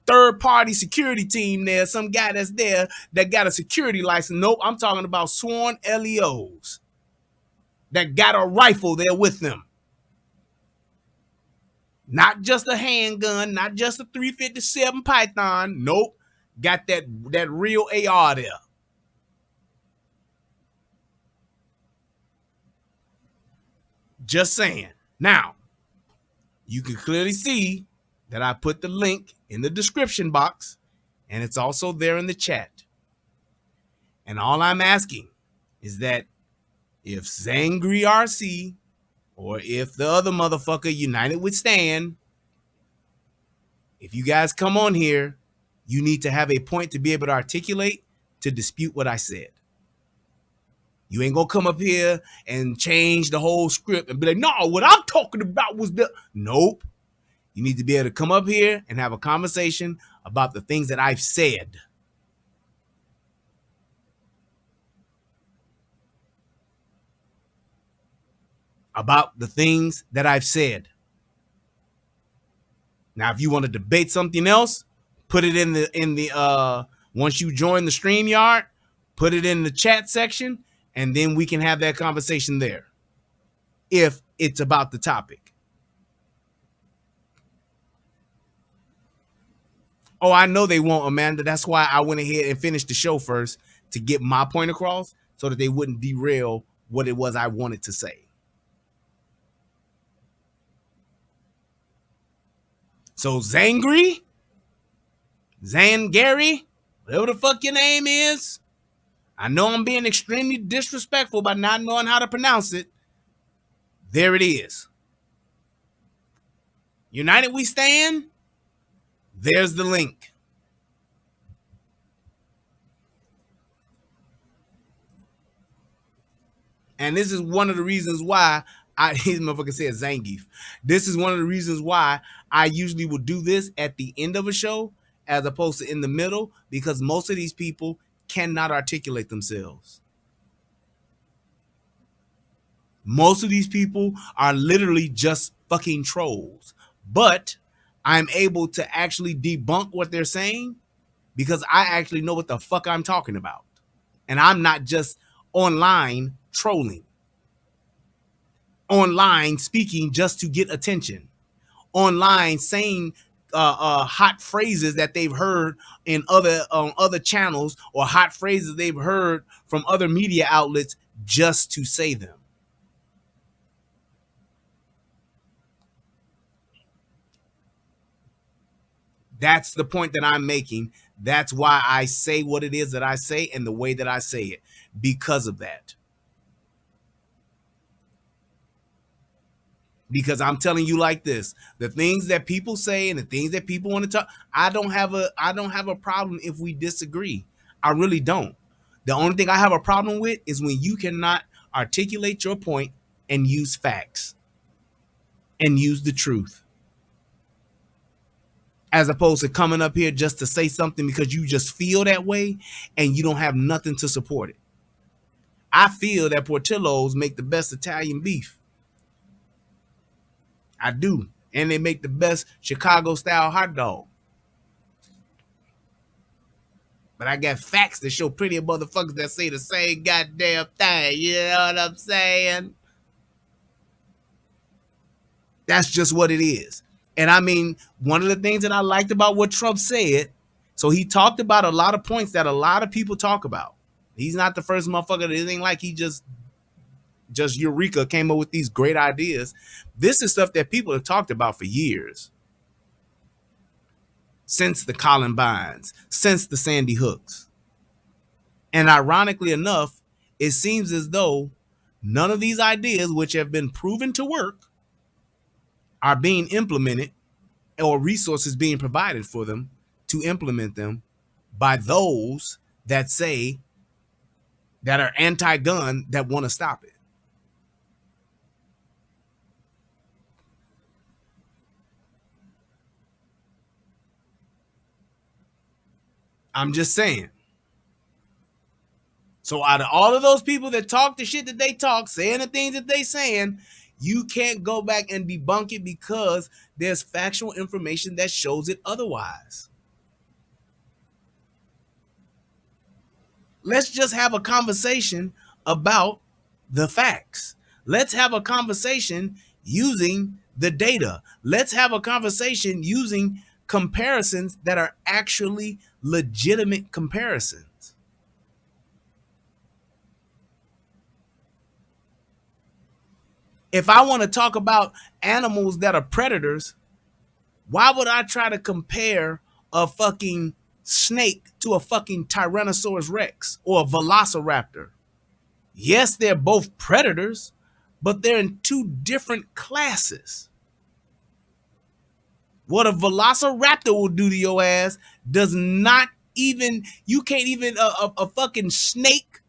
third party security team there, some guy that's there that got a security license. Nope, I'm talking about sworn LEOs that got a rifle there with them. Not just a handgun, not just a 357 Python. Nope, got that real AR there. Just saying. Now, you can clearly see that I put the link in the description box, and it's also there in the chat. And all I'm asking is that if Zangri RC or if the other motherfucker United with Stan, if you guys come on here, you need to have a point to be able to articulate to dispute what I said. You ain't gonna come up here and change the whole script and be like, no, what I'm talking about was the... Nope. You need to be able to come up here and have a conversation about the things that I've said. About the things that I've said. Now, if you want to debate something else, put it in the once you join the StreamYard, put it in the chat section, and then we can have that conversation there. If it's about the topic. Oh, I know they won't, Amanda. That's why I went ahead and finished the show first to get my point across so that they wouldn't derail what it was I wanted to say. So Zangri, Zangari, whatever the fuck your name is, I know I'm being extremely disrespectful by not knowing how to pronounce it. There it is. United we stand. There's the link. And this is one of the reasons why his motherfucker said Zangief. This is one of the reasons why I usually will do this at the end of a show as opposed to in the middle, because most of these people cannot articulate themselves. Most of these people are literally just fucking trolls. But I'm able to actually debunk what they're saying because I actually know what the fuck I'm talking about. And I'm not just online trolling. Online speaking just to get attention. Online saying hot phrases that they've heard in other channels, or hot phrases they've heard from other media outlets just to say them. That's the point that I'm making. That's why I say what it is that I say and the way that I say it, because of that. Because I'm telling you like this, the things that people say and the things that people want to talk, I don't have a problem if we disagree. I really don't. The only thing I have a problem with is when you cannot articulate your point and use facts and use the truth, as opposed to coming up here just to say something because you just feel that way and you don't have nothing to support it. I feel that Portillo's make the best Italian beef. I do. And they make the best Chicago style hot dog. But I got facts that show plenty of motherfuckers that say the same goddamn thing. You know what I'm saying? That's just what it is. And I mean, one of the things that I liked about what Trump said, so he talked about a lot of points that a lot of people talk about. He's not the first motherfucker. It ain't like he just Eureka came up with these great ideas. This is stuff that people have talked about for years. Since the Columbines, since the Sandy Hooks. And ironically enough, it seems as though none of these ideas, which have been proven to work, are being implemented, or resources being provided for them to implement them by those that say that are anti-gun that want to stop it. I'm just saying. So out of all of those people that talk the shit that they talk, saying the things that they saying, you can't go back and debunk it because there's factual information that shows it otherwise. Let's just have a conversation about the facts. Let's have a conversation using the data. Let's have a conversation using comparisons that are actually legitimate comparisons. If I want to talk about animals that are predators, why would I try to compare a fucking snake to a fucking Tyrannosaurus Rex or a Velociraptor? Yes, they're both predators, but they're in two different classes. What a Velociraptor will do to your ass does not even, you can't even, a fucking snake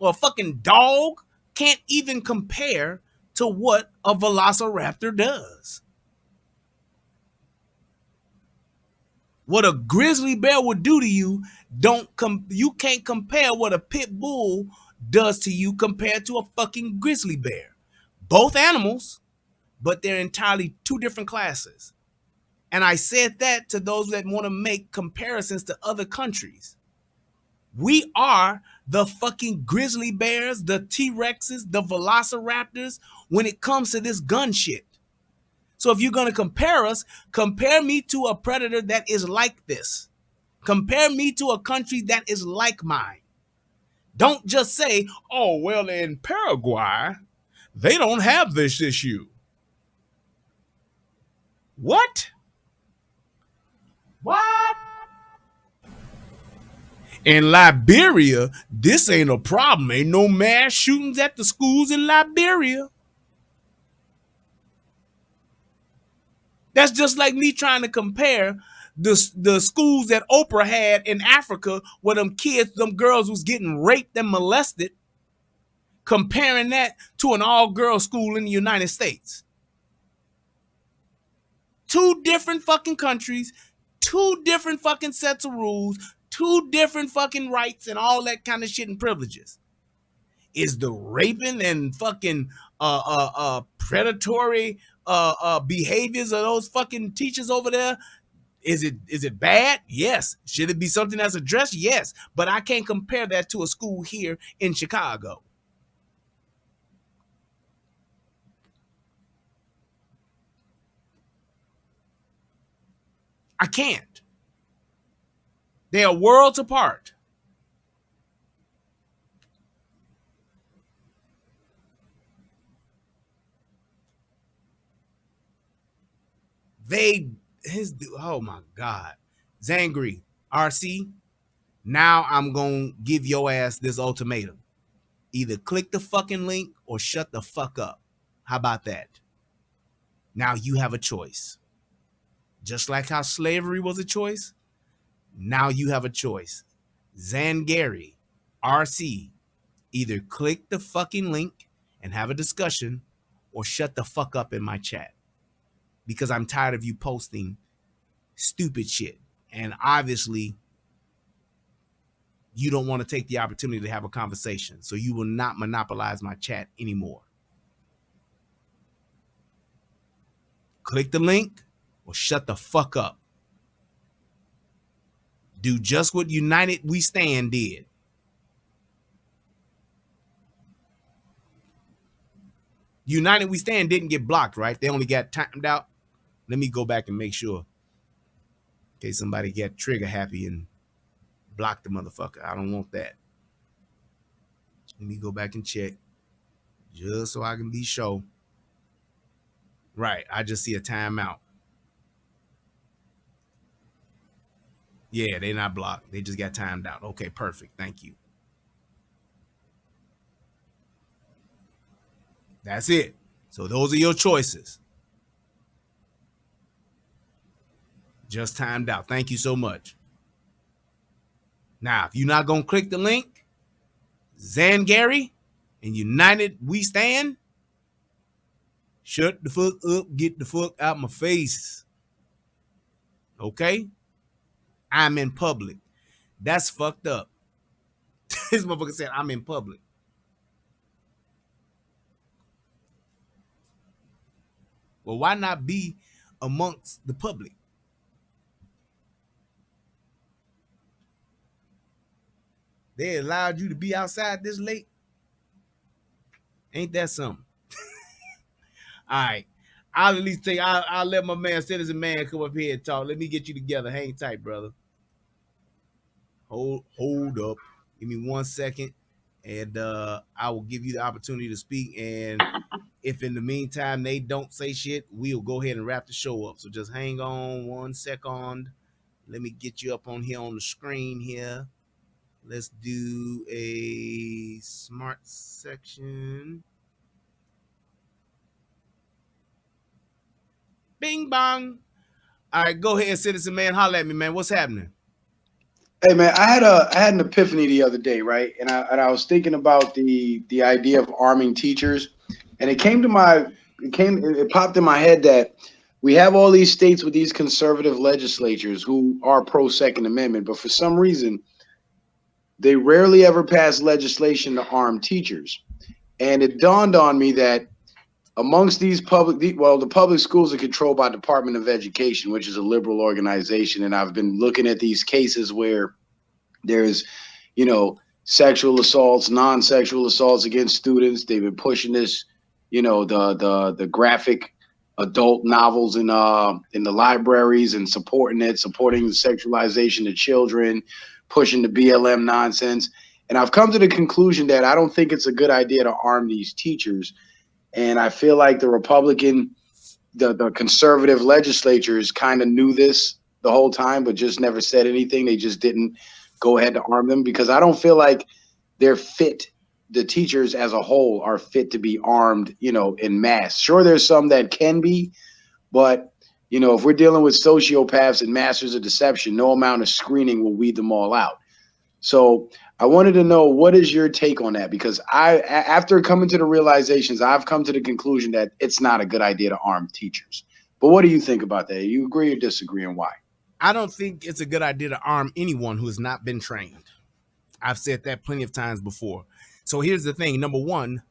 or a fucking dog can't even compare to what a Velociraptor does. What a grizzly bear would do to you, you can't compare what a pit bull does to you compared to a fucking grizzly bear. Both animals, but they're entirely two different classes. And I said that to those that want to make comparisons to other countries. We are the fucking grizzly bears, the T-Rexes, the Velociraptors when it comes to this gun shit. So if you're going to compare us, compare me to a predator that is like this. Compare me to a country that is like mine. Don't just say, oh, well, in Paraguay, they don't have this issue. What? What? In Liberia, this ain't a problem. Ain't no mass shootings at the schools in Liberia. That's just like me trying to compare the schools that Oprah had in Africa where them kids, them girls was getting raped and molested, comparing that to an all-girl school in the United States. Two different fucking countries, two different fucking sets of rules, two different fucking rights and all that kind of shit and privileges. Is the raping and fucking predatory behaviors of those fucking teachers over there, is it bad? Yes. Should it be something that's addressed? Yes. But I can't compare that to a school here in Chicago. I can't. They are worlds apart. Oh my God. Zangri, RC, now I'm going to give your ass this ultimatum. Either click the fucking link or shut the fuck up. How about that? Now you have a choice. Just like how slavery was a choice, now you have a choice. Zangari, RC, either click the fucking link and have a discussion or shut the fuck up in my chat. Because I'm tired of you posting stupid shit. And obviously, you don't want to take the opportunity to have a conversation. So you will not monopolize my chat anymore. Click the link or shut the fuck up. Do just what United We Stand did. United We Stand didn't get blocked, right? They only got timed out. Let me go back and make sure. In case somebody get trigger happy and block the motherfucker. I don't want that. Let me go back and check. Just so I can be sure. Right. I just see a timeout. Yeah, they're not blocked. They just got timed out. Okay, perfect. Thank you. That's it. So those are your choices. Just timed out. Thank you so much. Now, if you're not going to click the link, Zangari and United We Stand, shut the fuck up, get the fuck out my face. Okay? I'm in public. That's fucked up. This motherfucker said, I'm in public. Well, why not be amongst the public? They allowed you to be outside this late. Ain't that something? All right. I'll at least take, I'll let my man, Citizen Man, come up here and talk. Let me get you together. Hang tight, brother. Hold up. Give me 1 second. And I will give you the opportunity to speak. And if in the meantime they don't say shit, we'll go ahead and wrap the show up. So just hang on 1 second. Let me get you up on here on the screen here. Let's do a smart section. Bing bong. All right, go ahead, Citizen Man. Holler at me, man. What's happening? Hey man, I had an epiphany the other day, right? And I was thinking about the idea of arming teachers, and it popped in my head that we have all these states with these conservative legislatures who are pro Second Amendment, but for some reason they rarely ever pass legislation to arm teachers. And it dawned on me that amongst these the public schools are controlled by Department of Education, which is a liberal organization. And I've been looking at these cases where there's, sexual assaults, non-sexual assaults against students. They've been pushing this, the graphic adult novels in the libraries and supporting the sexualization of children, pushing the BLM nonsense. And I've come to the conclusion that I don't think it's a good idea to arm these teachers. And I feel like the conservative legislatures kind of knew this the whole time, but just never said anything. They just didn't go ahead to arm them because I don't feel like they're fit. The teachers as a whole are fit to be armed, in mass. Sure, there's some that can be, but, if we're dealing with sociopaths and masters of deception, no amount of screening will weed them all out. So I wanted to know, what is your take on that? Because after coming to the realizations, I've come to the conclusion that it's not a good idea to arm teachers. But what do you think about that? You agree or disagree, and why? I don't think it's a good idea to arm anyone who has not been trained. I've said that plenty of times before. So here's the thing. Number one,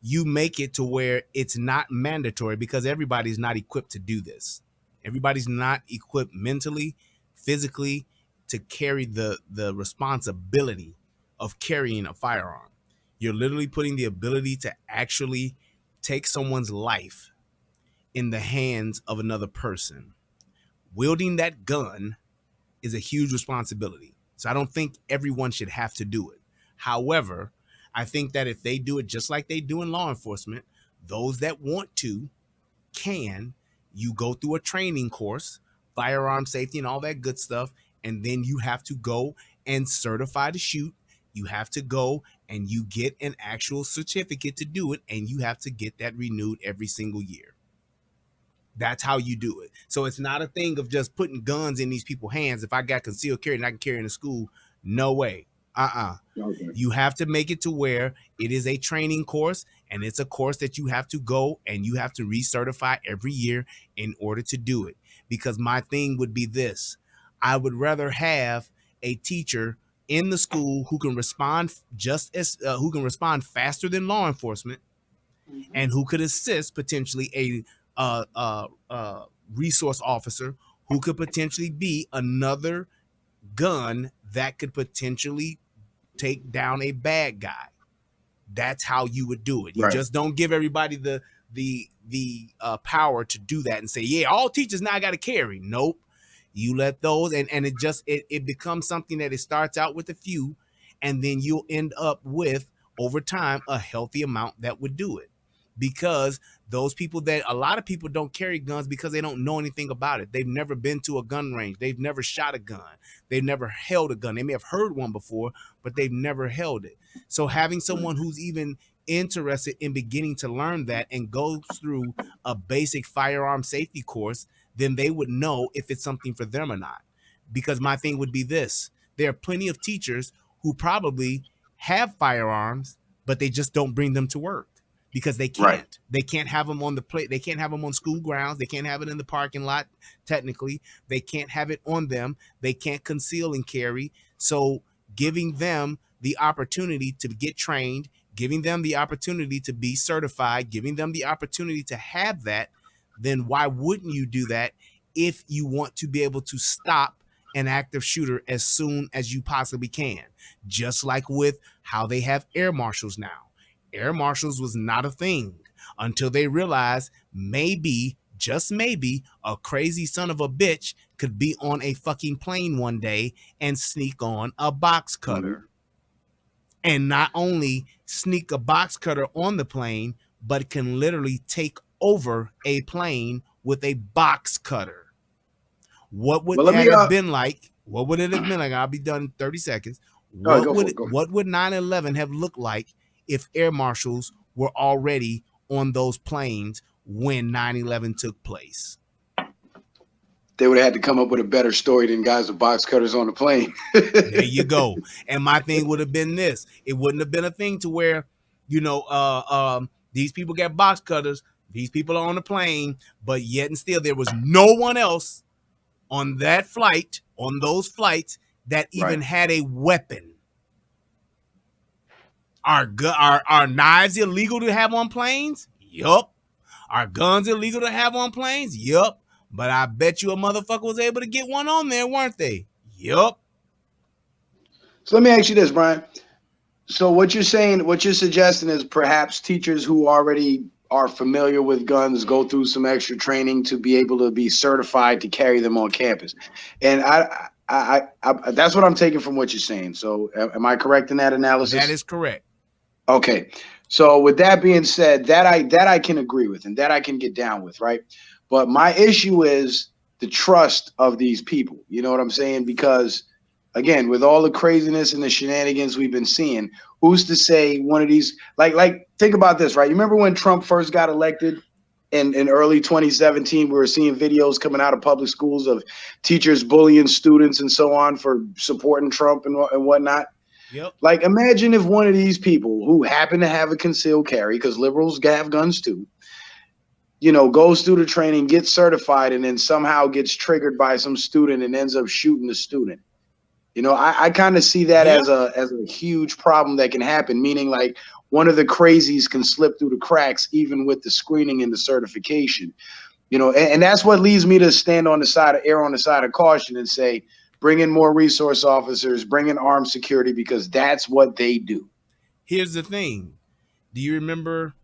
you make it to where it's not mandatory because everybody's not equipped to do this. Everybody's not equipped mentally, physically, to carry the responsibility of carrying a firearm. You're literally putting the ability to actually take someone's life in the hands of another person. Wielding that gun is a huge responsibility. So I don't think everyone should have to do it. However, I think that if they do it just like they do in law enforcement, those that want to can. You go through a training course, firearm safety and all that good stuff, and then you have to go and certify to shoot. You have to go and you get an actual certificate to do it, and you have to get that renewed every single year. That's how you do it. So it's not a thing of just putting guns in these people's hands. If I got concealed carry and I can carry in the school, no way. Okay. You have to make it to where it is a training course, and it's a course that you have to go and you have to recertify every year in order to do it. Because my thing would be this: I would rather have a teacher in the school who can respond who can respond faster than law enforcement, and who could assist potentially a resource officer who could potentially be another gun that could potentially take down a bad guy. That's how you would do it. You just don't give everybody the power to do that and say, yeah, all teachers now got to carry. Nope. You let those, and it becomes something that it starts out with a few, and then you'll end up with, over time, a healthy amount that would do it. Because those people, that a lot of people don't carry guns because they don't know anything about it. They've never been to a gun range. They've never shot a gun. They've never held a gun. They may have heard one before, but they've never held it. So having someone who's even interested in beginning to learn that and goes through a basic firearm safety course, then they would know if it's something for them or not. Because my thing would be this: there are plenty of teachers who probably have firearms, but they just don't bring them to work. Because they can't. They can't have them on the plate. They can't have them on school grounds. They can't have it in the parking lot. Technically, they can't have it on them. They can't conceal and carry. So giving them the opportunity to get trained, giving them the opportunity to be certified, giving them the opportunity to have that, then why wouldn't you do that if you want to be able to stop an active shooter as soon as you possibly can? Just like with how they have air marshals now. Air marshals was not a thing until they realized maybe, just maybe, a crazy son of a bitch could be on a fucking plane one day and sneak on a box cutter. And not only sneak a box cutter on the plane, but can literally take over a plane with a box cutter. What would that have been like? What would it have been like? I'll be done in 30 seconds. What would 9/11 have looked like if air marshals were already on those planes when 9/11 took place? They would have had to come up with a better story than guys with box cutters on the plane. There you go. And my thing would have been this. It wouldn't have been a thing to where, these people get box cutters, these people are on the plane, but yet and still there was no one else on that flight, on those flights, that even had a weapon. Are knives illegal to have on planes? Yup. Are guns illegal to have on planes? Yup. But I bet you a motherfucker was able to get one on there, weren't they? Yup. So let me ask you this, Brian. So what you're suggesting is perhaps teachers who already are familiar with guns go through some extra training to be able to be certified to carry them on campus. And I that's what I'm taking from what you're saying. So am I correct in that analysis? That is correct. Okay. So with that being said, that I can agree with and that I can get down with, right? But my issue is the trust of these people. You know what I'm saying? Because again, with all the craziness and the shenanigans we've been seeing, who's to say one of these, like think about this, right? You remember when Trump first got elected in early 2017, we were seeing videos coming out of public schools of teachers bullying students and so on for supporting Trump and whatnot. Yep. Like, imagine if one of these people who happen to have a concealed carry, because liberals have guns too, goes through the training, gets certified, and then somehow gets triggered by some student and ends up shooting the student. I kind of see that as a huge problem that can happen, meaning like one of the crazies can slip through the cracks even with the screening and the certification. And that's what leads me to stand on the side of caution and say, bring in more resource officers, bring in armed security, because that's what they do. Here's the thing. Do you remember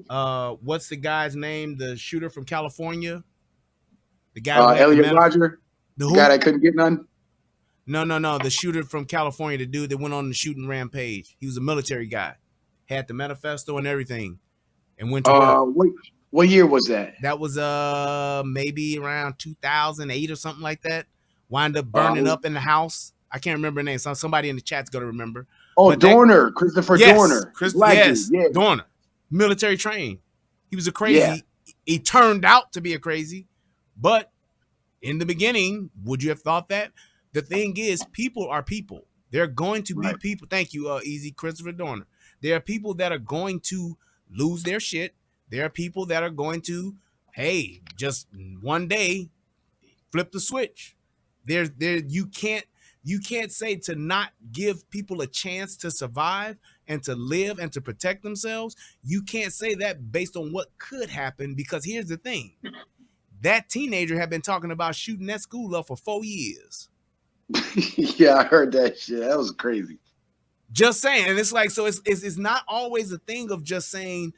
what's the guy's name? The shooter from California? The guy Elliot Rodger? The guy that couldn't get none? No. The shooter from California, the dude that went on the shooting rampage. He was a military guy. Had the manifesto and everything. And went to work. What year was that? That was maybe around 2008 or something like that. Wound up burning up in the house. I can't remember the name. Somebody in the chat's gonna remember. Oh, Dorner, Christopher Dorner. Yes, Dorner. Military trained. He was a crazy. Yeah. He turned out to be a crazy, but in the beginning, would you have thought that? The thing is, people are people. They're going to be people. Thank you, Easy Christopher Dorner. There are people that are going to lose their shit. There are people that are going to, hey, just one day, flip the switch. You can't say to not give people a chance to survive and to live and to protect themselves. You can't say that based on what could happen, because here's the thing. That teenager had been talking about shooting that school up for 4 years. Yeah, I heard that shit. That was crazy. Just saying. And it's like, so it's not always a thing of just saying,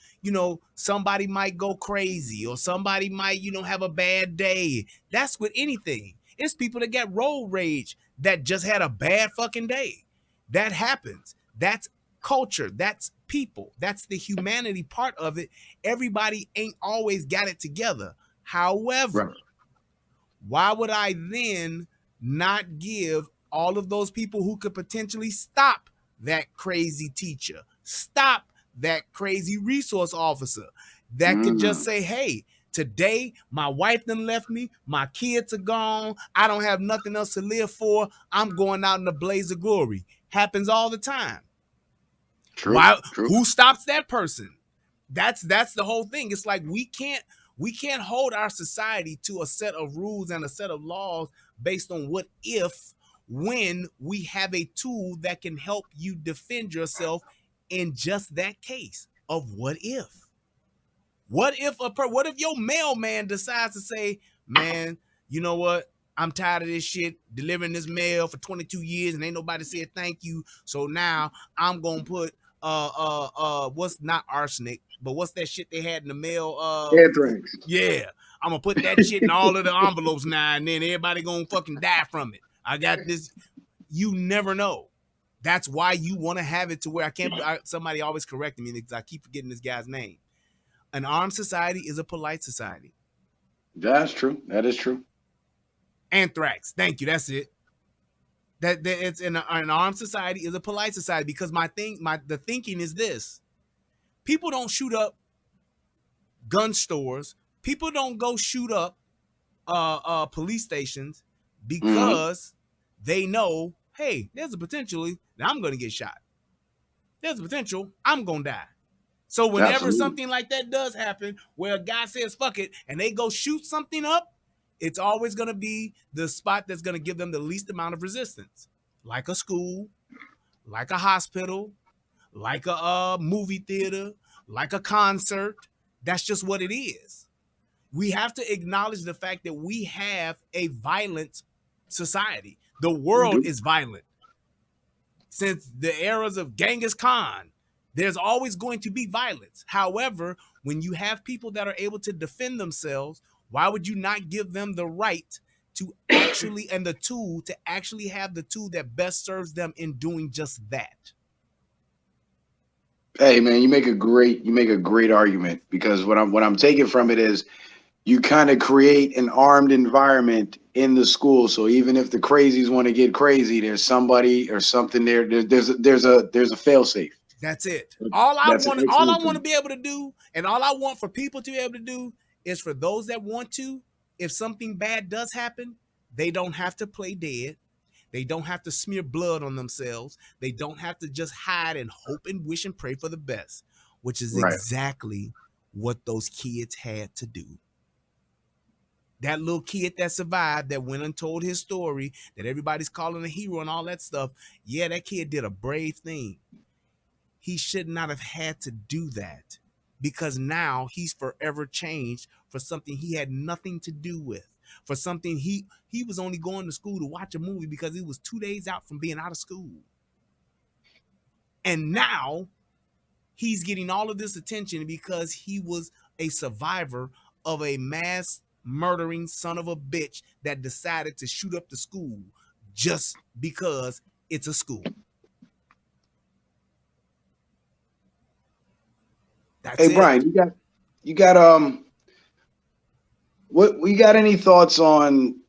somebody might go crazy or somebody might, have a bad day. That's with anything. It's people that get road rage that just had a bad fucking day. That happens. That's culture. That's people. That's the humanity part of it. Everybody ain't always got it together. However, why would I then not give all of those people who could potentially stop that crazy teacher, stop that crazy resource officer that could just say, hey, today my wife done left me, my kids are gone, I don't have nothing else to live for, I'm going out in a blaze of glory. Happens all the time. True. Who stops that person? That's the whole thing. It's like we can't hold our society to a set of rules and a set of laws based on what if when we have a tool that can help you defend yourself in just that case of what if? What if your mailman decides to say, man, you know what? I'm tired of this shit, delivering this mail for 22 years and ain't nobody said thank you. So now I'm gonna put what's not arsenic, but what's that shit they had in the mail? Anthrax. Yeah. I'm gonna put that shit in all of the envelopes now, and then everybody gonna fucking die from it. I got this. You never know. That's why you want to have it to where somebody always correcting me because I keep forgetting this guy's name. An armed society is a polite society. That's true. That is true. Anthrax. Thank you. That's it. That it's an armed society is a polite society because the thinking is this: people don't shoot up gun stores. People don't go shoot up police stations because they know, hey, there's a potentially that I'm going to get shot. There's a potential I'm going to die. So whenever something like that does happen, where a guy says fuck it and they go shoot something up, it's always going to be the spot that's going to give them the least amount of resistance, like a school, like a hospital, like a movie theater, like a concert. That's just what it is. We have to acknowledge the fact that we have a violent society. The world is violent. Since the eras of Genghis Khan, there's always going to be violence. However, when you have people that are able to defend themselves, why would you not give them the right to actually and the tool to actually have the tool that best serves them in doing just that? Hey man, you make a great argument, because what I'm taking from it is you kind of create an armed environment in the school. So even if the crazies want to get crazy, there's somebody or something there. There's a fail safe. That's it. All I want to be able to do, and all I want for people to be able to do, is for those that want to, if something bad does happen, they don't have to play dead. They don't have to smear blood on themselves. They don't have to just hide and hope and wish and pray for the best, which is exactly what those kids had to do. That little kid that survived, that went and told his story, that everybody's calling a hero and all that stuff. Yeah, that kid did a brave thing. He should not have had to do that, because now he's forever changed for something he had nothing to do with, for something he was only going to school to watch a movie because he was 2 days out from being out of school. And now he's getting all of this attention because he was a survivor of a mass murdering son of a bitch that decided to shoot up the school just because it's a school. That's hey, Brian, you got what we got any thoughts on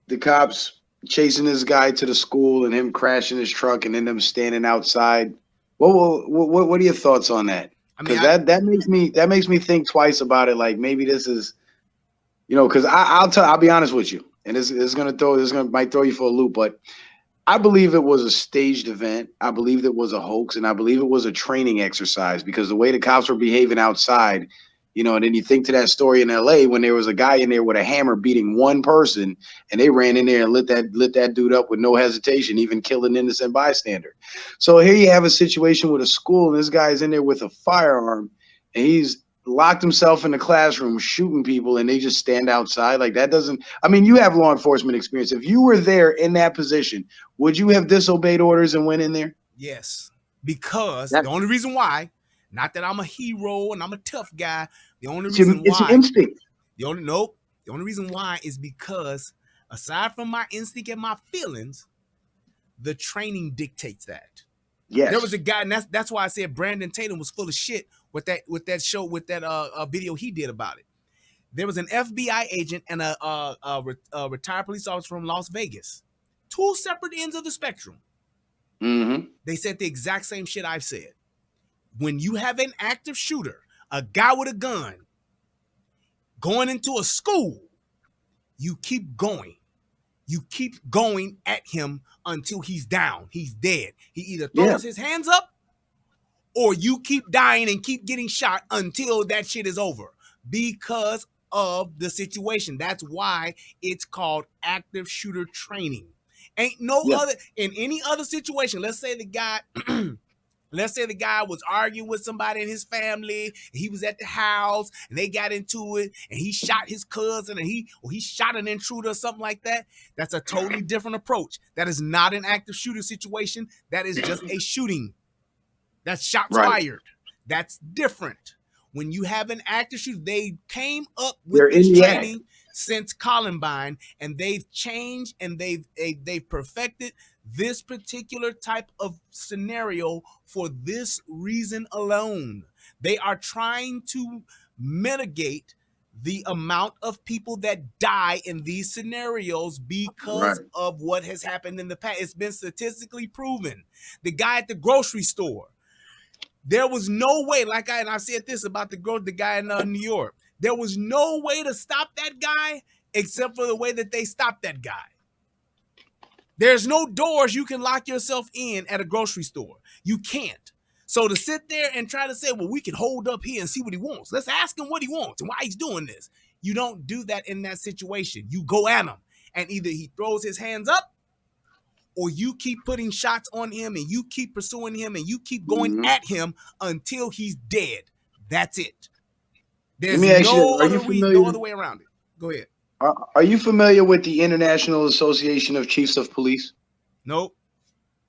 the cops chasing this guy to the school and him crashing his truck and then them standing outside? What are your thoughts on that? Because that makes me think twice about it. Like maybe this is, because I'll be honest with you, and this might throw you for a loop, but I believe it was a staged event. I believe it was a hoax, and I believe it was a training exercise, because the way the cops were behaving outside, and then you think to that story in LA when there was a guy in there with a hammer beating one person, and they ran in there and lit that dude up with no hesitation, even killing an innocent bystander. So here you have a situation with a school, and this guy's in there with a firearm, and he's locked himself in the classroom shooting people, and they just stand outside. Like that doesn't, I mean, you have law enforcement experience. If you were there in that position, would you have disobeyed orders and went in there? Yes, because the only reason why, not that I'm a hero and I'm a tough guy, the only reason it's why, instinct. The only reason why is because aside from my instinct and my feelings, the training dictates that. Yes. There was a guy, and that's why I said Brandon Tatum was full of shit with that show, with that video he did about it. There was an FBI agent and a retired police officer from Las Vegas. Two separate ends of the spectrum. Mm-hmm. They said the exact same shit I've said. When you have an active shooter, a guy with a gun, going into a school, you keep going. You keep going at him until he's down. He's dead. He either throws his hands up, or you keep dying and keep getting shot until that shit is over, because of the situation. That's why it's called active shooter training. Ain't no other in any other situation. Let's say the guy was arguing with somebody in his family. He was at the house and they got into it and he shot his cousin and he shot an intruder or something like that. That's a totally different approach. That is not an active shooter situation. That is just a shooting. That's shots fired. That's different. When you have an active shooter, they came up with this training since Columbine, and they've changed and they've perfected this particular type of scenario for this reason alone. They are trying to mitigate the amount of people that die in these scenarios because of what has happened in the past. It's been statistically proven. The guy at the grocery store, there was no way, and I said this about the guy in New York. There was no way to stop that guy except for the way that they stopped that guy. There's no doors you can lock yourself in at a grocery store. You can't. So to sit there and try to say, well, we can hold up here and see what he wants. Let's ask him what he wants and why he's doing this. You don't do that in that situation. You go at him, and either he throws his hands up or you keep putting shots on him and you keep pursuing him and you keep going at him until he's dead. That's it. There's no other way around it. Go ahead. Are you familiar with the International Association of Chiefs of Police? Nope.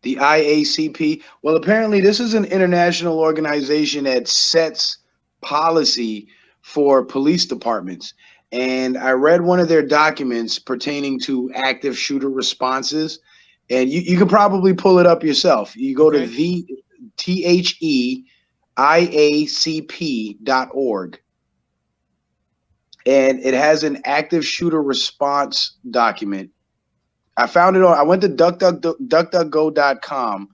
The IACP? Well, apparently this is an international organization that sets policy for police departments. And I read one of their documents pertaining to active shooter responses. And you can probably pull it up yourself. You go to THEIACP.org. And it has an active shooter response document. I found it on, I went to duckduckgo.com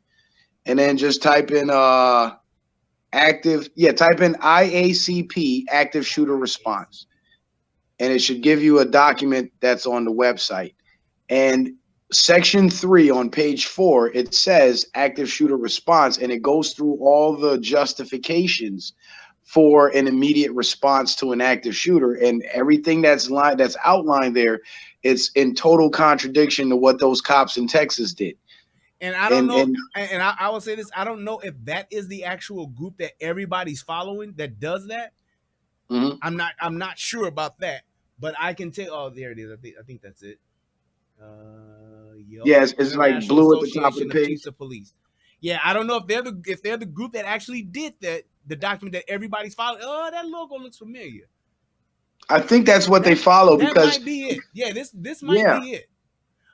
and then just type in type in IACP active shooter response. And it should give you a document that's on the website. And Section 3 on page 4, it says active shooter response, and it goes through all the justifications for an immediate response to an active shooter, and everything that's outlined there, it's in total contradiction to what those cops in Texas did. And I don't know, and I will say this, I don't know if that is the actual group that everybody's following that does that. I'm not sure about that, but I can tell. Oh, there it is. I think that's it. Yes, it's like blue at the top of the page. Chiefs of Police. Yeah, I don't know if they're the group that actually did that. The document that everybody's following. Oh, that logo looks familiar. I think that's what they follow because that might be it. Yeah, this might be it.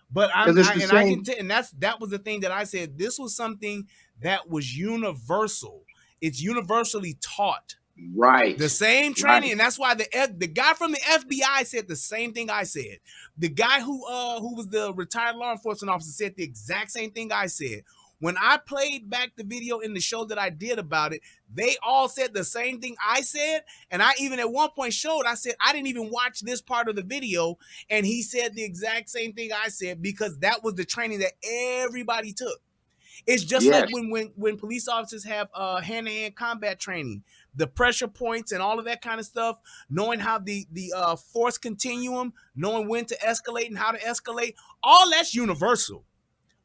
But I can tell, and that was the thing that I said. This was something that was universal. It's universally taught. Right. The same training, and that's why the guy from the FBI said the same thing I said. The guy who was the retired law enforcement officer said the exact same thing I said. When I played back the video in the show that I did about it, they all said the same thing I said. And I even at one point showed, I said, I didn't even watch this part of the video. And he said the exact same thing I said because that was the training that everybody took. It's just like when police officers have hand-to-hand combat training, the pressure points and all of that kind of stuff, knowing how the force continuum, knowing when to escalate and how to escalate, all that's universal.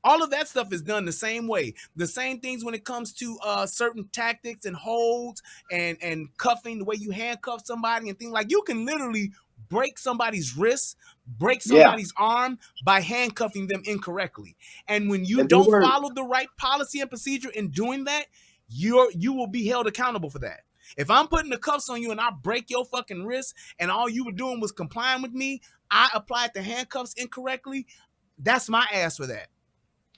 All of that stuff is done the same way. The same things when it comes to certain tactics and holds and cuffing, the way you handcuff somebody and things like you can literally break somebody's wrist, break somebody's arm by handcuffing them incorrectly. And when you don't follow the right policy and procedure in doing that, you will be held accountable for that. If I'm putting the cuffs on you and I break your fucking wrist and all you were doing was complying with me, I applied the handcuffs incorrectly, that's my ass for that.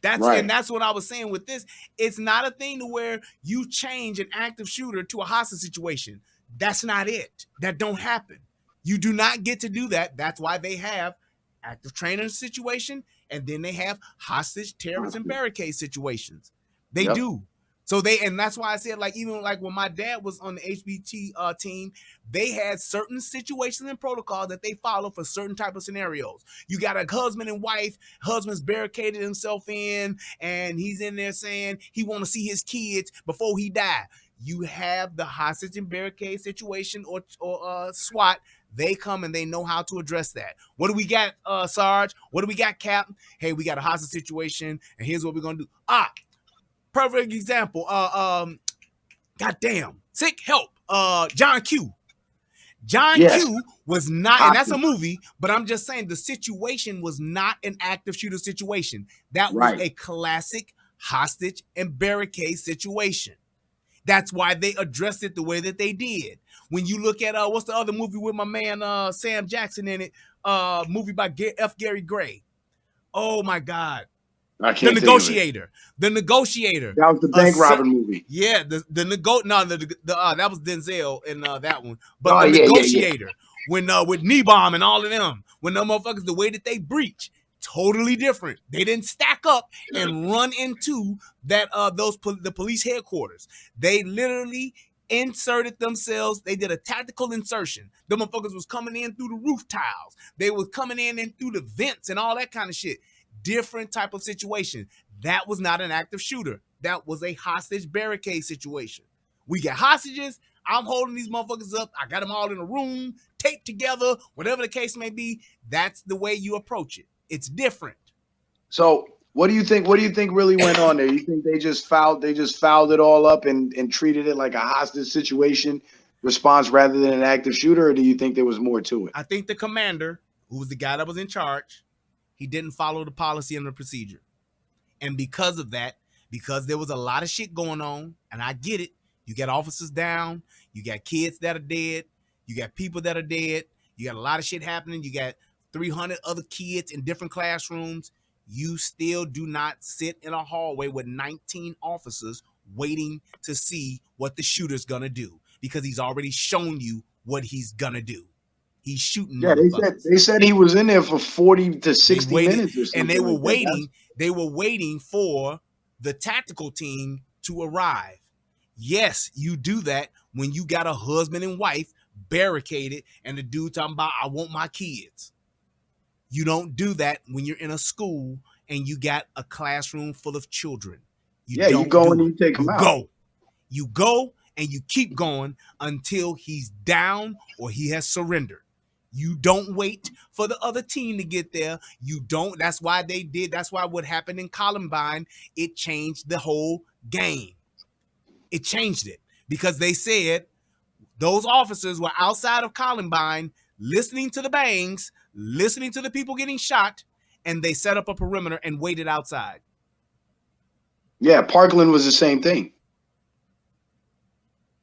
And that's what I was saying with this. It's not a thing to where you change an active shooter to a hostage situation. That's not it. That don't happen. You do not get to do that. That's why they have active training situation, and then they have hostage, terrorist, and barricade situations. They do. So and that's why I said, like, even like when my dad was on the HBT team, they had certain situations and protocols that they follow for certain type of scenarios. You got a husband and wife, husband's barricaded himself in, and he's in there saying he want to see his kids before he die. You have the hostage and barricade situation or SWAT. They come and they know how to address that. What do we got, Sarge? What do we got, Cap? Hey, we got a hostage situation, and here's what we're gonna do. Perfect example. Goddamn, sick help. John Q. John Q was not, and that's a movie, but I'm just saying the situation was not an active shooter situation. That was a classic hostage and barricade situation. That's why they addressed it the way that they did. When you look at what's the other movie with my man Sam Jackson in it? Movie by F. Gary Gray. Oh my God. The Negotiator. The Negotiator. That was the bank robbing movie. Yeah, that was Denzel in that one. But The Negotiator, when with Neebom and all of them, when them motherfuckers, the way that they breach, totally different. They didn't stack up and run into that the police headquarters. They literally inserted themselves. They did a tactical insertion. The motherfuckers was coming in through the roof tiles. They was coming in and through the vents and all that kind of shit. Different type of situation. That was not an active shooter. That was a hostage barricade situation. We got hostages. I'm holding these motherfuckers up. I got them all in a room, taped together, whatever the case may be. That's the way you approach it. It's different. So what do you think? What do you think really went on there? You think they just fouled it all up and treated it like a hostage situation response rather than an active shooter, or do you think there was more to it? I think the commander, who was the guy that was in charge, he didn't follow the policy and the procedure. And because of that, because there was a lot of shit going on, and I get it, you got officers down, you got kids that are dead, you got people that are dead, you got a lot of shit happening, you got 300 other kids in different classrooms, you still do not sit in a hallway with 19 officers waiting to see what the shooter's gonna do, because he's already shown you what he's gonna do. He's shooting. Yeah, they said he was in there for 40 to 60 minutes or something. And they were waiting. They were waiting for the tactical team to arrive. Yes, you do that when you got a husband and wife barricaded and the dude talking about, I want my kids. You don't do that when you're in a school and you got a classroom full of children. You go and you take them out. You go and you keep going until he's down or he has surrendered. You don't wait for the other team to get there. You don't. That's why they did. That's why what happened in Columbine, it changed the whole game. It changed it because they said those officers were outside of Columbine listening to the bangs, listening to the people getting shot, and they set up a perimeter and waited outside. Yeah, Parkland was the same thing.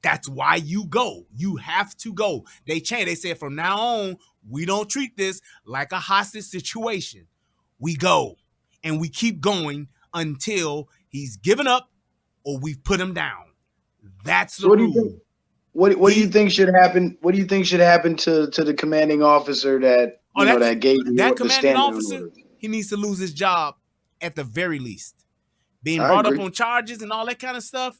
That's why you go. You have to go. They changed. They said from now on, we don't treat this like a hostage situation. We go and we keep going until he's given up or we've put him down. That's the rule. What do you think should happen? What do you think should happen to the commanding officer that that gave you that commanding officer? He needs to lose his job at the very least. Being brought up on charges and all that kind of stuff.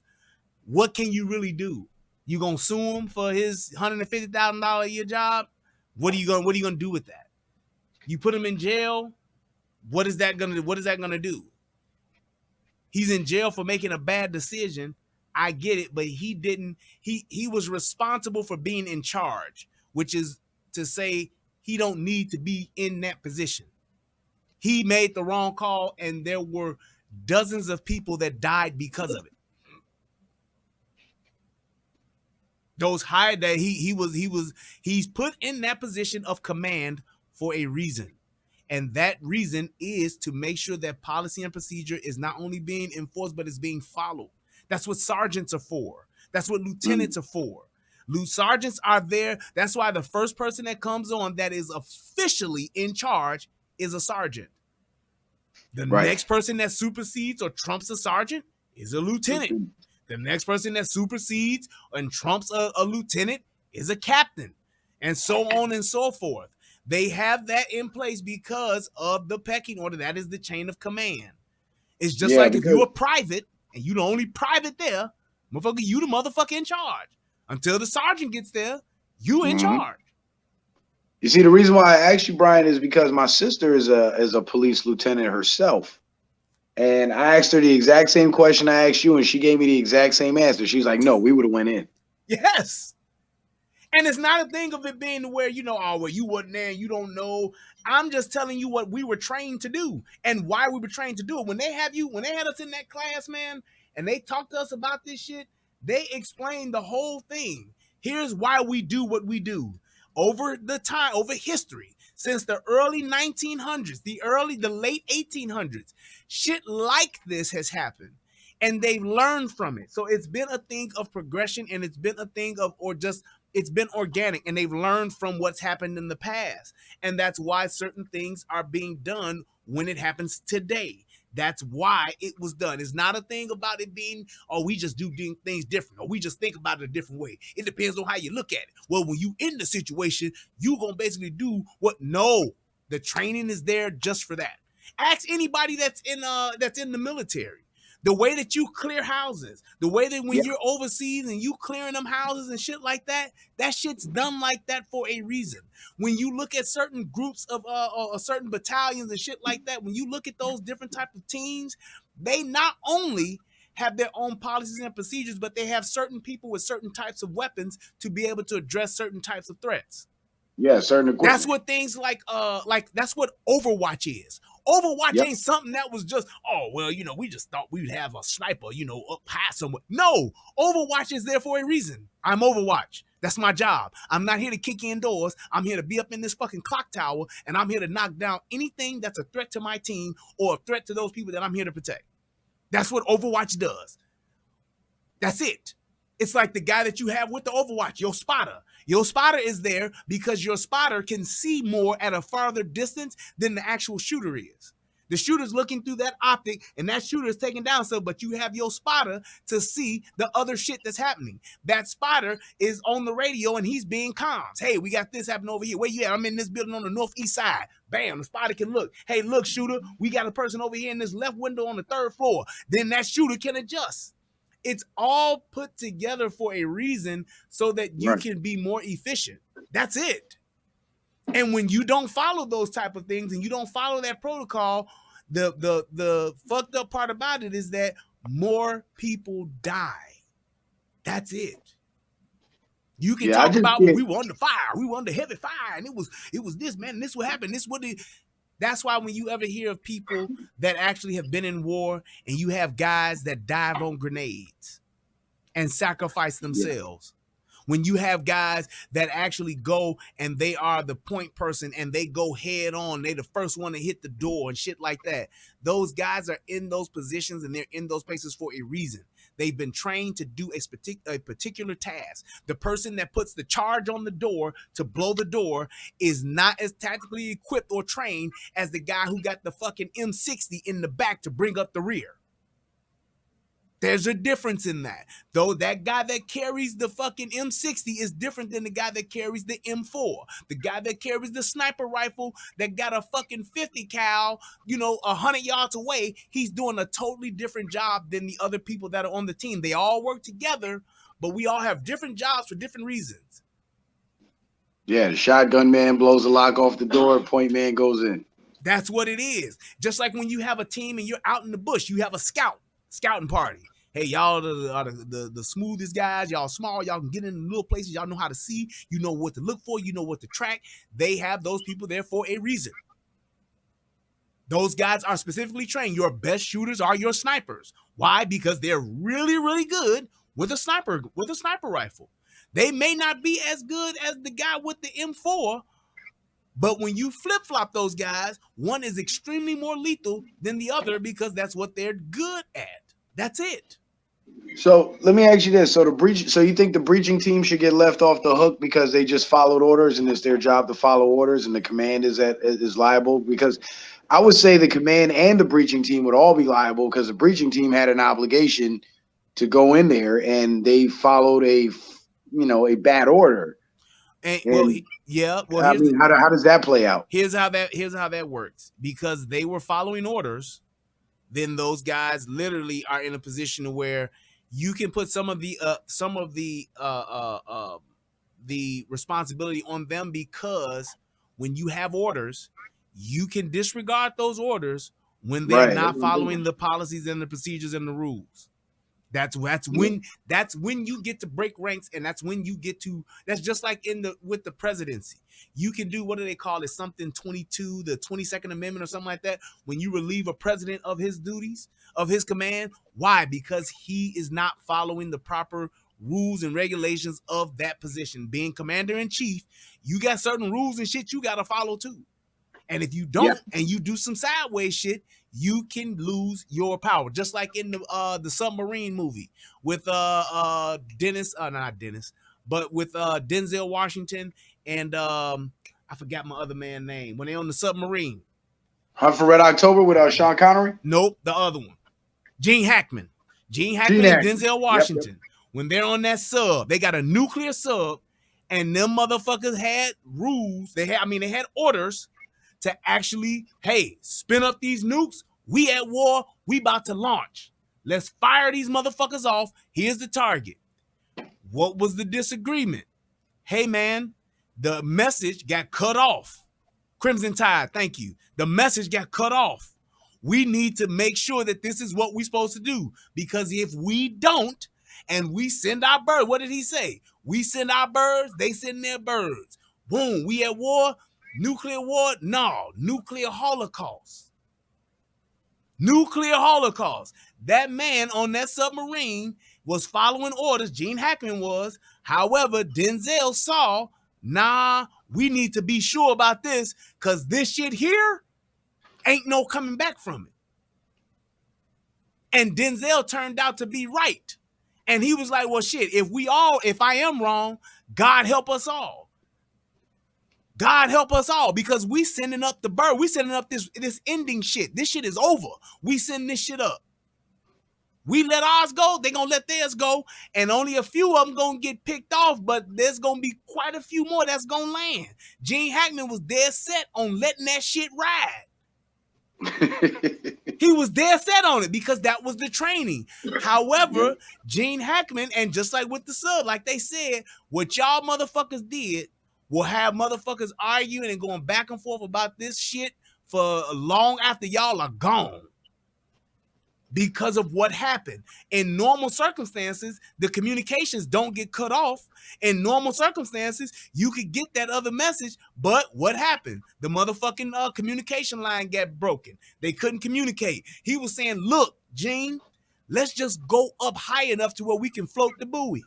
What can you really do? You gonna sue him for his $150,000 a year job? What are you gonna do with that? You put him in jail. What is that gonna do? He's in jail for making a bad decision. I get it, but he didn't. He was responsible for being in charge, which is to say he don't need to be in that position. He made the wrong call, and there were dozens of people that died because of it. Those hired that he's put in that position of command for a reason. And that reason is to make sure that policy and procedure is not only being enforced, but is being followed. That's what sergeants are for. That's what lieutenants are for. Sergeants are there. That's why the first person that comes on that is officially in charge is a sergeant. The next person that supersedes or trumps a sergeant is a lieutenant. The next person that supersedes and trumps a lieutenant is a captain, and so on and so forth. They have that in place because of the pecking order. That is the chain of command. It's just like if you're a private and you the only private there, motherfucker, you the motherfucker in charge. Until the sergeant gets there, you in charge. You see, the reason why I asked you, Brian, is because my sister is a police lieutenant herself. And I asked her the exact same question I asked you, and she gave me the exact same answer. She's like, no, we would have went in. Yes. And it's not a thing of it being where, you know, oh, well, you wasn't there, you don't know. I'm just telling you what we were trained to do and why we were trained to do it. When they had us in that class, man, and they talked to us about this shit, they explained the whole thing. Here's why we do what we do. Over history, since the early 1900s, the late 1800s, shit like this has happened. And they've learned from it. So it's been a thing of progression, and it's been a thing of, it's been organic, and they've learned from what's happened in the past. And that's why certain things are being done when it happens today. That's why it was done. It's not a thing about it being, oh, we just do things different, or we just think about it a different way. It depends on how you look at it. Well, when you in the situation, you gonna basically do what? No, the training is there just for that. Ask anybody that's in the military. The way that you clear houses, the way that when you're overseas and you clearing them houses and shit like that, that shit's done like that for a reason. When you look at certain groups of certain battalions and shit like that, when you look at those different type of teams, they not only have their own policies and procedures, but they have certain people with certain types of weapons to be able to address certain types of threats. Yeah, certain equipment. That's what things like that's what Overwatch is. Overwatch ain't something that was just, oh, well, you know, we just thought we'd have a sniper, you know, up high somewhere. No, Overwatch is there for a reason. I'm Overwatch. That's my job. I'm not here to kick in doors. I'm here to be up in this fucking clock tower, and I'm here to knock down anything that's a threat to my team or a threat to those people that I'm here to protect. That's what Overwatch does. That's it. It's like the guy that you have with the Overwatch, your spotter. Your spotter is there because your spotter can see more at a farther distance than the actual shooter is. The shooter's looking through that optic, and that shooter is taking down stuff, but you have your spotter to see the other shit that's happening. That spotter is on the radio, and he's being comms. Hey, we got this happening over here. Where you at? I'm in this building on the northeast side. Bam, the spotter can look. Hey, look, shooter, we got a person over here in this left window on the 3rd floor. Then that shooter can adjust. It's all put together for a reason so that you can be more efficient. That's it. And when you don't follow those type of things and you don't follow that protocol, the fucked up part about it is that more people die. That's it. You can talk about we were under fire, we were under heavy fire, and it was this, man, and this what happened. This what it. That's why when you ever hear of people that actually have been in war and you have guys that dive on grenades and sacrifice themselves, when you have guys that actually go and they are the point person and they go head on, they the first one to hit the door and shit like that, those guys are in those positions and they're in those places for a reason. They've been trained to do a particular task. The person that puts the charge on the door to blow the door is not as tactically equipped or trained as the guy who got the fucking M60 in the back to bring up the rear. There's a difference in that. Though that guy that carries the fucking M60 is different than the guy that carries the M4. The guy that carries the sniper rifle that got a fucking 50 cal, 100 yards away, he's doing a totally different job than the other people that are on the team. They all work together, but we all have different jobs for different reasons. Yeah, the shotgun man blows the lock off the door, point man goes in. That's what it is. Just like when you have a team and you're out in the bush, you have a scouting party. Hey, y'all are the smoothest guys. Y'all small. Y'all can get in little places. Y'all know how to see. You know what to look for. You know what to track. They have those people there for a reason. Those guys are specifically trained. Your best shooters are your snipers. Why? Because they're really, really good with a sniper rifle. They may not be as good as the guy with the M4, but when you flip-flop those guys, one is extremely more lethal than the other because that's what they're good at. That's it. So let me ask you this: so you think the breaching team should get left off the hook because they just followed orders and it's their job to follow orders, and the command is liable? Because I would say the command and the breaching team would all be liable because the breaching team had an obligation to go in there and they followed a bad order. Well, I mean, how does that play out? Here's how that works. Because they were following orders, then those guys literally are in a position where you can put some of the responsibility on them, because when you have orders, you can disregard those orders when they're not following the policies and the procedures and the rules. That's when you get to break ranks, and that's when you get to. That's just like with the presidency. You can do, what do they call it? Something 22, the 22nd Amendment or something like that. When you relieve a president of his duties, of his command. Why? Because he is not following the proper rules and regulations of that position. Being commander in chief, you got certain rules and shit you got to follow too. And if you don't, and you do some sideways shit, you can lose your power. Just like in the submarine movie with Dennis, not Dennis, but with Denzel Washington and I forgot my other man's name. When they on the submarine. Hunt for Red October with Sean Connery? Nope, the other one. Gene Hackman and Denzel Washington. Yep. When they're on that sub, they got a nuclear sub, and them motherfuckers had rules. They had orders to actually, hey, spin up these nukes. We at war. We about to launch. Let's fire these motherfuckers off. Here's the target. What was the disagreement? Hey, man, the message got cut off. Crimson Tide, thank you. The message got cut off. We need to make sure that this is what we're supposed to do, because if we don't, and we send our birds, what did he say? We send our birds, they send their birds. Boom, we at war. Nuclear war? No, nuclear holocaust. Nuclear holocaust. That man on that submarine was following orders. Gene Hackman was. However, Denzel saw, nah, we need to be sure about this, because this shit here ain't no coming back from it. And Denzel turned out to be right. And he was like, well, shit, if I am wrong, God help us all. God help us all, because we sending up the bird. We sending up this ending shit. This shit is over. We sending this shit up. We let ours go, they gonna let theirs go, and only a few of them gonna get picked off, but there's gonna be quite a few more that's gonna land. Gene Hackman was dead set on letting that shit ride. He was dead set on it because that was the training. However, Gene Hackman, and just like with the sub, like they said, what y'all motherfuckers did will have motherfuckers arguing and going back and forth about this shit for long after y'all are gone. Because of what happened. In normal circumstances, the communications don't get cut off. In normal circumstances, you could get that other message, but what happened? The motherfucking communication line got broken. They couldn't communicate. He was saying, look, Gene, let's just go up high enough to where we can float the buoy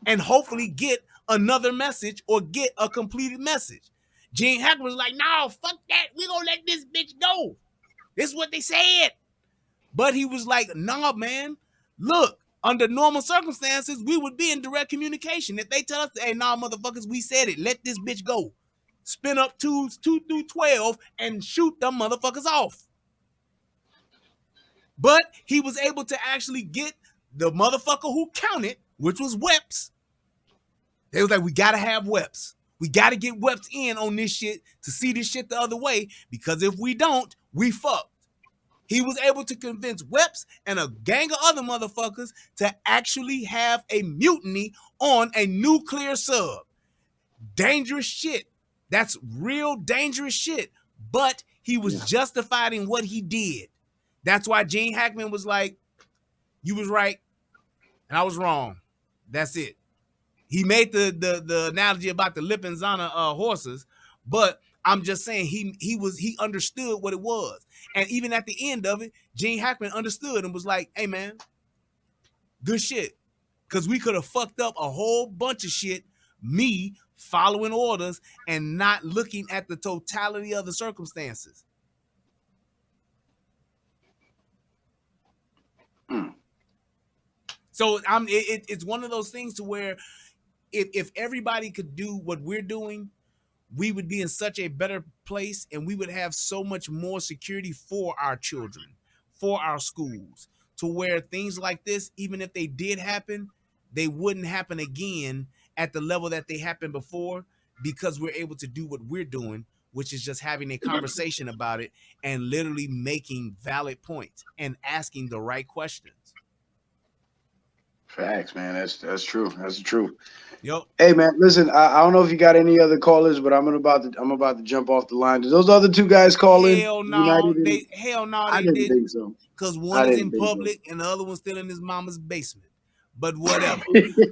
and hopefully get another message or get a completed message. Gene Hackman was like, no, fuck that. We gonna let this bitch go. This is what they said. But he was like, nah, man, look, under normal circumstances, we would be in direct communication. If they tell us, hey, nah, motherfuckers, we said it. Let this bitch go. Spin up 2 through 12 and shoot them motherfuckers off. But he was able to actually get the motherfucker who counted, which was Weps. They was like, we got to have Weps. We got to get Weps in on this shit to see this shit the other way, because if we don't, we fucked. He was able to convince Weps and a gang of other motherfuckers to actually have a mutiny on a nuclear sub. Dangerous shit. That's real dangerous shit. But he was justified in what he did. That's why Gene Hackman was like, you was right and I was wrong. That's it. He made the analogy about the Lipinzana horses, but I'm just saying he understood what it was. And even at the end of it, Gene Hackman understood and was like, hey, man, good shit. Because we could have fucked up a whole bunch of shit, me following orders and not looking at the totality of the circumstances. So it's one of those things to where if everybody could do what we're doing, we would be in such a better place, and we would have so much more security for our children, for our schools, to where things like this, even if they did happen, they wouldn't happen again at the level that they happened before, because we're able to do what we're doing, which is just having a conversation about it and literally making valid points and asking the right questions. Facts, man. That's true. That's true. Yep. Hey, man, listen, I don't know if you got any other callers, but I'm about to jump off the line. Did those other two guys call in? Hell no, hell no, I didn't think so. because one is in public and the other one's still in his mama's basement. But whatever.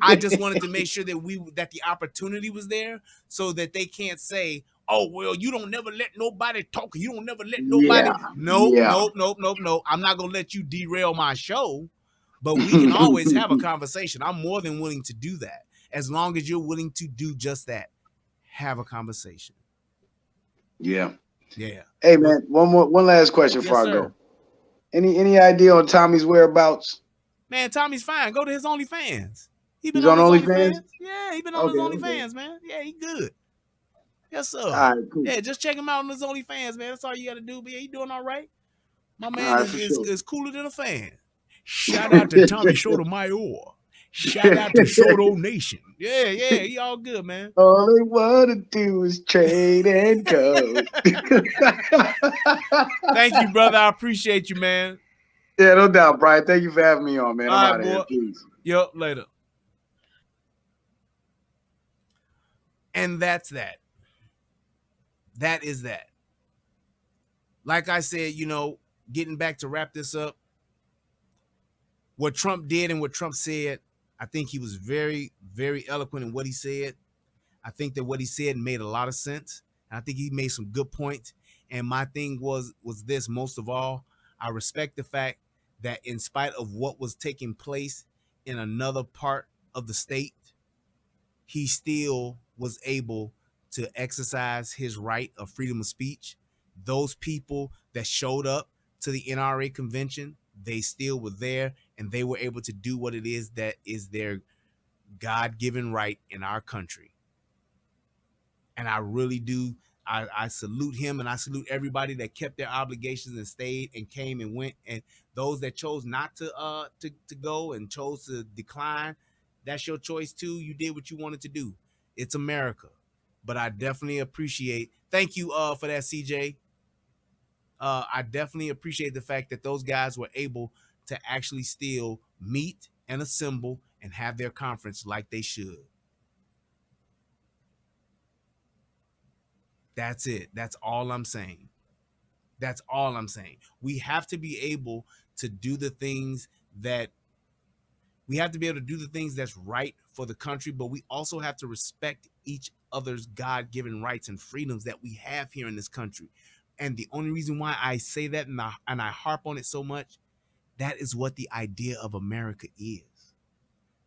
I just wanted to make sure that the opportunity was there so that they can't say, oh, well, you don't never let nobody talk. You don't never let nobody. Nope. I'm not going to let you derail my show, but we can always have a conversation. I'm more than willing to do that as long as you're willing to do just that. Have a conversation. Yeah. Yeah. Hey, man, one last question before I go. Any idea on Tommy's whereabouts? Man, Tommy's fine. Go to his OnlyFans. He's on OnlyFans? Yeah, he been on his OnlyFans, man. Yeah, he good. Yes, sir. All right, cool. Yeah, just check him out on his OnlyFans, man. That's all you got to do. But yeah, he doing all right. My man is cooler than a fan. Shout out to Tommy Sotomayor. Shout out to Soto Nation. Yeah, he all good, man. All they want to do is trade and go. Thank you, brother. I appreciate you, man. Yeah, no doubt, Brian. Thank you for having me on, man. All I'm right, out of here. Peace. Yep, later. And that's that. That is that. Like I said, getting back to wrap this up, what Trump did and what Trump said, I think he was very, very eloquent in what he said. I think that what he said made a lot of sense. I think he made some good points. And my thing was this, most of all, I respect the fact that in spite of what was taking place in another part of the state, he still was able to exercise his right of freedom of speech. Those people that showed up to the NRA convention, they still were there and they were able to do what it is that is their God-given right in our country. And I really do. I salute him and I salute everybody that kept their obligations and stayed and came and went. And those that chose not to go and chose to decline, that's your choice too. You did what you wanted to do. It's America. But I definitely appreciate. Thank you for that, CJ. I definitely appreciate the fact that those guys were able to actually still meet and assemble and have their conference like they should. That's it. That's all I'm saying. That's all I'm saying. We have to be able to do the things that's right for the country, but we also have to respect each other's God-given rights and freedoms that we have here in this country. And the only reason why I say that and I harp on it so much, that is what the idea of America is.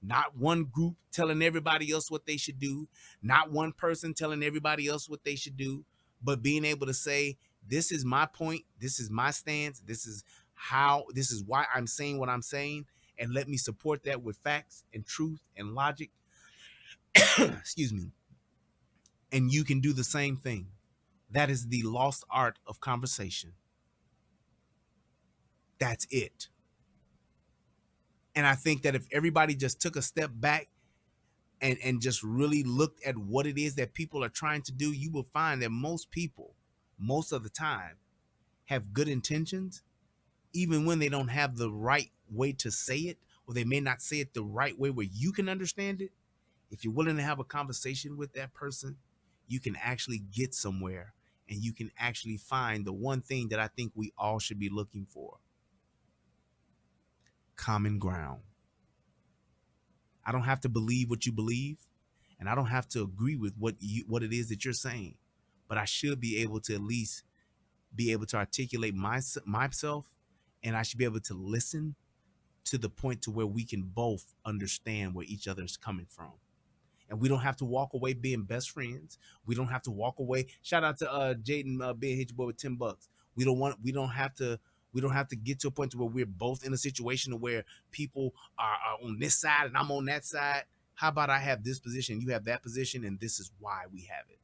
Not one group telling everybody else what they should do, not one person telling everybody else what they should do, but being able to say, this is my point, this is my stance, this is why I'm saying what I'm saying, and let me support that with facts and truth and logic. Excuse me. And you can do the same thing. That is the lost art of conversation. That's it. And I think that if everybody just took a step back and just really looked at what it is that people are trying to do, you will find that most people, most of the time, have good intentions, even when they don't have the right way to say it, or they may not say it the right way where you can understand it. If you're willing to have a conversation with that person, you can actually get somewhere and you can actually find the one thing that I think we all should be looking for. Common ground. I don't have to believe what you believe, and I don't have to agree with what it is that you're saying, but I should be able to at least be able to articulate myself, and I should be able to listen to the point to where we can both understand where each other is coming from. And we don't have to walk away being best friends. We don't have to walk away. Shout out to Jaden being hit your boy with $10. We don't have to get to a point to where we're both in a situation where people are on this side and I'm on that side. How about I have this position, you have that position, and this is why we have it.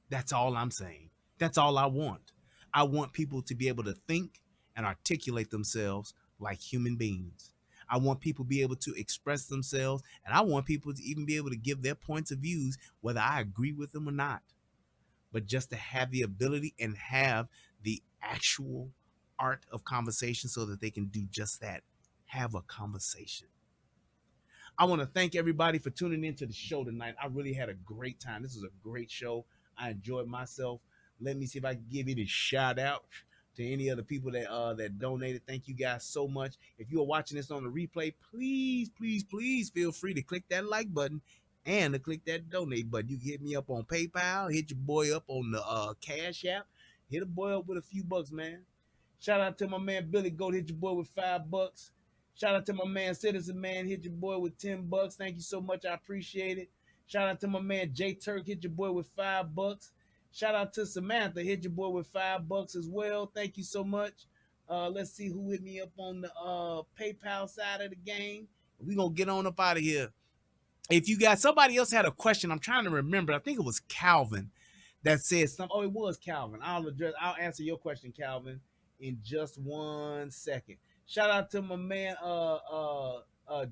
That's all I'm saying. That's all I want. I want people to be able to think and articulate themselves like human beings. I want people to be able to express themselves, and I want people to even be able to give their points of views, whether I agree with them or not. But just to have the ability and have the actual art of conversation so that they can do just that, have a conversation. I want to thank everybody for tuning into the show tonight. I really had a great time. This was a great show. I enjoyed myself. Let me see if I can give it a shout out to any other people that donated. Thank you guys so much. If you are watching this on the replay, please, please, please feel free to click that like button and to click that donate button. You can hit me up on PayPal, hit your boy up on the Cash App, hit a boy up with a few bucks, man. Shout out to my man Billy Goat, hit your boy with $5. Shout out to my man Citizen Man, hit your boy with $10. Thank you so much, I appreciate it. Shout out to my man J Turk, hit your boy with $5. Shout out to Samantha, hit your boy with $5 as well. Thank you so much. Let's see who hit me up on the PayPal side of the game. We're gonna get on up out of here. If you got somebody else had a question, I'm trying to remember. I think it was Calvin that said something. Oh, it was Calvin. I'll answer your question, Calvin, in just 1 second. Shout out to my man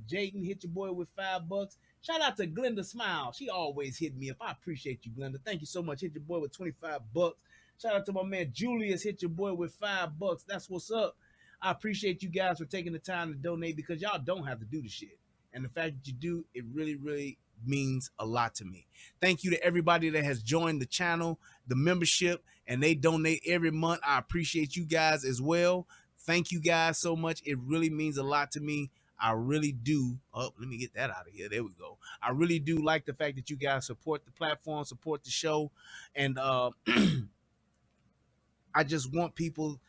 Jayden, hit your boy with $5. Shout out to Glenda Smile. She always hit me up. I appreciate you, Glenda. Thank you so much. Hit your boy with $25. Shout out to my man Julius, hit your boy with $5. That's what's up. I appreciate you guys for taking the time to donate because y'all don't have to do the shit. And the fact that you do, it really, really means a lot to me. Thank you to everybody that has joined the channel, the membership, and they donate every month. I appreciate you guys as well. Thank you guys so much. It really means a lot to me. I really do. Oh, let me get that out of here. There we go. I really do like the fact that you guys support the platform, support the show. And I just want people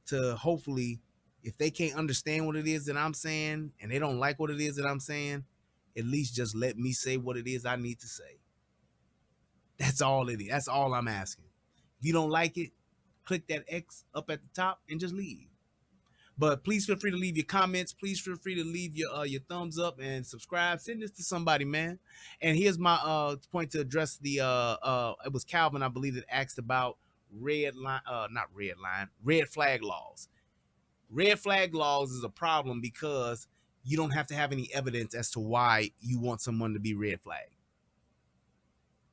to hopefully, if they can't understand what it is that I'm saying and they don't like what it is that I'm saying, at least just let me say what it is I need to say. That's all it is. That's all I'm asking. If you don't like it, click that X up at the top and just leave. But please feel free to leave your comments. Please feel free to leave your thumbs up and subscribe. Send this to somebody, man. And here's my point to address the it was Calvin, I believe, that asked about red flag laws. Red flag laws is a problem because you don't have to have any evidence as to why you want someone to be red flag.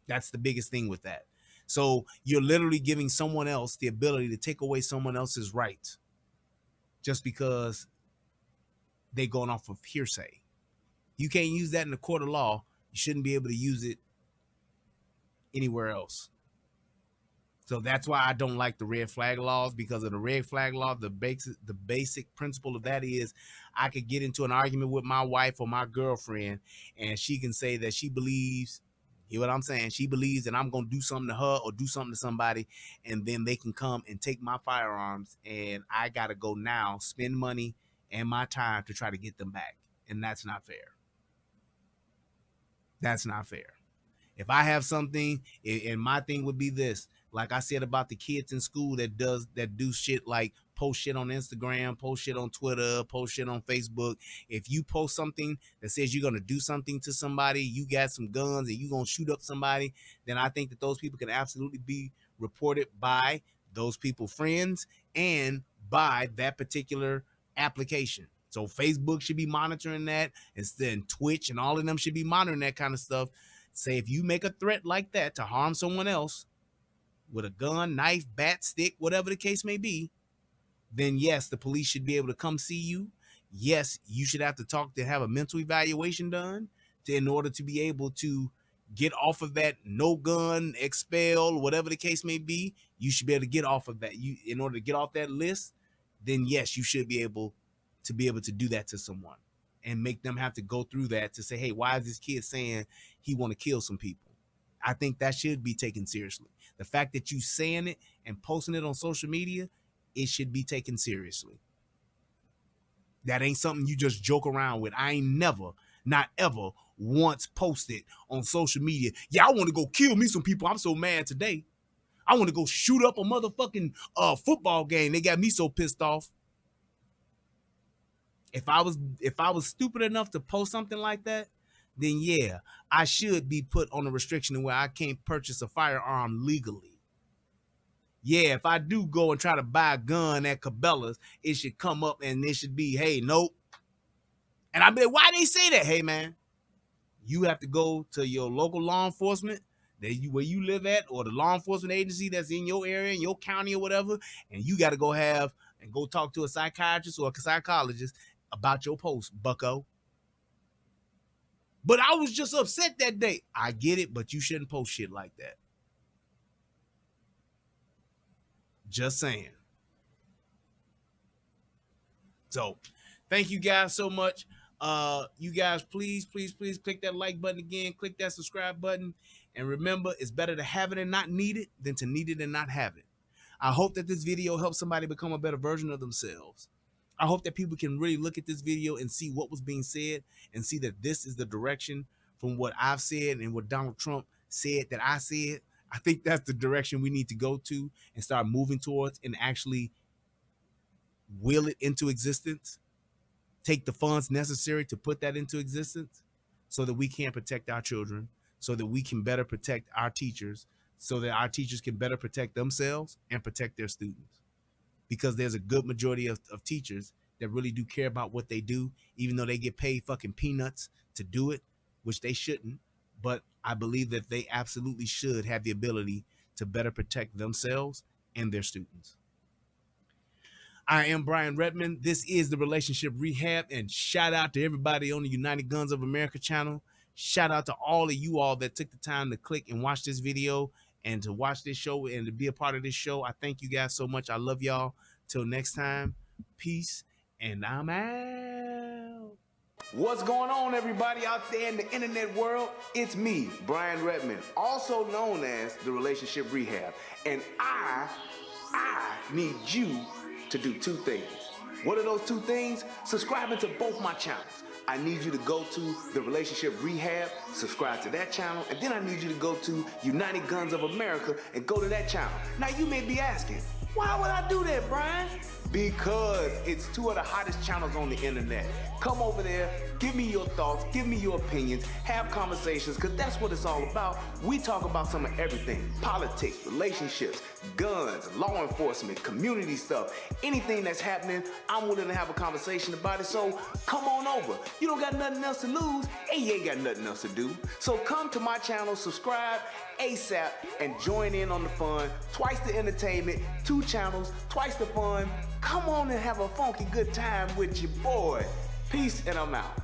That's the biggest thing with that. So you're literally giving someone else the ability to take away someone else's rights just because they're going off of hearsay. You can't use that in the court of law. You shouldn't be able to use it anywhere else. So that's why I don't like the red flag laws, because of the red flag law. The basic principle of that is I could get into an argument with my wife or my girlfriend, and she can say that she believes, hear what I'm saying? She believes that I'm going to do something to her or do something to somebody, and then they can come and take my firearms, and I got to go now, spend money and my time to try to get them back. And that's not fair. That's not fair. If I have something, and my thing would be this, like I said about the kids in school that do shit like post shit on Instagram, post shit on Twitter, post shit on Facebook. If you post something that says you're going to do something to somebody, you got some guns and you're going to shoot up somebody, then I think that those people can absolutely be reported by those people's friends and by that particular application. So Facebook should be monitoring that, and then Twitch and all of them should be monitoring that kind of stuff. Say if you make a threat like that to harm someone else with a gun, knife, bat, stick, whatever the case may be, then yes, the police should be able to come see you. Yes, you should have to have a mental evaluation done in order to be able to get off of that no gun, expel, whatever the case may be. You should be able to get off of that. In order to get off that list, then yes, you should be able to do that to someone and make them have to go through that to say, hey, why is this kid saying he want to kill some people? I think that should be taken seriously. The fact that you saying it and posting it on social media, it should be taken seriously. That ain't something you just joke around with. I ain't never, not ever once posted on social media, yeah, I want to go kill me some people. I'm so mad today. I want to go shoot up a motherfucking football game. They got me so pissed off. If I was stupid enough to post something like that, then yeah, I should be put on a restriction where I can't purchase a firearm legally. Yeah, if I do go and try to buy a gun at Cabela's, it should come up and it should be, hey, nope. And I'd be like, why they say that? Hey, man, you have to go to your local law enforcement where you live at, or the law enforcement agency that's in your area, in your county or whatever, and you got to go talk to a psychiatrist or a psychologist about your post, bucko. But I was just upset that day. I get it, but you shouldn't post shit like that. Just saying. So thank you guys so much. You guys, please click that like button again, click that subscribe button, and remember, it's better to have it and not need it than to need it and not have it. I hope that this video helps somebody become a better version of themselves. I hope that people can really look at this video and see what was being said and see that this is the direction from what I've said and what Donald Trump said that I said. I think that's the direction we need to go to and start moving towards and actually will it into existence. Take the funds necessary to put that into existence so that we can protect our children, so that we can better protect our teachers, so that our teachers can better protect themselves and protect their students. Because there's a good majority of teachers that really do care about what they do, even though they get paid fucking peanuts to do it, which they shouldn't. But I believe that they absolutely should have the ability to better protect themselves and their students. I am Brian Redmond. This is the Relationship Rehab, and shout out to everybody on the United Guns of America channel. Shout out to all of you all that took the time to click and watch this video and to watch this show and to be a part of this show. I thank you guys so much. I love y'all. Till next time, peace, and I'm out. What's going on, everybody out there in the internet world? It's me, Brian Redmond, also known as the Relationship Rehab, and I need you to do two things. What are those two things? Subscribing to both my channels. I need you to go to the Relationship Rehab, subscribe to that channel, and then I need you to go to United Guns of America and go to that channel. Now you may be asking, why would I do that, Brian? Because it's two of the hottest channels on the internet. Come over there, give me your thoughts, give me your opinions, have conversations, because that's what it's all about. We talk about some of everything: politics, relationships, guns, law enforcement, community stuff. Anything that's happening, I'm willing to have a conversation about it, so come on over. You don't got nothing else to lose, and you ain't got nothing else to do. So come to my channel, subscribe ASAP, and join in on the fun. Twice the entertainment, 2 channels, twice the fun. Come on and have a funky good time with your boy. Peace, and I'm out.